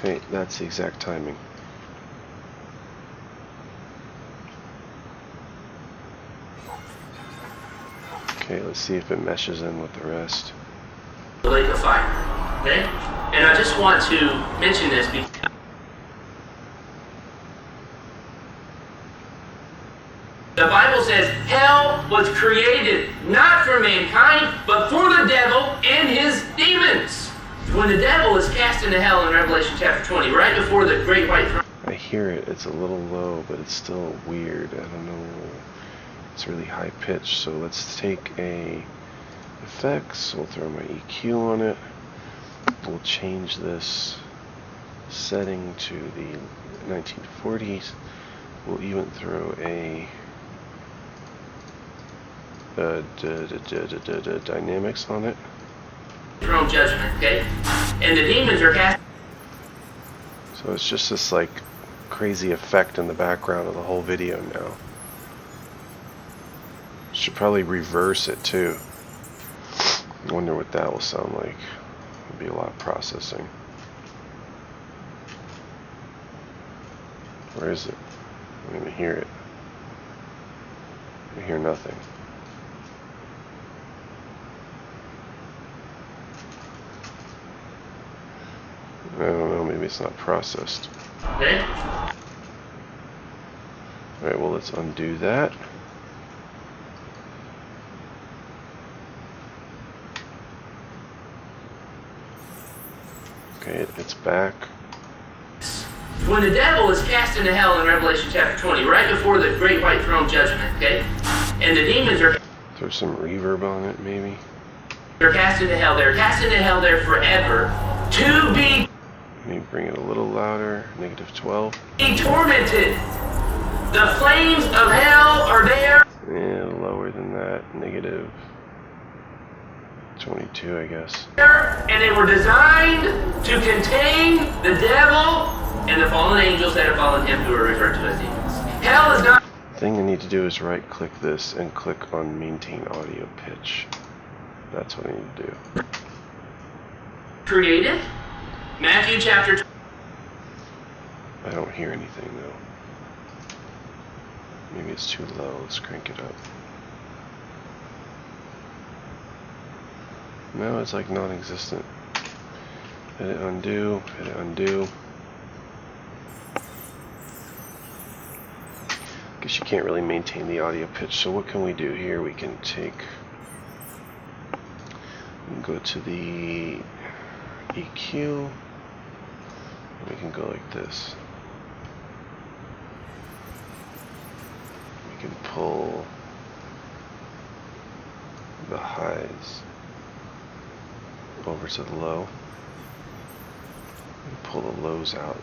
Okay, that's the exact timing. Okay, let's see if it meshes in with the rest. The lake of fire. Okay? And I just want to mention this because the Bible says hell was created not for mankind, but for the devil and his demons. When the devil is cast into hell in Revelation chapter 20, right before the great white throne. I hear it. It's a little low, but it's still weird. I don't know. It's really high pitched. So let's take a effects. We'll throw my EQ on it. We'll change this setting to the 1940s. We'll even throw a dynamics on it. Throne judgment, okay? And the demons are cast. So it's just this like crazy effect in the background of the whole video now. Should probably reverse it too. I wonder what that will sound like. It'll be a lot of processing. Where is it? I don't even hear it. I hear nothing. I don't know, maybe it's not processed. Okay? Alright, well let's undo that. Okay, it's back. When the devil is cast into hell in Revelation chapter 20, right before the great white throne judgment, okay? And the demons are Throw some reverb on it, maybe. they're cast into hell. They're cast into hell there forever to be Maybe bring it a little louder. -12. tormented. The flames of hell are there. Yeah, lower than that. -22, I guess. And they were designed to contain the devil and the fallen angels that have followed him, who are referred to as demons. Hell is not The thing I need to do is right click this and click on maintain audio pitch. That's what I need to do. created. Matthew chapter 2. I don't hear anything though. Maybe it's too low. Let's crank it up. No, it's like non-existent. Hit it undo, hit it undo. Guess you can't really maintain the audio pitch, so what can we do here? We can go to the EQ. We can go like this. We can pull the highs over to the low and pull the lows out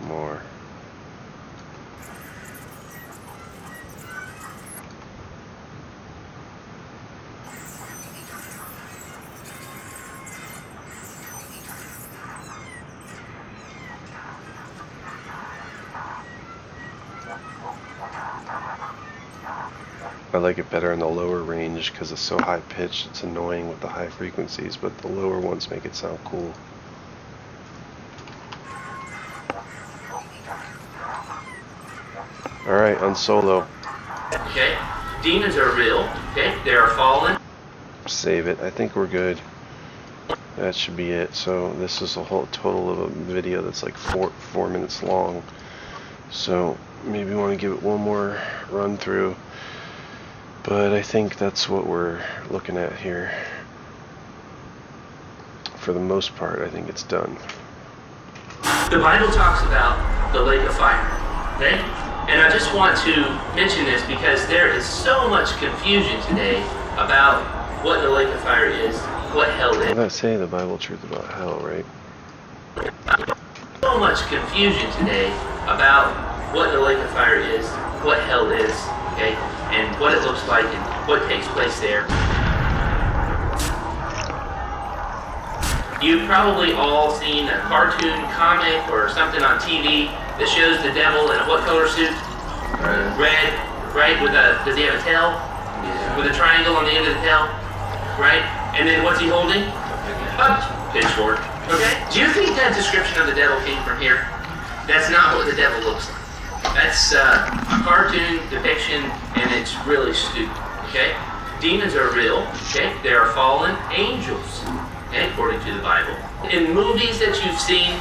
more. I like it better in the lower range because it's so high pitched. It's annoying with the high frequencies, but the lower ones make it sound cool. Alright, unsolo. Okay? Demons are real. Okay? They are fallen. Save it. I think we're good. That should be it. So this is a whole total of a video that's like four minutes long. So maybe we want to give it one more run through. But I think that's what we're looking at here. For the most part, I think it's done. The Bible talks about the lake of fire. Okay? And I just want to mention this because there is so much confusion today about what the lake of fire is, what hell Does is. that say the Bible truth about hell, right? So much confusion today about what the lake of fire is, what hell is, okay, and what it looks like and what takes place there. You've probably all seen a cartoon, comic, or something on TV that shows the devil in a what color suit? Red, right? Does he have a tail? With a triangle on the end of the tail, right? And then what's he holding? A pitchfork. Okay? Do you think that description of the devil came from here? That's not what the devil looks like. That's a cartoon depiction, and it's really stupid. okay? Demons are real, okay? They are fallen angels, okay, according to the Bible. In movies that you've seen,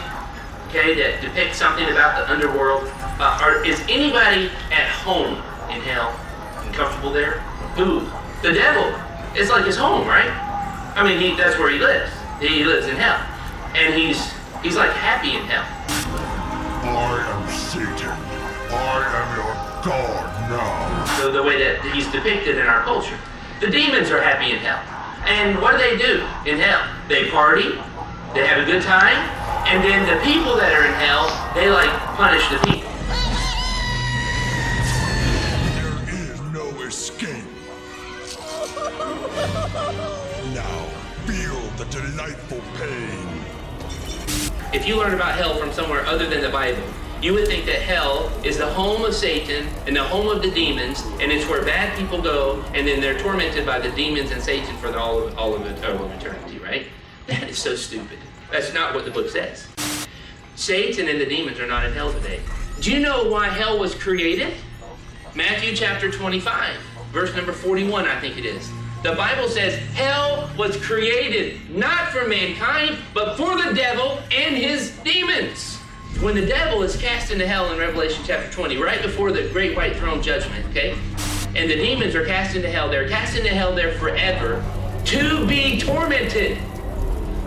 okay, that depict something about the underworld, is anybody at home in hell and comfortable there? Who? The devil. It's like his home, right? I mean, that's where he lives. He lives in hell. And he's like happy in hell. I am Satan. I am your god now. So the way that he's depicted in our culture. The demons are happy in hell. And what do in hell? They party, they have a good time, and then the people that are in hell, they like punish the people. There is no escape. Now, feel the delightful pain. If you learn about hell from somewhere other than the Bible, you would think that hell is the home of Satan and the home of the demons, and it's where bad people go, and then they're tormented by the demons and Satan for all of eternity, right? That is so stupid. That's not what the book says. Satan and the demons are not in hell today. Do you know why hell was created? Matthew chapter 25, verse number 41, I think it is. The Bible says hell was created not for mankind, but for the devil and his demons. When the devil is cast into hell in Revelation chapter 20, right before the great white throne judgment, okay? And the demons are cast into hell. They're cast into hell there forever to be tormented.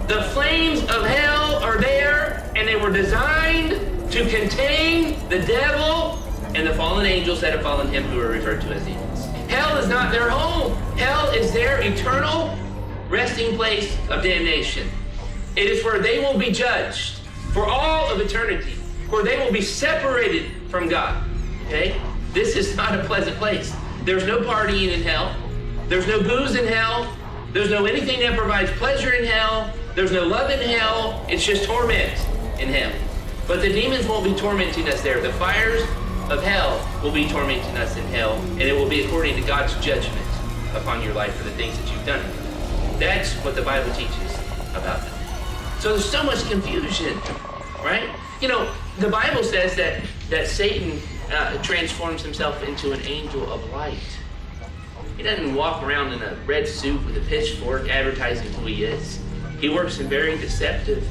The flames of hell are there, and they were designed to contain the devil and the fallen angels that have followed him, who are referred to as demons. Hell is not their home. Hell is their eternal resting place of damnation. It is where they will be judged for all of eternity, where they will be separated from God. Okay? This is not a pleasant place. There's no partying in hell. There's no booze in hell. There's no anything that provides pleasure in hell. There's no love in hell. It's just torment in hell. But the demons won't be tormenting us there. The fires of hell will be tormenting us in hell, and it will be according to God's judgment upon your life for the things that you've done. That's what the Bible teaches about them. So there's so much confusion, right? You know, the Bible says that Satan transforms himself into an angel of light. He doesn't walk around in a red suit with a pitchfork advertising who he is. He works in very deceptive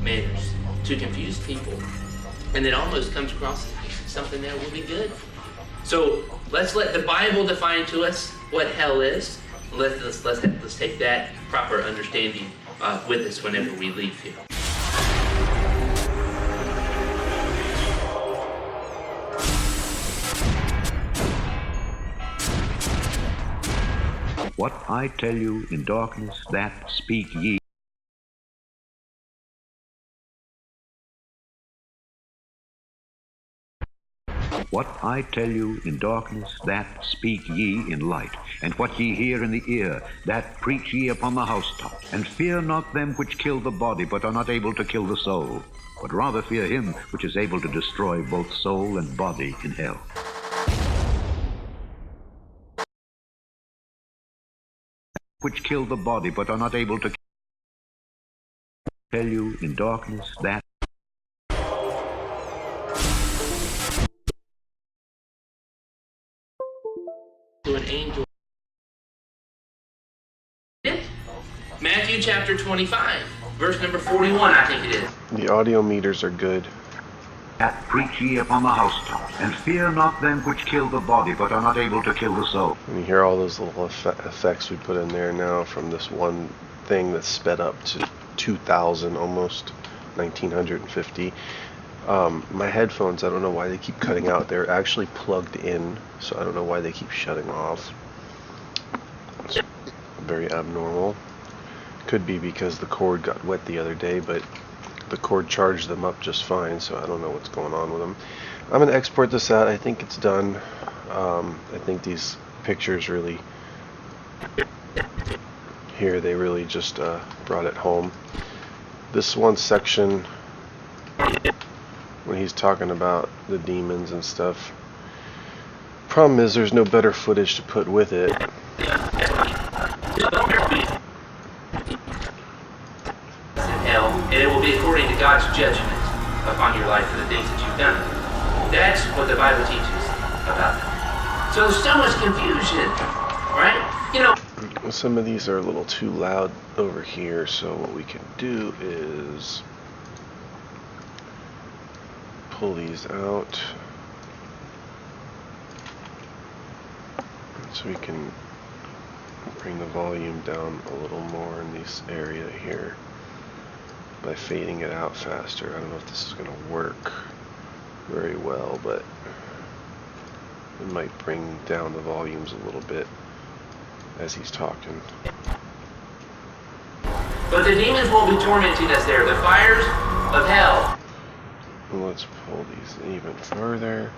manners to confuse people, and it almost comes across as something that will be good. So let's let the Bible define to us what hell is. Let's take that proper understanding with us whenever we leave here. What I tell you in darkness, that speak ye. What I tell you in darkness, that speak ye in light. And what ye hear in the ear, that preach ye upon the housetops. And fear not them which kill the body, but are not able to kill the soul. But rather fear him which is able to destroy both soul and body in hell. Which kill the body, but are not able to tell you in darkness, that to an angel. Matthew chapter 25, verse number 41, I think it is. The audio meters are good. That preach ye upon the housetops, and fear not them which kill the body, but are not able to kill the soul. And you hear all those little effects we put in there now from this one thing that's sped up to 2,000 almost, 1,950. My headphones, I don't know why they keep cutting out. They're actually plugged in, so I don't know why they keep shutting off. It's very abnormal. Could be because the cord got wet the other day, but the cord charged them up just fine, so I don't know what's going on with them. I'm going to export this out. I think it's done. I think these pictures really, here, they really just brought it home. This one section, when he's talking about the demons and stuff, problem is there's no better footage to put with it. And it will be according to God's judgment upon your life for the things that you've done. That's what the Bible teaches about them. So there's so much confusion, right? You know, some of these are a little too loud over here, so what we can do is pull these out so we can bring the volume down a little more in this area here by fading it out faster. I don't know if this is going to work very well, but it might bring down the volumes a little bit as he's talking. but the demons won't be tormenting us there. The fires of hell. Let's pull these even further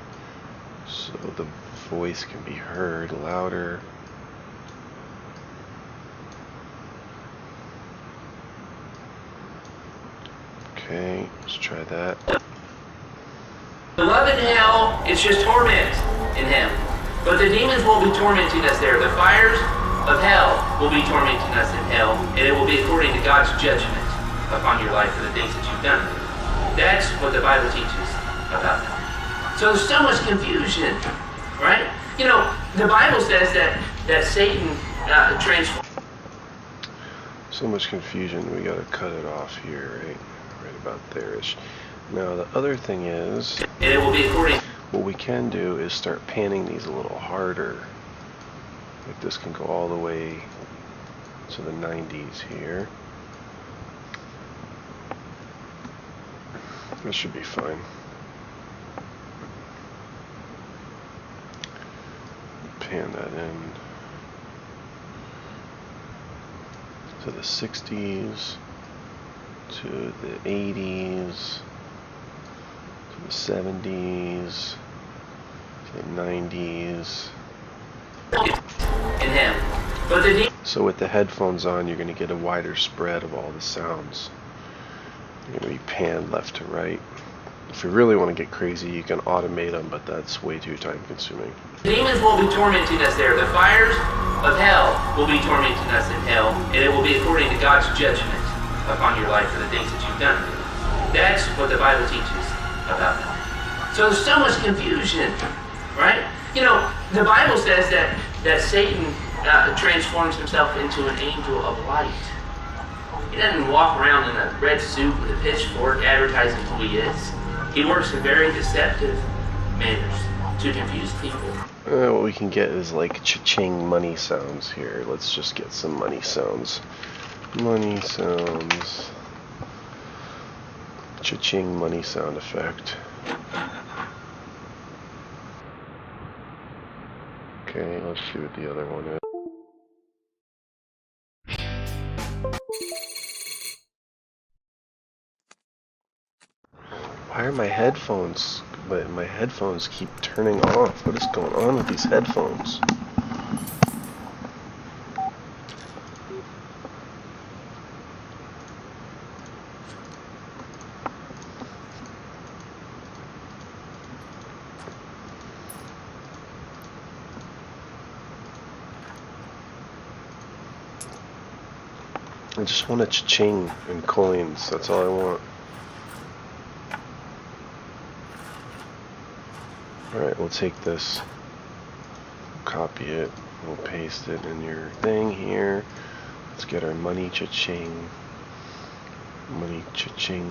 so the voice can be heard louder. Okay, let's try that. The love in hell is just torment in him. But the demons won't be tormenting us there. The fires of hell will be tormenting us in hell, and it will be according to God's judgment upon your life for the things that you've done. That's what the Bible teaches about that. So there's so much confusion, right? You know, the Bible says that Satan transforms. So much confusion, we gotta cut it off here, right about there-ish. Now the other thing is, And it will be according. what we can do is start panning these a little harder. Like this can go all the way to the 90s here. This should be fine. Pan that in to the 60s, to the 80s, to the 70s, to the 90s. In him. But the So with the headphones on, you're going to get a wider spread of all the sounds. You're going to be panned left to right. If you really want to get crazy, you can automate them, but that's way too time consuming. demons won't be tormenting us there. The fires of hell will be tormenting us in hell, and it will be according to God's judgment upon your life for the things that you've done. That's what the Bible teaches about that. So there's so much confusion, right? You know, the Bible says that Satan transforms himself into an angel of light. He doesn't walk around in a red suit with a pitchfork advertising who he is. He works in very deceptive manners to confuse people. What we can get is like cha-ching money sounds here. Let's just get some money sounds. Money sounds. Cha-ching money sound effect. Okay, let's see what the other one is. Why are my headphones? My headphones keep turning off. What is going on with these headphones? I just want a cha-ching and coins. That's all I want. Alright, we'll take this, copy it, we'll paste it in your thing here. Let's get our money cha-ching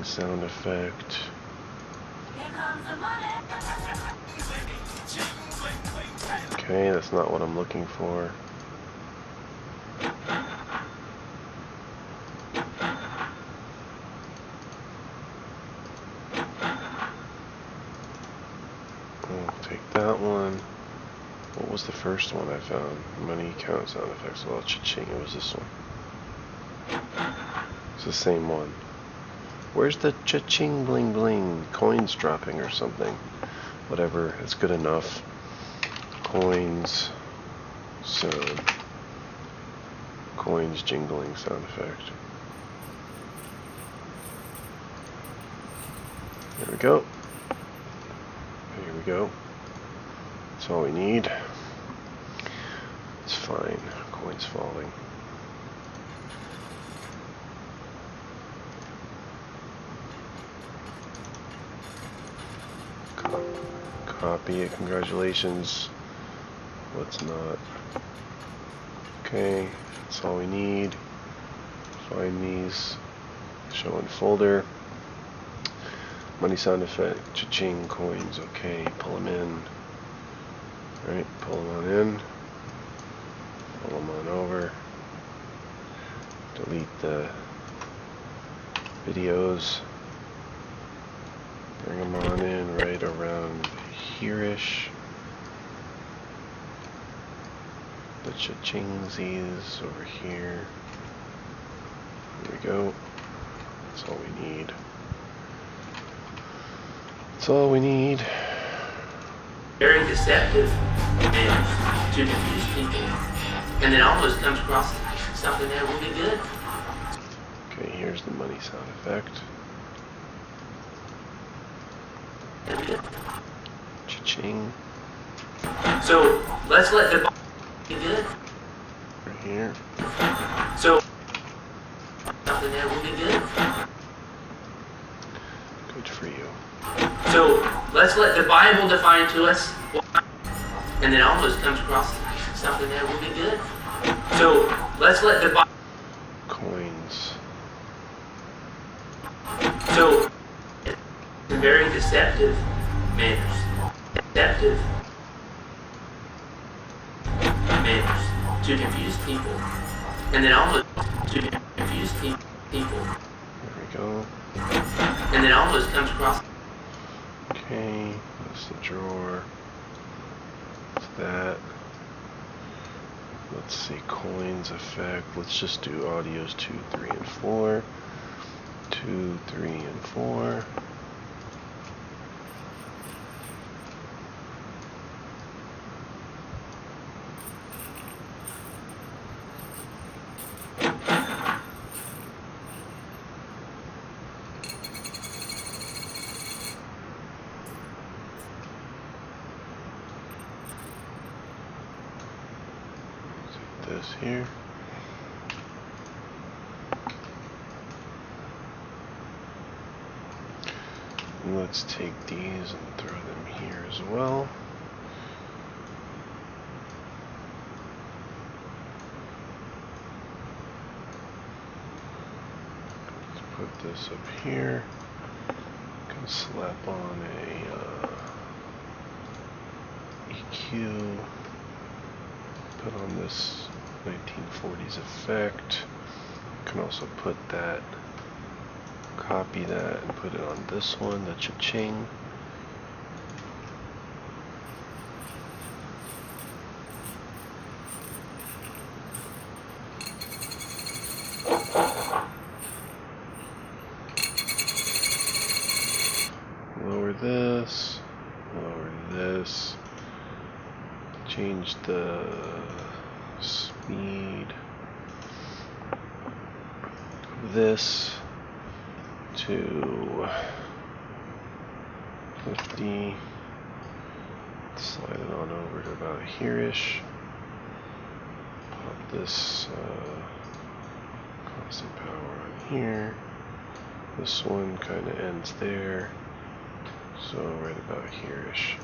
sound effect. Here comes the money. Okay, that's not what I'm looking for. That one. What was the first one I found? Money count sound effects. Well, cha-ching. It was this one. It's the same one. Where's the cha-ching bling bling? Coins dropping or something. Whatever. It's good enough. Coins. Sound. Coins jingling sound effect. There we go. Here we go. That's all we need. It's fine. Coins falling. Copy it. Congratulations. Let's not. Okay, that's all we need. Find these. Show in folder. Money sound effect. Cha-ching coins. Okay, pull them in. Alright, pull them on in. Pull them on over. Delete the videos. Bring them on in right around here-ish. The cha-chingsies over here. There we go. That's all we need. That's all we need. Very deceptive and to confuse people. And then almost comes across something that will be good. Okay, here's the money sound effect. Cha-ching. So let's let the be good. Right here. So something that will be good. Good for you. So let's let the Bible define to us, and then almost comes across something that will be good. So let's let the Bible. Coins. So very deceptive manners. Deceptive manners to confuse people, and then almost to confuse people. There we go. And then almost comes across. Okay, that's the drawer. That's that. Let's see, coins effect. Let's just do audios 2, 3, and 4. 2, 3, and 4. This here. And let's take these and throw them here as well. Let's put this up here. Can slap on a EQ. Put on this 1940s effect. Can also put that, copy that, and put it on this one, the cha-ching. Lower this, lower this. Change the speed of this to 50. Slide it on over to about here-ish. Pop this constant power on here. This one kind of ends there, so right about here-ish.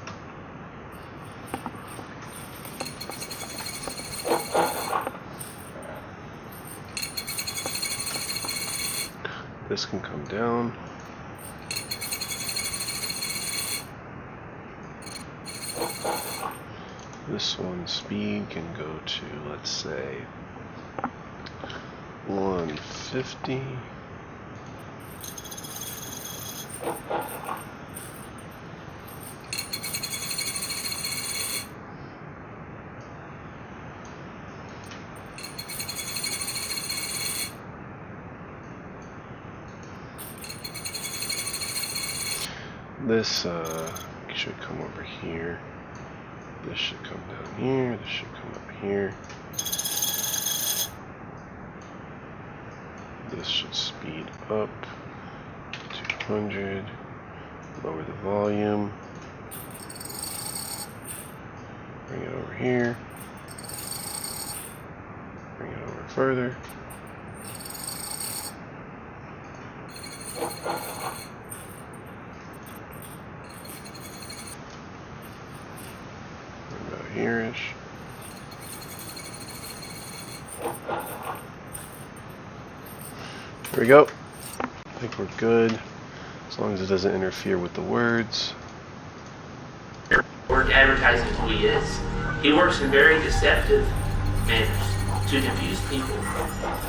This can come down. This one's speed can go to, let's say, 150. This should come over here. This should come down here. This should come up here. This should speed up to 200. Lower the volume. Bring it over here. Bring it over further. Here-ish. There we go. I think we're good, as long as it doesn't interfere with the words. Work advertising who he is. He works in very deceptive manners to confuse people,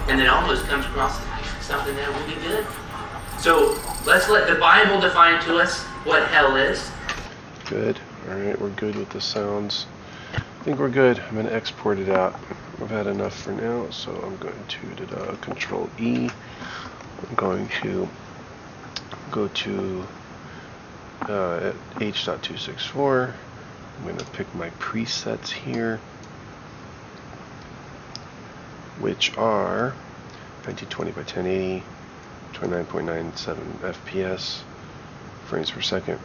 and then almost comes across as something that will be good. So let's let the Bible define to us what hell is. Good. Alright, we're good with the sounds. I think we're good. I'm going to export it out. I've had enough for now, so I'm going to Control E. I'm going to go to H.264. I'm going to pick my presets here, which are 1920 by 1080, 29.97 FPS, frames per second,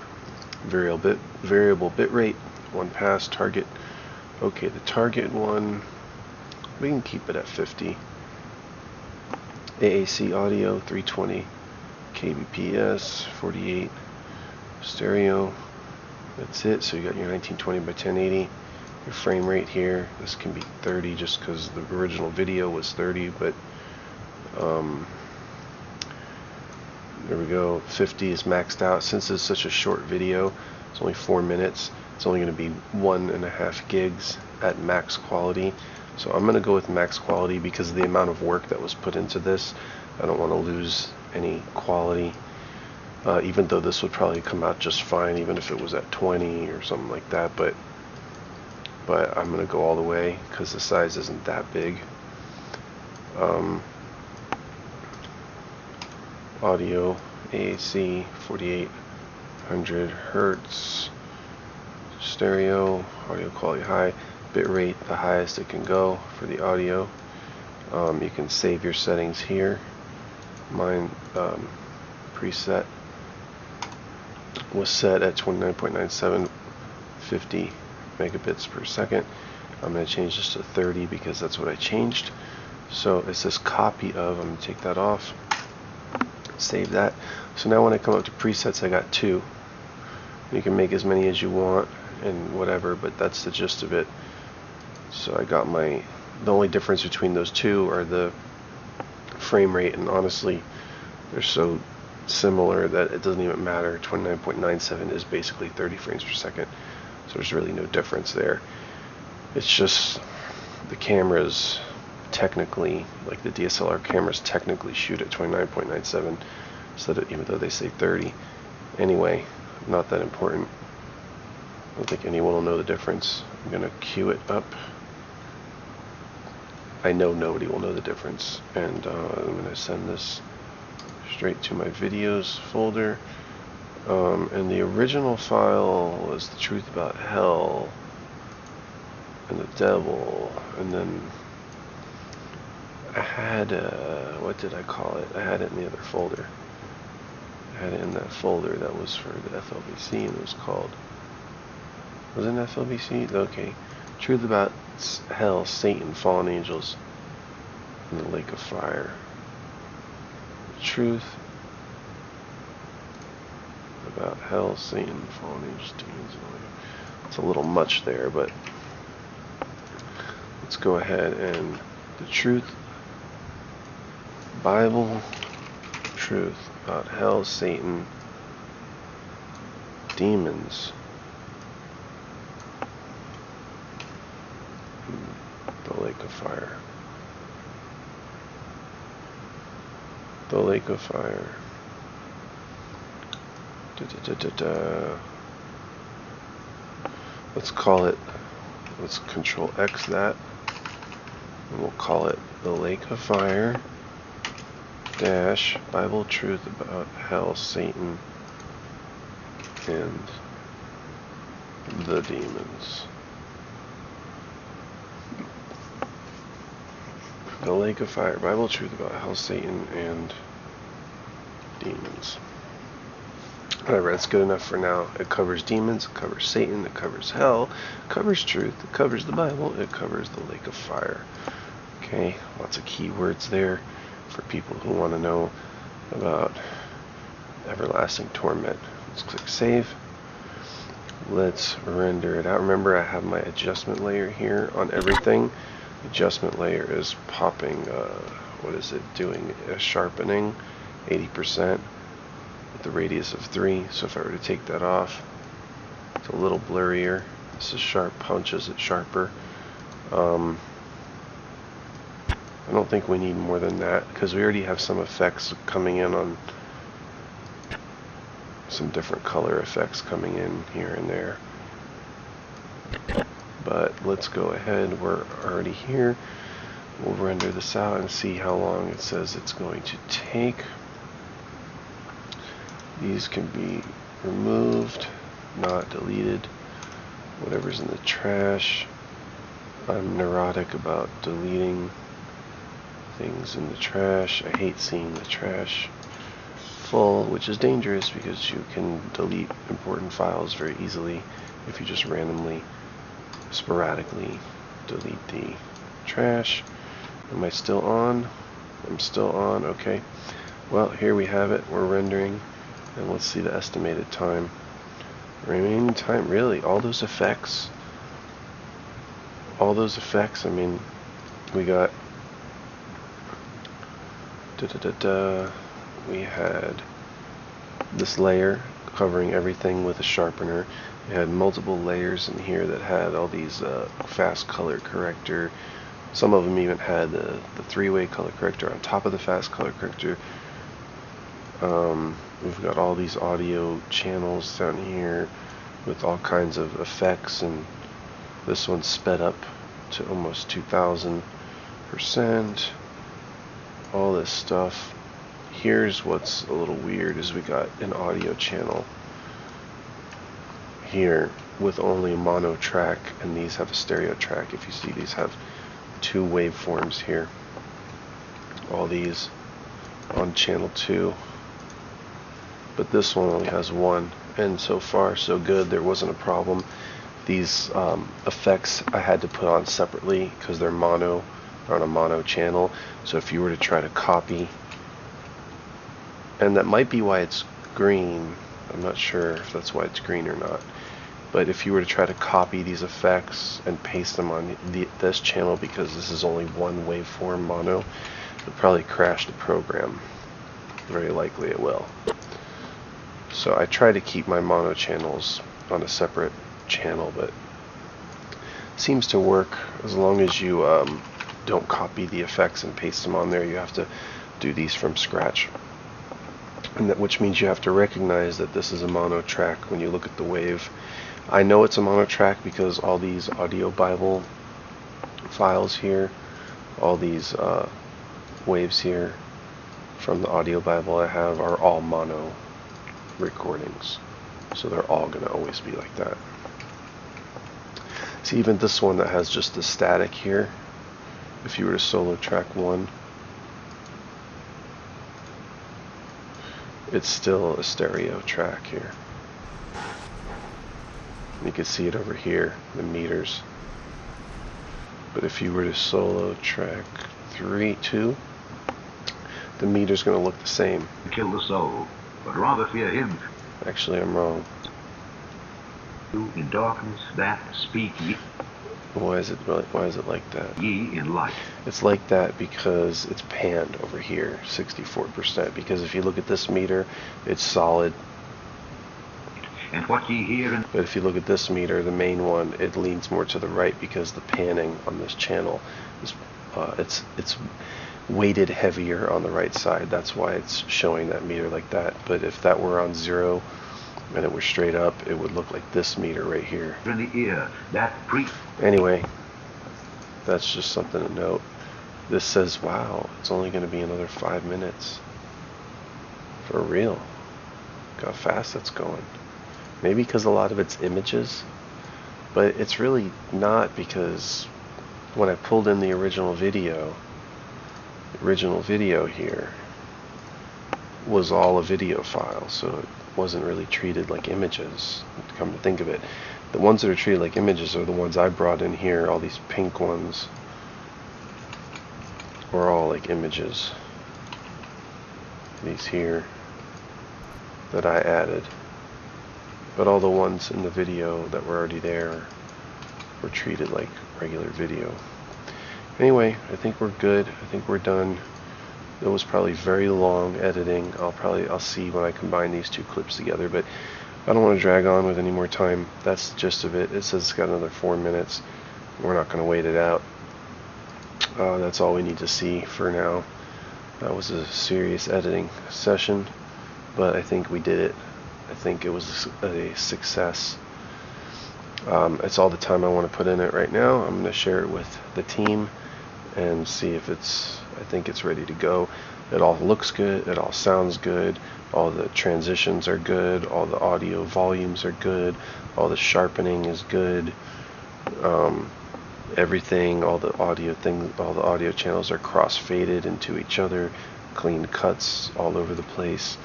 variable bit rate, 1 pass, target. Okay, the target one, we can keep it at 50. AAC audio, 320 kbps, 48 stereo. That's it. So you got your 1920 by 1080. Your frame rate here, this can be 30 just because the original video was 30, but there we go. 50 is maxed out. Since it's such a short video, it's only 4 minutes. It's only going to be 1.5 gigs at max quality. So I'm going to go with max quality because of the amount of work that was put into this. I don't want to lose any quality. Even though this would probably come out just fine, even if it was at 20 or something like that. But I'm going to go all the way because the size isn't that big. Audio AAC 4800 hertz. Stereo audio quality high. Bitrate the highest it can go for the audio. You can save your settings here. Mine preset was set at 29.97, 50 megabits per second. I'm going to change this to 30 because that's what I changed. So it says copy of. I'm going to take that off. Save that. So now when I come up to presets, I got 2. You can make as many as you want and whatever, but that's the gist of it. So I got the only difference between those two are the frame rate, and honestly they're so similar that it doesn't even matter. 29.97 is basically 30 frames per second, so there's really no difference there. It's just the cameras technically, like the DSLR cameras technically shoot at 29.97 instead of, even though they say 30. Anyway, not that important. I don't think anyone will know the difference. I'm going to queue it up. I know nobody will know the difference, and I'm going to send this straight to my videos folder. And the original file was the truth about hell and the devil, and then I had what did I call it? I had it in the other folder. I had it in that folder that was for the FLVC, and it was called, was it an FLVC? Okay. Truth about hell, Satan, fallen angels, and the lake of fire. Truth about hell, Satan, fallen angels, demons, and all that. It's a little much there, but let's go ahead and the truth, Bible, truth about hell, Satan, demons, the lake of fire. The lake of fire. Let's call it, let's Control X that, and we'll call it the lake of fire dash Bible truth about hell, Satan, and the demons. The lake of fire, Bible truth about hell, Satan, and demons. Whatever, that's good enough for now. It covers demons, it covers Satan, it covers hell, it covers truth, it covers the Bible, it covers the lake of fire. Okay, lots of keywords there for people who want to know about everlasting torment. Let's click save. Let's render it out. Remember, I have my adjustment layer here on everything. Adjustment layer is popping what is it doing? A sharpening 80% with the radius of 3. So if I were to take that off, it's a little blurrier. This is sharp punches it sharper. I don't think we need more than that because we already have some effects coming in on some different color effects coming in here and there. But let's go ahead, we're already here. We'll render this out and see how long it says it's going to take. These can be removed, not deleted. Whatever's in the trash. I'm neurotic about deleting things in the trash. I hate seeing the trash full, which is dangerous because you can delete important files very easily if you just randomly, sporadically delete the trash. Am I still on? I'm still on. Okay. Well, here we have it. We're rendering, and let's see the estimated time. Remaining time, really? All those effects? All those effects? I mean, we got we had this layer covering everything with a sharpener. We had multiple layers in here that had all these fast color corrector. Some of them even had the 3-way color corrector on top of the fast color corrector. We've got all these audio channels down here with all kinds of effects, and this one's sped up to almost 2000%. All this stuff. Here's what's a little weird is we got an audio channel here with only a mono track, and these have a stereo track. If you see, these have 2 waveforms here. All these on channel 2, but this one only has 1, and so far so good. There wasn't a problem. These effects I had to put on separately because they're mono, on a mono channel. So if you were to try to copy, and that might be why it's green, I'm not sure if that's why it's green or not, but if you were to try to copy these effects and paste them on this channel, because this is only 1 waveform mono, it would probably crash the program. Very likely it will. So I try to keep my mono channels on a separate channel, but it seems to work as long as you don't copy the effects and paste them on there. You have to do these from scratch, and which means you have to recognize that this is a mono track when you look at the wave. I know it's a mono track because all these audio Bible files here, all these waves here from the audio Bible I have are all mono recordings, so they're all going to always be like that. See, even this one that has just the static here, if you were to solo track 1, it's still a stereo track here. You can see it over here, the meters. But if you were to solo track 2, the meter's going to look the same. Kill the soul, but rather fear him. Actually, I'm wrong. In darkness that speak ye. Why is it like that? Ye in light. It's like that because it's panned over here, 64%. Because if you look at this meter, it's solid. And what ye hear in... But if you look at this meter, the main one, it leans more to the right because the panning on this channel is it's weighted heavier on the right side. That's why it's showing that meter like that. But if that were on 0 and it were straight up, it would look like this meter right here. In the ear, that priest. Anyway, that's just something to note. This says, wow, it's only going to be another 5 minutes. For real. Look how fast that's going. Maybe because a lot of it's images, but it's really not, because when I pulled in the original video here was all a video file, so it wasn't really treated like images, come to think of it. The ones that are treated like images are the ones I brought in here. All these pink ones were all like images. These here that I added. But all the ones in the video that were already there were treated like regular video. Anyway, I think we're good. I think we're done. It was probably very long editing. I'll see when I combine these two clips together, but I don't want to drag on with any more time. That's the gist of it. It says it's got another 4 minutes. We're not going to wait it out. That's all we need to see for now. That was a serious editing session, but I think we did it. I think it was a success. It's all the time I want to put in it right now. I'm going to share it with the team and see if I think it's ready to go. It all looks good, it all sounds good, all the transitions are good, all the audio volumes are good, all the sharpening is good, everything, all the audio channels are cross-faded into each other, clean cuts all over the place,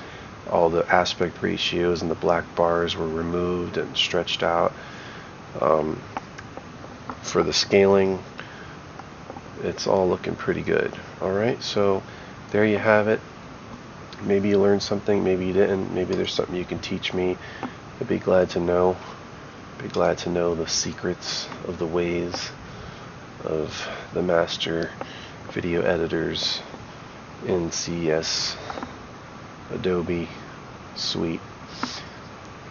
all the aspect ratios and the black bars were removed and stretched out. For the scaling, it's all looking pretty good. Alright, so there you have it. Maybe you learned something, maybe you didn't, maybe there's something you can teach me. I'd be glad to know. Be glad to know the secrets of the ways of the master video editors in CS Adobe suite.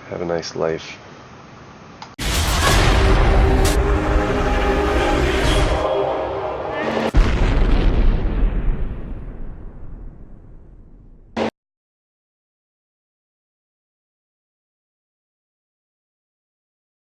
Have a nice life.